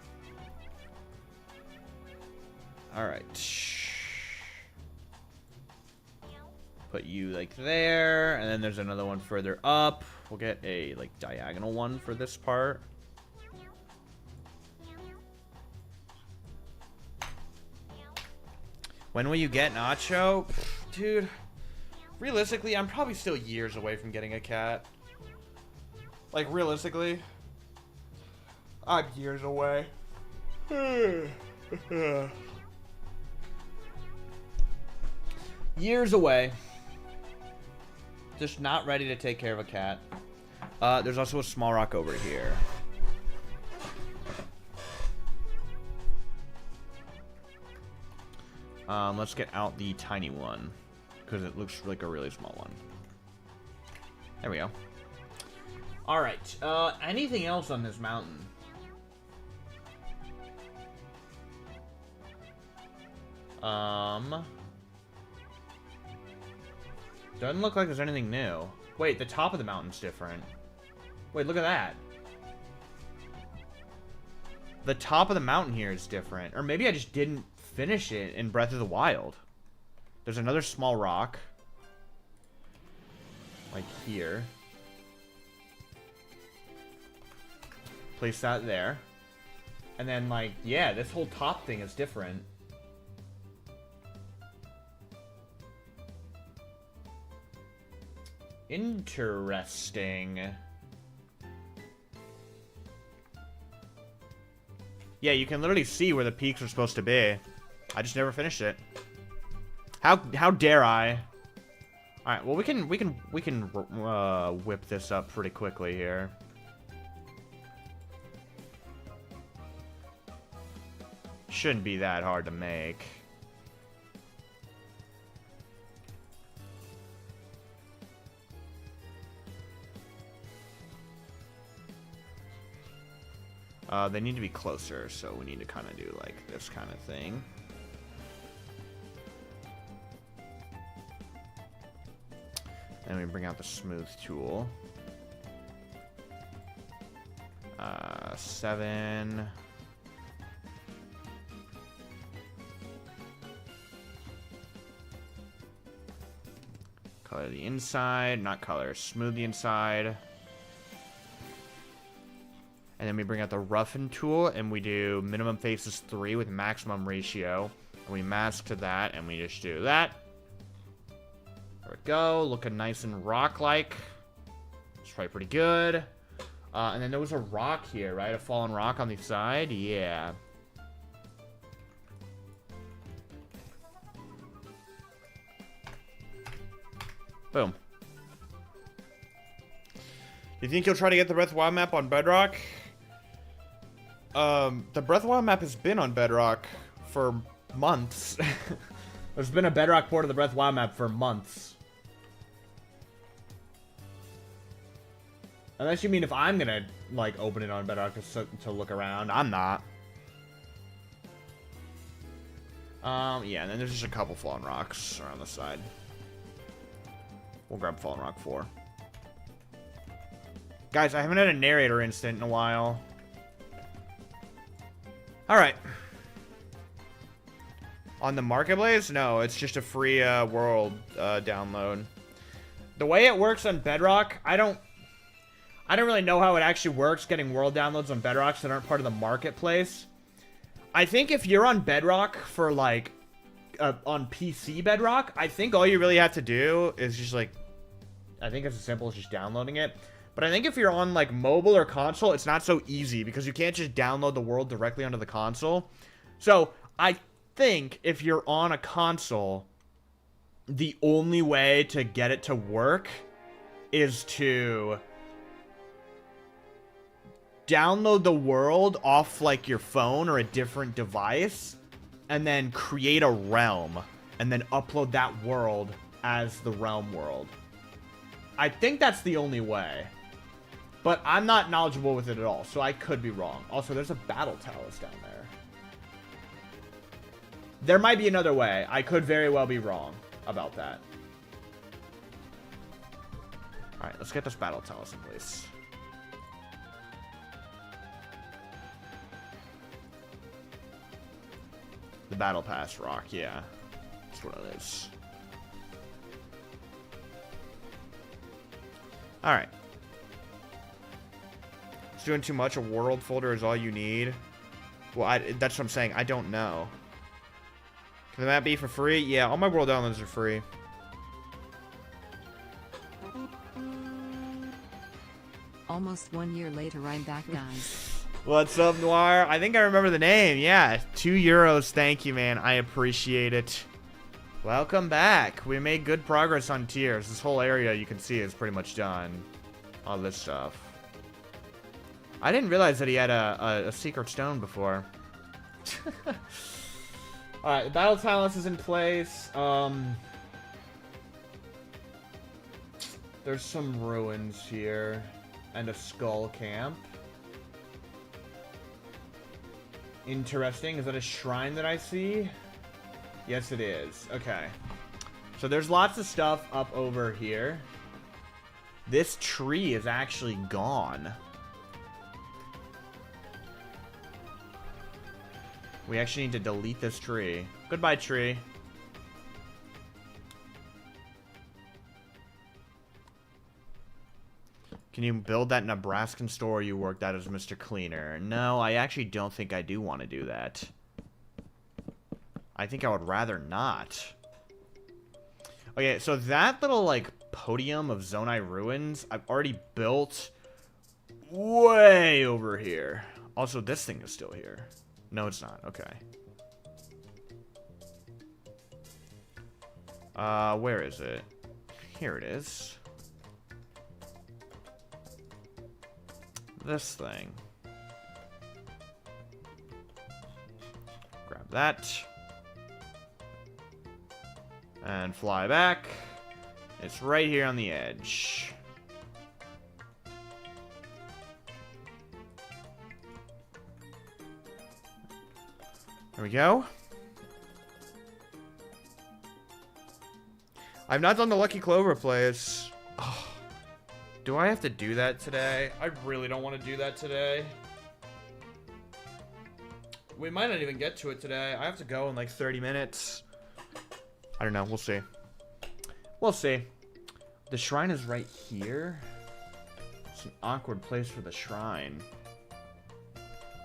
Alright. Put you like there, and then there's another one further up. We'll get a like diagonal one for this part. When will you get Nacho? Dude, realistically, I'm probably still years away from getting a cat. Like, realistically, I'm years away. Years away. Just not ready to take care of a cat. There's also a small rock over here. Let's get out the tiny one, because it looks like a really small one. There we go. Alright, anything else on this mountain? Doesn't look like there's anything new. Wait, the top of the mountain's different. Wait, look at that. The top of the mountain here is different. Or maybe I just didn't finish it in Breath of the Wild. There's another small rock. Like here. Place that there. And then, like, yeah, this whole top thing is different. Interesting. Yeah, you can literally see where the peaks are supposed to be. I just never finished it. How dare I? All right. Well, we can whip this up pretty quickly here. Shouldn't be that hard to make. They need to be closer, so we need to kind of do like this kind of thing. And we bring out the smooth tool. 7. Color the inside, not color, smooth the inside. And then we bring out the roughen tool and we do minimum faces 3 with maximum ratio. And we mask to that and we just do that. There we go, looking nice and rock-like. It's probably pretty good. And then there was a rock here, right? A fallen rock on the side? Yeah. Boom. You think you'll try to get the Breath of the Wild map on Bedrock? The Breath of the Wild map has been on Bedrock for months. There's been a Bedrock port of the Breath of the Wild map for months. Unless you mean if I'm gonna, like, open it on Bedrock to look around. I'm not. Yeah, and then there's just a couple fallen rocks around the side. We'll grab Fallen Rock 4. Guys, I haven't had a narrator instant in a while. Alright. On the Marketplace? No, it's just a free world download. The way it works on Bedrock, I don't really know how it actually works getting world downloads on Bedrock that aren't part of the Marketplace. I think if you're on Bedrock for, like, on PC Bedrock, I think all you really have to do is just, like, I think it's as simple as just downloading it. But I think if you're on, like, mobile or console, it's not so easy because you can't just download the world directly onto the console. So, I think if you're on a console, the only way to get it to work is to download the world off, like, your phone or a different device, and then create a realm, and then upload that world as the realm world. I think that's the only way. But I'm not knowledgeable with it at all, so I could be wrong. Also, there's a battle talus down there. There might be another way. I could very well be wrong about that. Alright, let's get this battle talus in place. The battle pass rock, yeah. That's what it is. Alright. It's doing too much. A world folder is all you need. Well, that's what I'm saying. I don't know. Can the map be for free? Yeah, all my world downloads are free. Almost 1 year later, I'm back, guys. What's up, Noir? I think I remember the name. Yeah, €2. Thank you, man. I appreciate it. Welcome back. We made good progress on tiers. This whole area, you can see, is pretty much done. All this stuff. I didn't realize that he had a secret stone before. Alright, the battle talus is in place. There's some ruins here. And a skull camp. Interesting. Is that a shrine that I see? Yes, it is. Okay. So there's lots of stuff up over here. This tree is actually gone. We actually need to delete this tree. Goodbye, tree. Can you build that Nebraskan store you worked at as Mr. Cleaner? No, I actually don't think I do want to do that. I think I would rather not. Okay, so that little, like, podium of Zonai ruins, I've already built way over here. Also, this thing is still here. No, it's not. Okay. Where is it? Here it is. This thing. Grab that. And fly back. It's right here on the edge. There we go. I've not done the Lucky Clover place. Oh, do I have to do that today? I really don't want to do that today. We might not even get to it today. I have to go in like 30 minutes. I don't know. We'll see. We'll see. The shrine is right here. It's an awkward place for the shrine.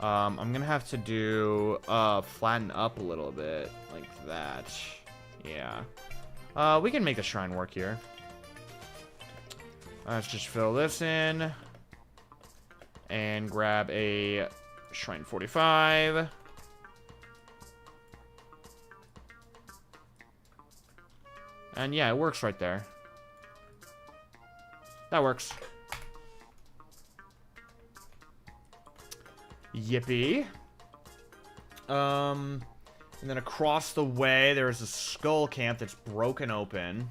I'm gonna have to do flatten up a little bit like that. Yeah. We can make the shrine work here. Let's just fill this in and grab a shrine 45. And yeah, it works right there. That works. Yippee. And then across the way, there's a skull camp that's broken open.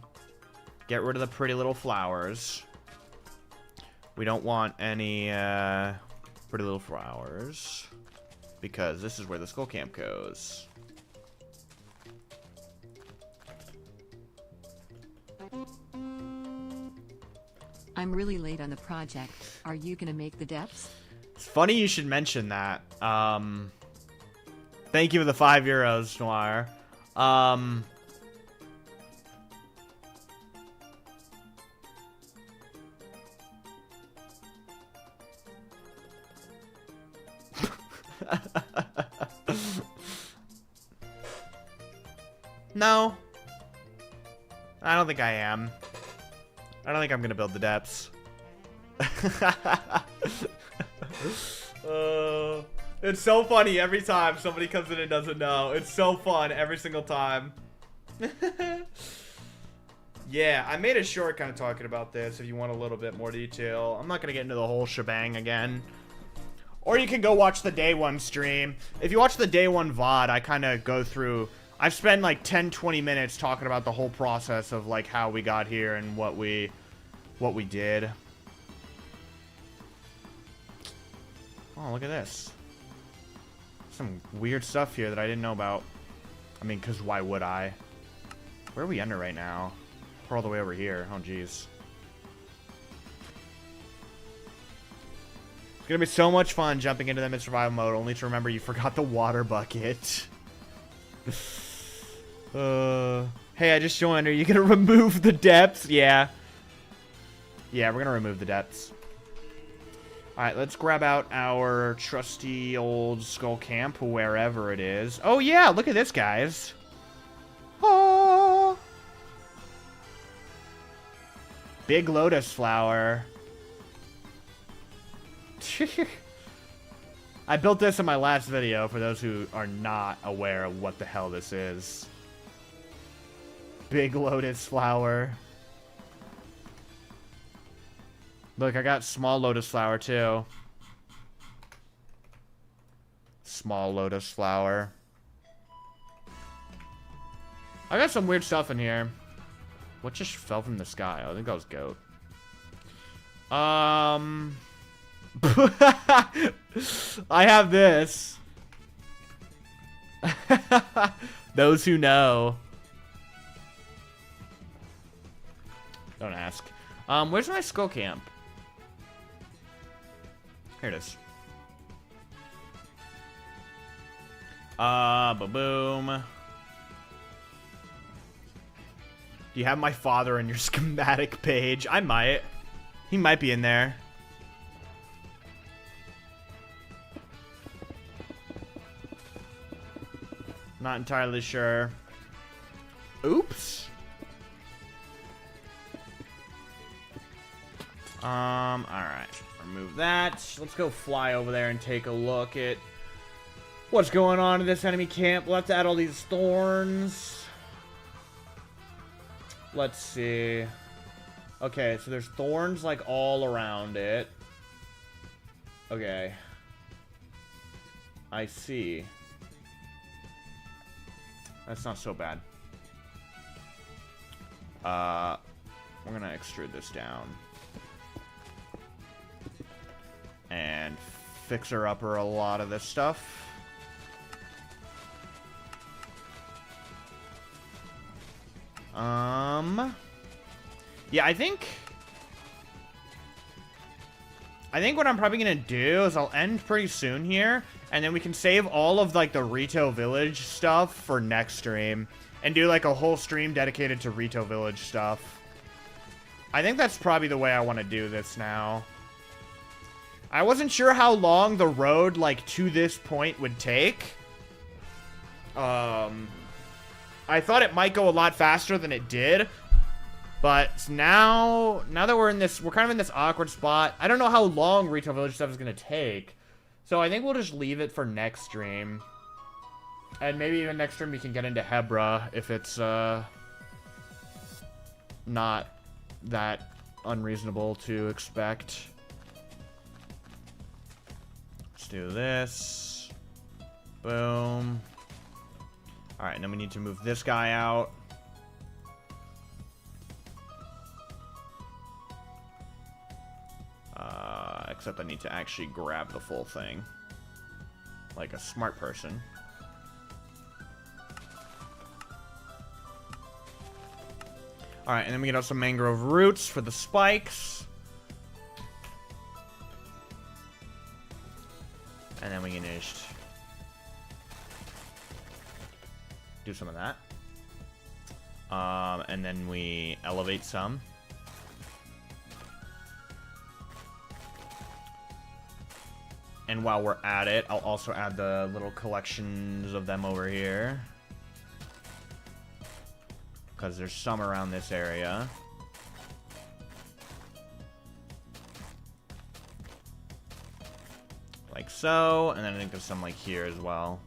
Get rid of the pretty little flowers. We don't want any pretty little flowers, because this is where the skull camp goes. I'm really late on the project. Are you gonna make the depths? It's funny you should mention that. Thank you for the €5, Noir. No. I don't think I am. I don't think I'm gonna build the depths. It's so funny every time somebody comes in and doesn't know. It's so fun every single time. Yeah, I made a short kind of talking about this if you want a little bit more detail. I'm not gonna get into the whole shebang again. Or you can go watch the day one stream. If you watch the day one VOD, I kind of go through... I've spent like 10-20 minutes talking about the whole process of like how we got here and what we did. Oh, look at this. Some weird stuff here that I didn't know about. I mean, because why would I? Where are we under right now? We're all the way over here. Oh, jeez. It's gonna be so much fun jumping into them in survival mode, only to remember you forgot the water bucket. Hey, I just joined. Are you gonna remove the depths? Yeah. Yeah, we're gonna remove the depths. Alright, let's grab out our trusty old skull camp, wherever it is. Oh yeah, look at this, guys. Oh! Big lotus flower. I built this in my last video, for those who are not aware of what the hell this is. Big lotus flower. Look, I got small lotus flower, too. Small lotus flower. I got some weird stuff in here. What just fell from the sky? I think that was goat. I have this. Those who know. Don't ask. Where's my skull camp? Here it is. Ba-boom. Do you have my father in your schematic page? I might. He might be in there. Not entirely sure. Oops. Alright. Remove that. Let's go fly over there and take a look at what's going on in this enemy camp. We'll have to add all these thorns. Let's see. Okay, so there's thorns, like, all around it. Okay. I see. That's not so bad. We're gonna extrude this down. And fixer upper a lot of this stuff. Yeah, I think what I'm probably gonna do is I'll end pretty soon here, and then we can save all of, like, the Rito Village stuff for next stream, and do, like, a whole stream dedicated to Rito Village stuff. I think that's probably the way I want to do this now. I wasn't sure how long the road, like, to this point would take. I thought it might go a lot faster than it did. But now that we're kind of in this awkward spot. I don't know how long Rito Village stuff is going to take. So I think we'll just leave it for next stream. And maybe even next stream we can get into Hebra if it's not that unreasonable to expect. Let's do this. Boom. Alright, and then we need to move this guy out. Except I need to actually grab the full thing. Like a smart person. Alright, and then we get out some mangrove roots for the spikes. And then we can just do some of that. And then we elevate some. And while we're at it, I'll also add the little collections of them over here. Because there's some around this area. Like so. And then I think there's some like here as well.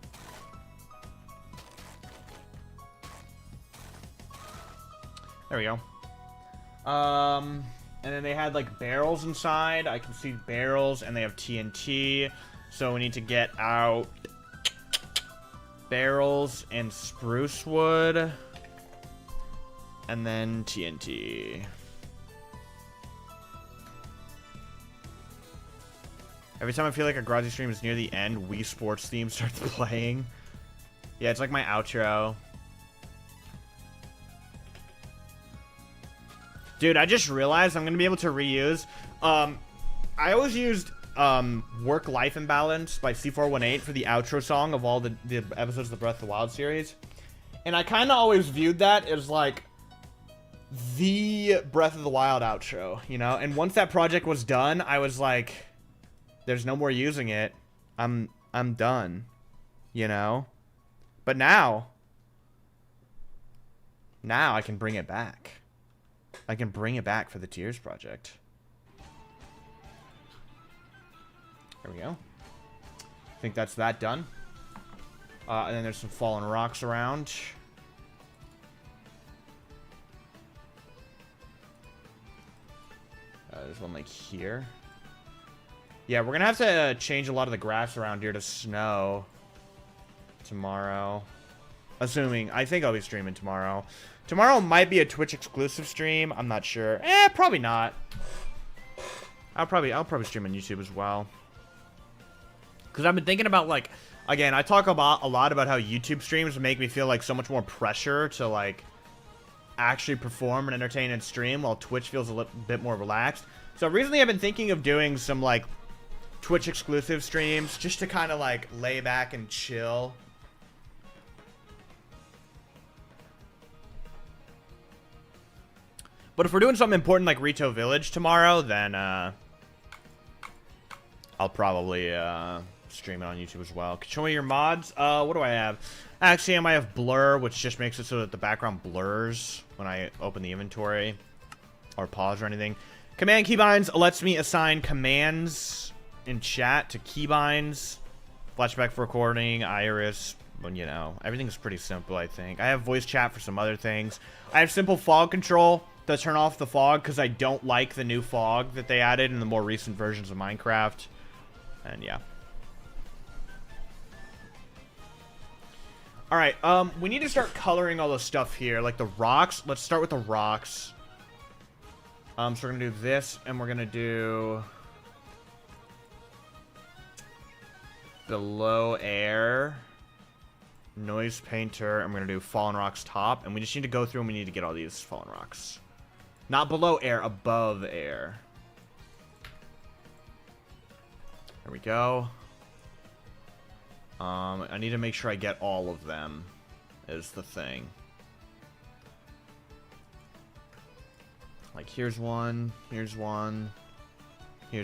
There we go. And then they had like barrels inside. I can see barrels and they have TNT. So we need to get out barrels and spruce wood. And then TNT. Every time I feel like a Grazzy stream is near the end, Wii Sports theme starts playing. Yeah, it's like my outro. Dude, I just realized I'm going to be able to reuse. I always used Work-Life Imbalance by C418 for the outro song of all the episodes of the Breath of the Wild series. And I kind of always viewed that as, like, the Breath of the Wild outro, you know? And once that project was done, I was like, there's no more using it. I'm done, you know? But now I can bring it back. I can bring it back for the Tears project. There we go. I think that's that done. And then there's some fallen rocks around. There's one like here. Yeah, we're gonna have to change a lot of the grass around here to snow tomorrow. Assuming, I think I'll be streaming tomorrow. Tomorrow might be a Twitch exclusive stream. I'm not sure. Probably not. I'll probably stream on YouTube as well. Because I've been thinking about, like, again, I talk about a lot about how YouTube streams make me feel like so much more pressure to, like, actually perform and entertain and stream, while Twitch feels a little bit more relaxed. So recently I've been thinking of doing some, like, Twitch exclusive streams just to kind of, like, lay back and chill. But if we're doing something important like Rito Village tomorrow, then I'll probably stream it on YouTube as well. Show me your mods. What do I have? Axiom, I have blur, which just makes it so that the background blurs when I open the inventory or pause or anything. Command keybinds lets me assign commands in chat to keybinds. Flashback for recording, iris, But, you know, everything's pretty simple, I think. I have voice chat for some other things. I have simple fog control to turn off the fog because I don't like the new fog that they added in the more recent versions of Minecraft. And, yeah. Alright, we need to start coloring all the stuff here. Like the rocks. Let's start with the rocks. So we're gonna do this, and we're gonna do below air, noise painter, and we're gonna do fallen rocks top, and we just need to go through and we need to get all these fallen rocks. Not below air, above air. There we go. I need to make sure I get all of them, is the thing. Like, here's one, here's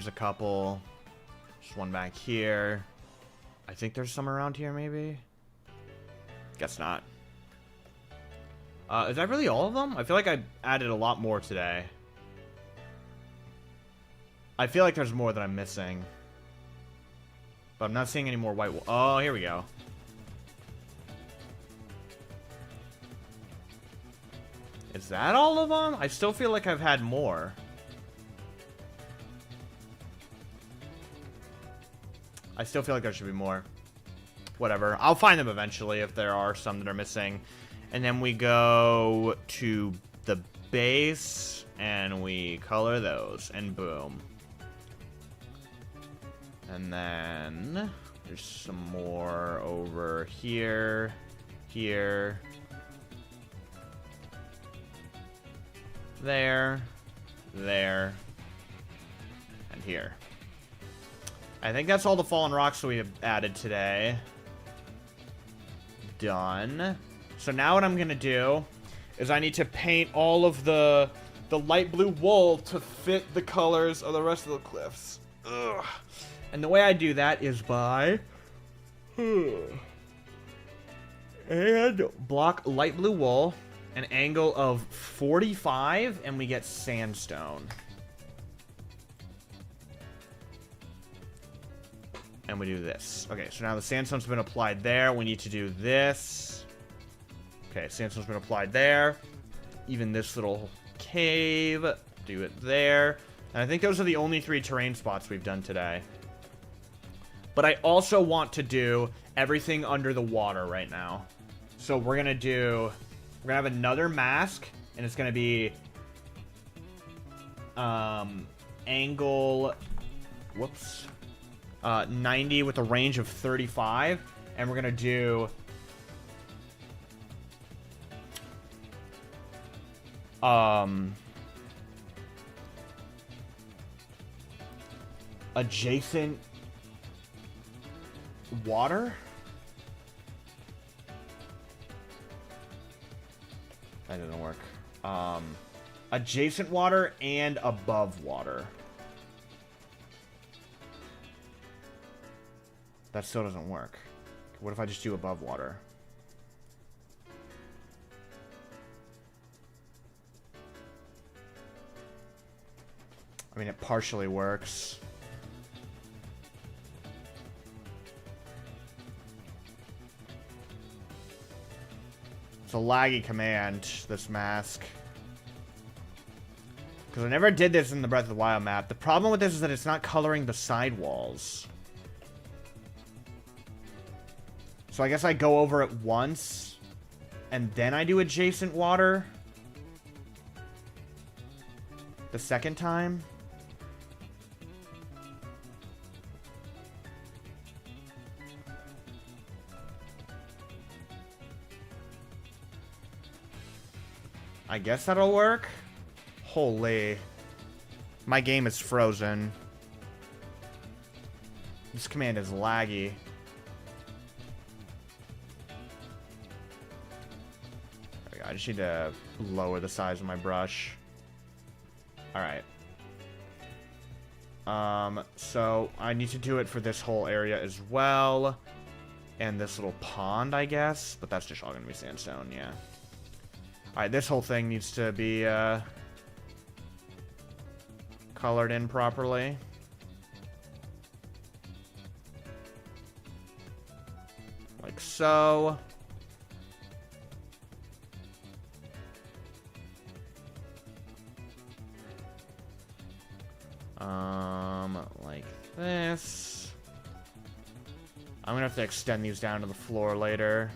a couple, just one back here. I think there's some around here, maybe? Guess not. Is that really all of them? I feel like I added a lot more today. I feel like there's more that I'm missing. But I'm not seeing any more white wool. Oh, here we go. Is that all of them? I still feel like I've had more. I still feel like there should be more. Whatever. I'll find them eventually if there are some that are missing. And then we go to the base and we color those. And boom. And then there's some more over here, here, there, and here. I think that's all the fallen rocks that we have added today. Done. So now what I'm gonna do is I need to paint all of the light blue wool to fit the colors of the rest of the cliffs. Ugh. And the way I do that is by and block light blue wool, an angle of 45, and we get sandstone. And we do this. Okay, so now the sandstone's been applied there. We need to do this. Okay, sandstone's been applied there. Even this little cave, do it there. And I think those are the only 3 terrain spots we've done today. But I also want to do everything under the water right now. So we're going to have another mask, and it's going to be angle, 90 with a range of 35. And we're going to do adjacent water? That didn't work. Adjacent water and above water. That still doesn't work. What if I just do above water? I mean, it partially works. It's a laggy command, this mask. Because I never did this in the Breath of the Wild map. The problem with this is that it's not coloring the side walls. So I guess I go over it once, and then I do adjacent water the second time. I guess that'll work. Holy. My game is frozen. This command is laggy. There we go. I just need to lower the size of my brush. Alright. So I need to do it for this whole area as well. And this little pond, I guess. But that's just all gonna be sandstone, yeah. Alright, this whole thing needs to be, colored in properly. Like so. Like this. I'm gonna have to extend these down to the floor later.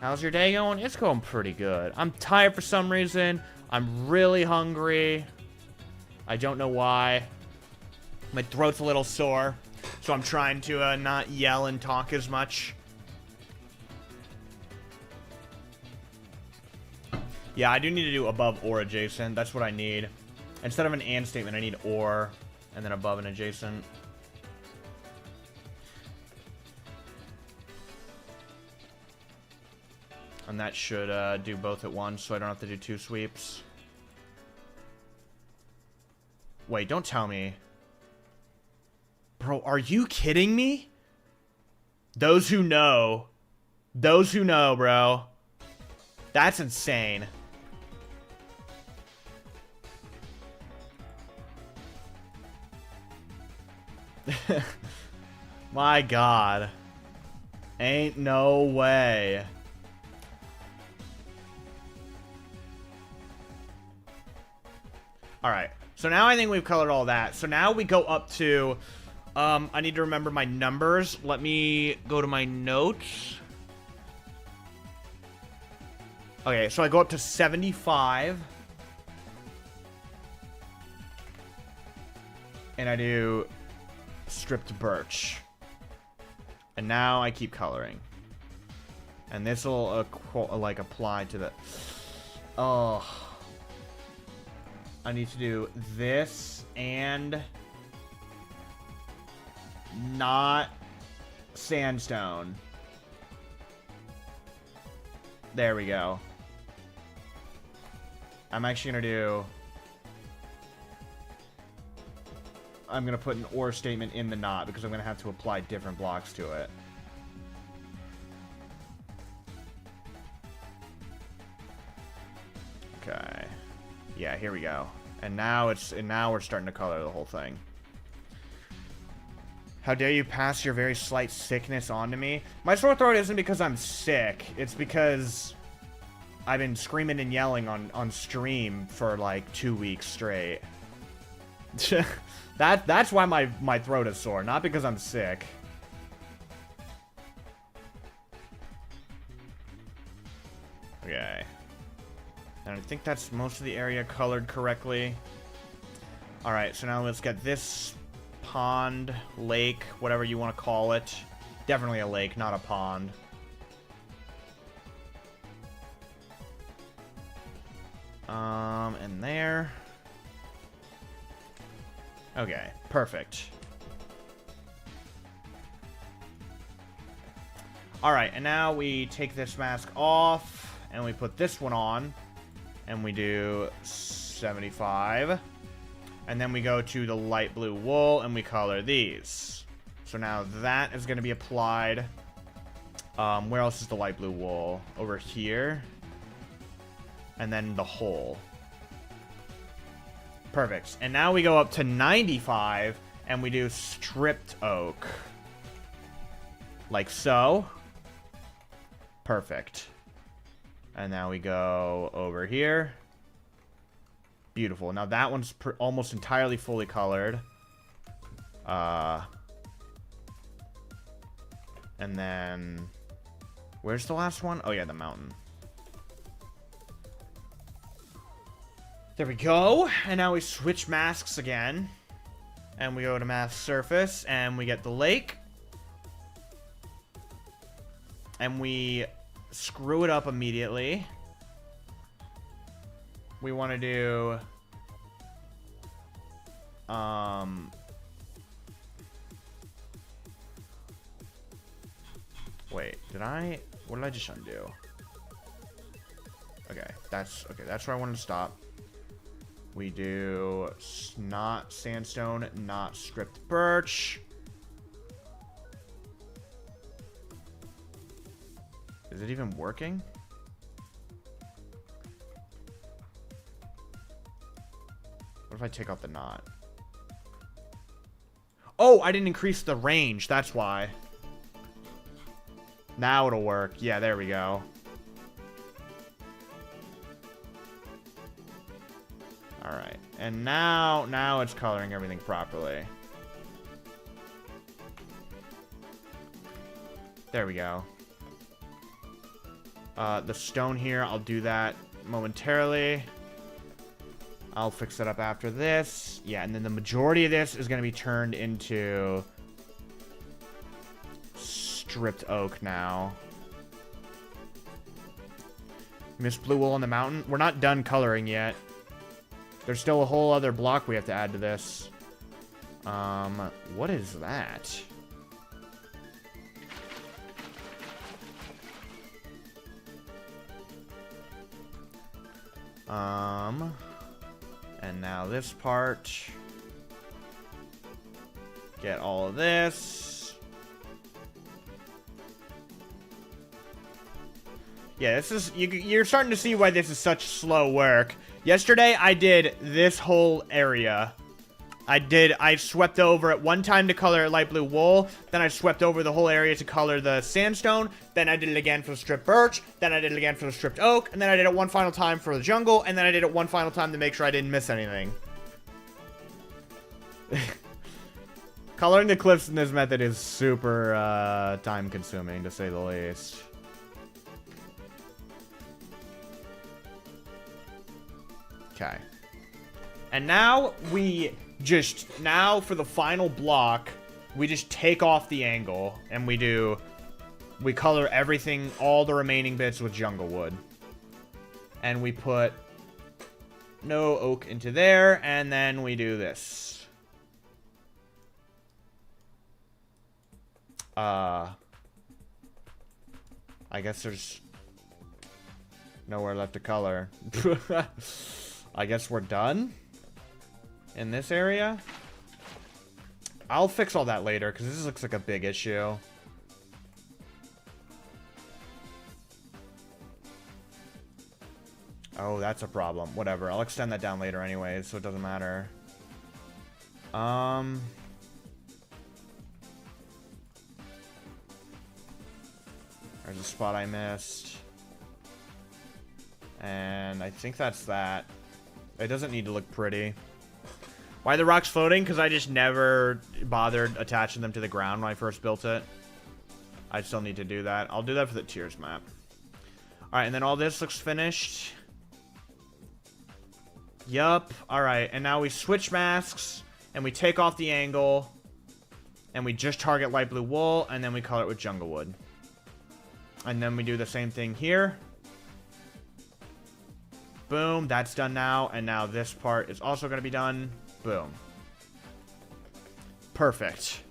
How's your day going? It's going pretty good. I'm tired for some reason. I'm really hungry. I don't know why. My throat's a little sore, so I'm trying to not yell and talk as much. Yeah, I do need to do above or adjacent. That's what I need. Instead of an and statement, I need or, and then above and adjacent. And that should do both at once, so I don't have to do 2 sweeps. Wait, don't tell me. Bro, are you kidding me? Those who know, bro. That's insane. My God. Ain't no way. Alright, so now I think we've colored all that. So now we go up to, I need to remember my numbers. Let me go to my notes. Okay, so I go up to 75. And I do stripped birch. And now I keep coloring. And this will, like, apply to the... Oh... I need to do this and not sandstone. There we go. I'm actually going to do... I'm going to put an or statement in the knot because I'm going to have to apply different blocks to it. Okay. Yeah, here we go. And now we're starting to color the whole thing. How dare you pass your very slight sickness on to me? My sore throat isn't because I'm sick. It's because I've been screaming and yelling on stream for like 2 weeks straight. That's why my throat is sore, not because I'm sick. Okay. And I think that's most of the area colored correctly. Alright, so now let's get this pond, lake, whatever you want to call it. Definitely a lake, not a pond. And there. Okay, perfect. Alright, and now we take this mask off, and we put this one on. And we do 75. And then we go to the light blue wool and we color these. So now that is going to be applied. Where else is the light blue wool? Over here. And then the hole. Perfect. And now we go up to 95 and we do stripped oak. Like so. Perfect. And now we go over here. Beautiful. Now that one's almost entirely fully colored. And then... Where's the last one? Oh yeah, the mountain. There we go. And now we switch masks again. And we go to mask surface. And we get the lake. And we... screw it up immediately. We want to do wait, what did I just undo? Okay, that's where I wanted to stop. We do not sandstone, not stripped birch. Is it even working? What if I take out the knot? Oh, I didn't increase the range. That's why. Now it'll work. Yeah, there we go. Alright. And now it's coloring everything properly. There we go. The stone here, I'll do that momentarily. I'll fix it up after this. Yeah, and then the majority of this is going to be turned into stripped oak now. Missed blue wool on the mountain. We're not done coloring yet. There's still a whole other block we have to add to this. What is that? And now this part. Get all of this. Yeah, this is, you're starting to see why this is such slow work. Yesterday, I did this whole area. I swept over at one time to color light blue wool, then I swept over the whole area to color the sandstone, then I did it again for the stripped birch, then I did it again for the stripped oak, and then I did it one final time for the jungle, and then I did it one final time to make sure I didn't miss anything. Coloring the cliffs in this method is super time consuming, to say the least. Okay. And now now for the final block, we just take off the angle and we color everything, all the remaining bits with jungle wood. And we put no oak into there, and then we do this. I guess there's nowhere left to color. I guess we're done in this area. I'll fix all that later because this looks like a big issue. Oh, that's a problem. Whatever. I'll extend that down later anyways, so it doesn't matter. There's a spot I missed. And I think that's that. It doesn't need to look pretty. Why are the rocks floating? Because I just never bothered attaching them to the ground when I first built it. I still need to do that. I'll do that for the tiers map. Alright, and then all this looks finished. Yup. Alright, and now we switch masks. And we take off the angle. And we just target light blue wool. And then we color it with jungle wood. And then we do the same thing here. Boom, that's done now. And now this part is also going to be done. Boom. Perfect.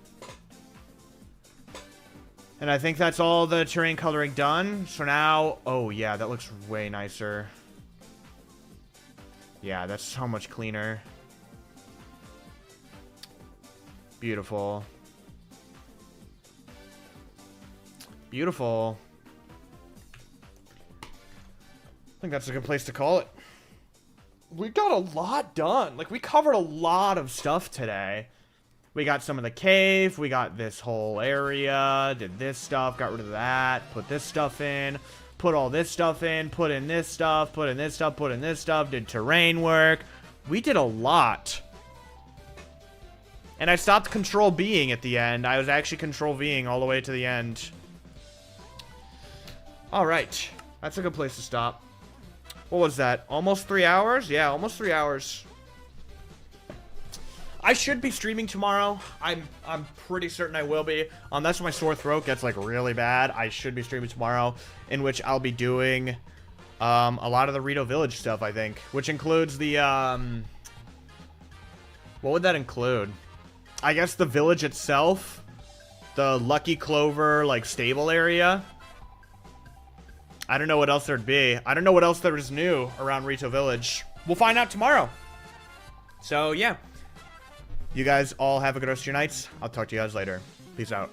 And I think that's all the terrain coloring done. So now, oh yeah, that looks way nicer. Yeah, that's so much cleaner. Beautiful. Beautiful. I think that's a good place to call it. We got a lot done. Like, we covered a lot of stuff today. We got some of the cave. We got this whole area. Did this stuff. Got rid of that. Put this stuff in. Put all this stuff in. Put in this stuff. Put in this stuff. Put in this stuff. Did terrain work. We did a lot. And I stopped control Ving at the end. I was actually control Ving all the way to the end. Alright. That's a good place to stop. What was that? Almost 3 hours? Yeah, almost 3 hours. I should be streaming tomorrow. I'm pretty certain I will be. Unless my sore throat gets like really bad, I should be streaming tomorrow, in which I'll be doing a lot of the Rito Village stuff, I think, which includes the what would that include? I guess the village itself, the Lucky Clover like stable area. I don't know what else there'd be. I don't know what else there is new around Rito Village. We'll find out tomorrow. So, yeah. You guys all have a good rest of your nights. I'll talk to you guys later. Peace out.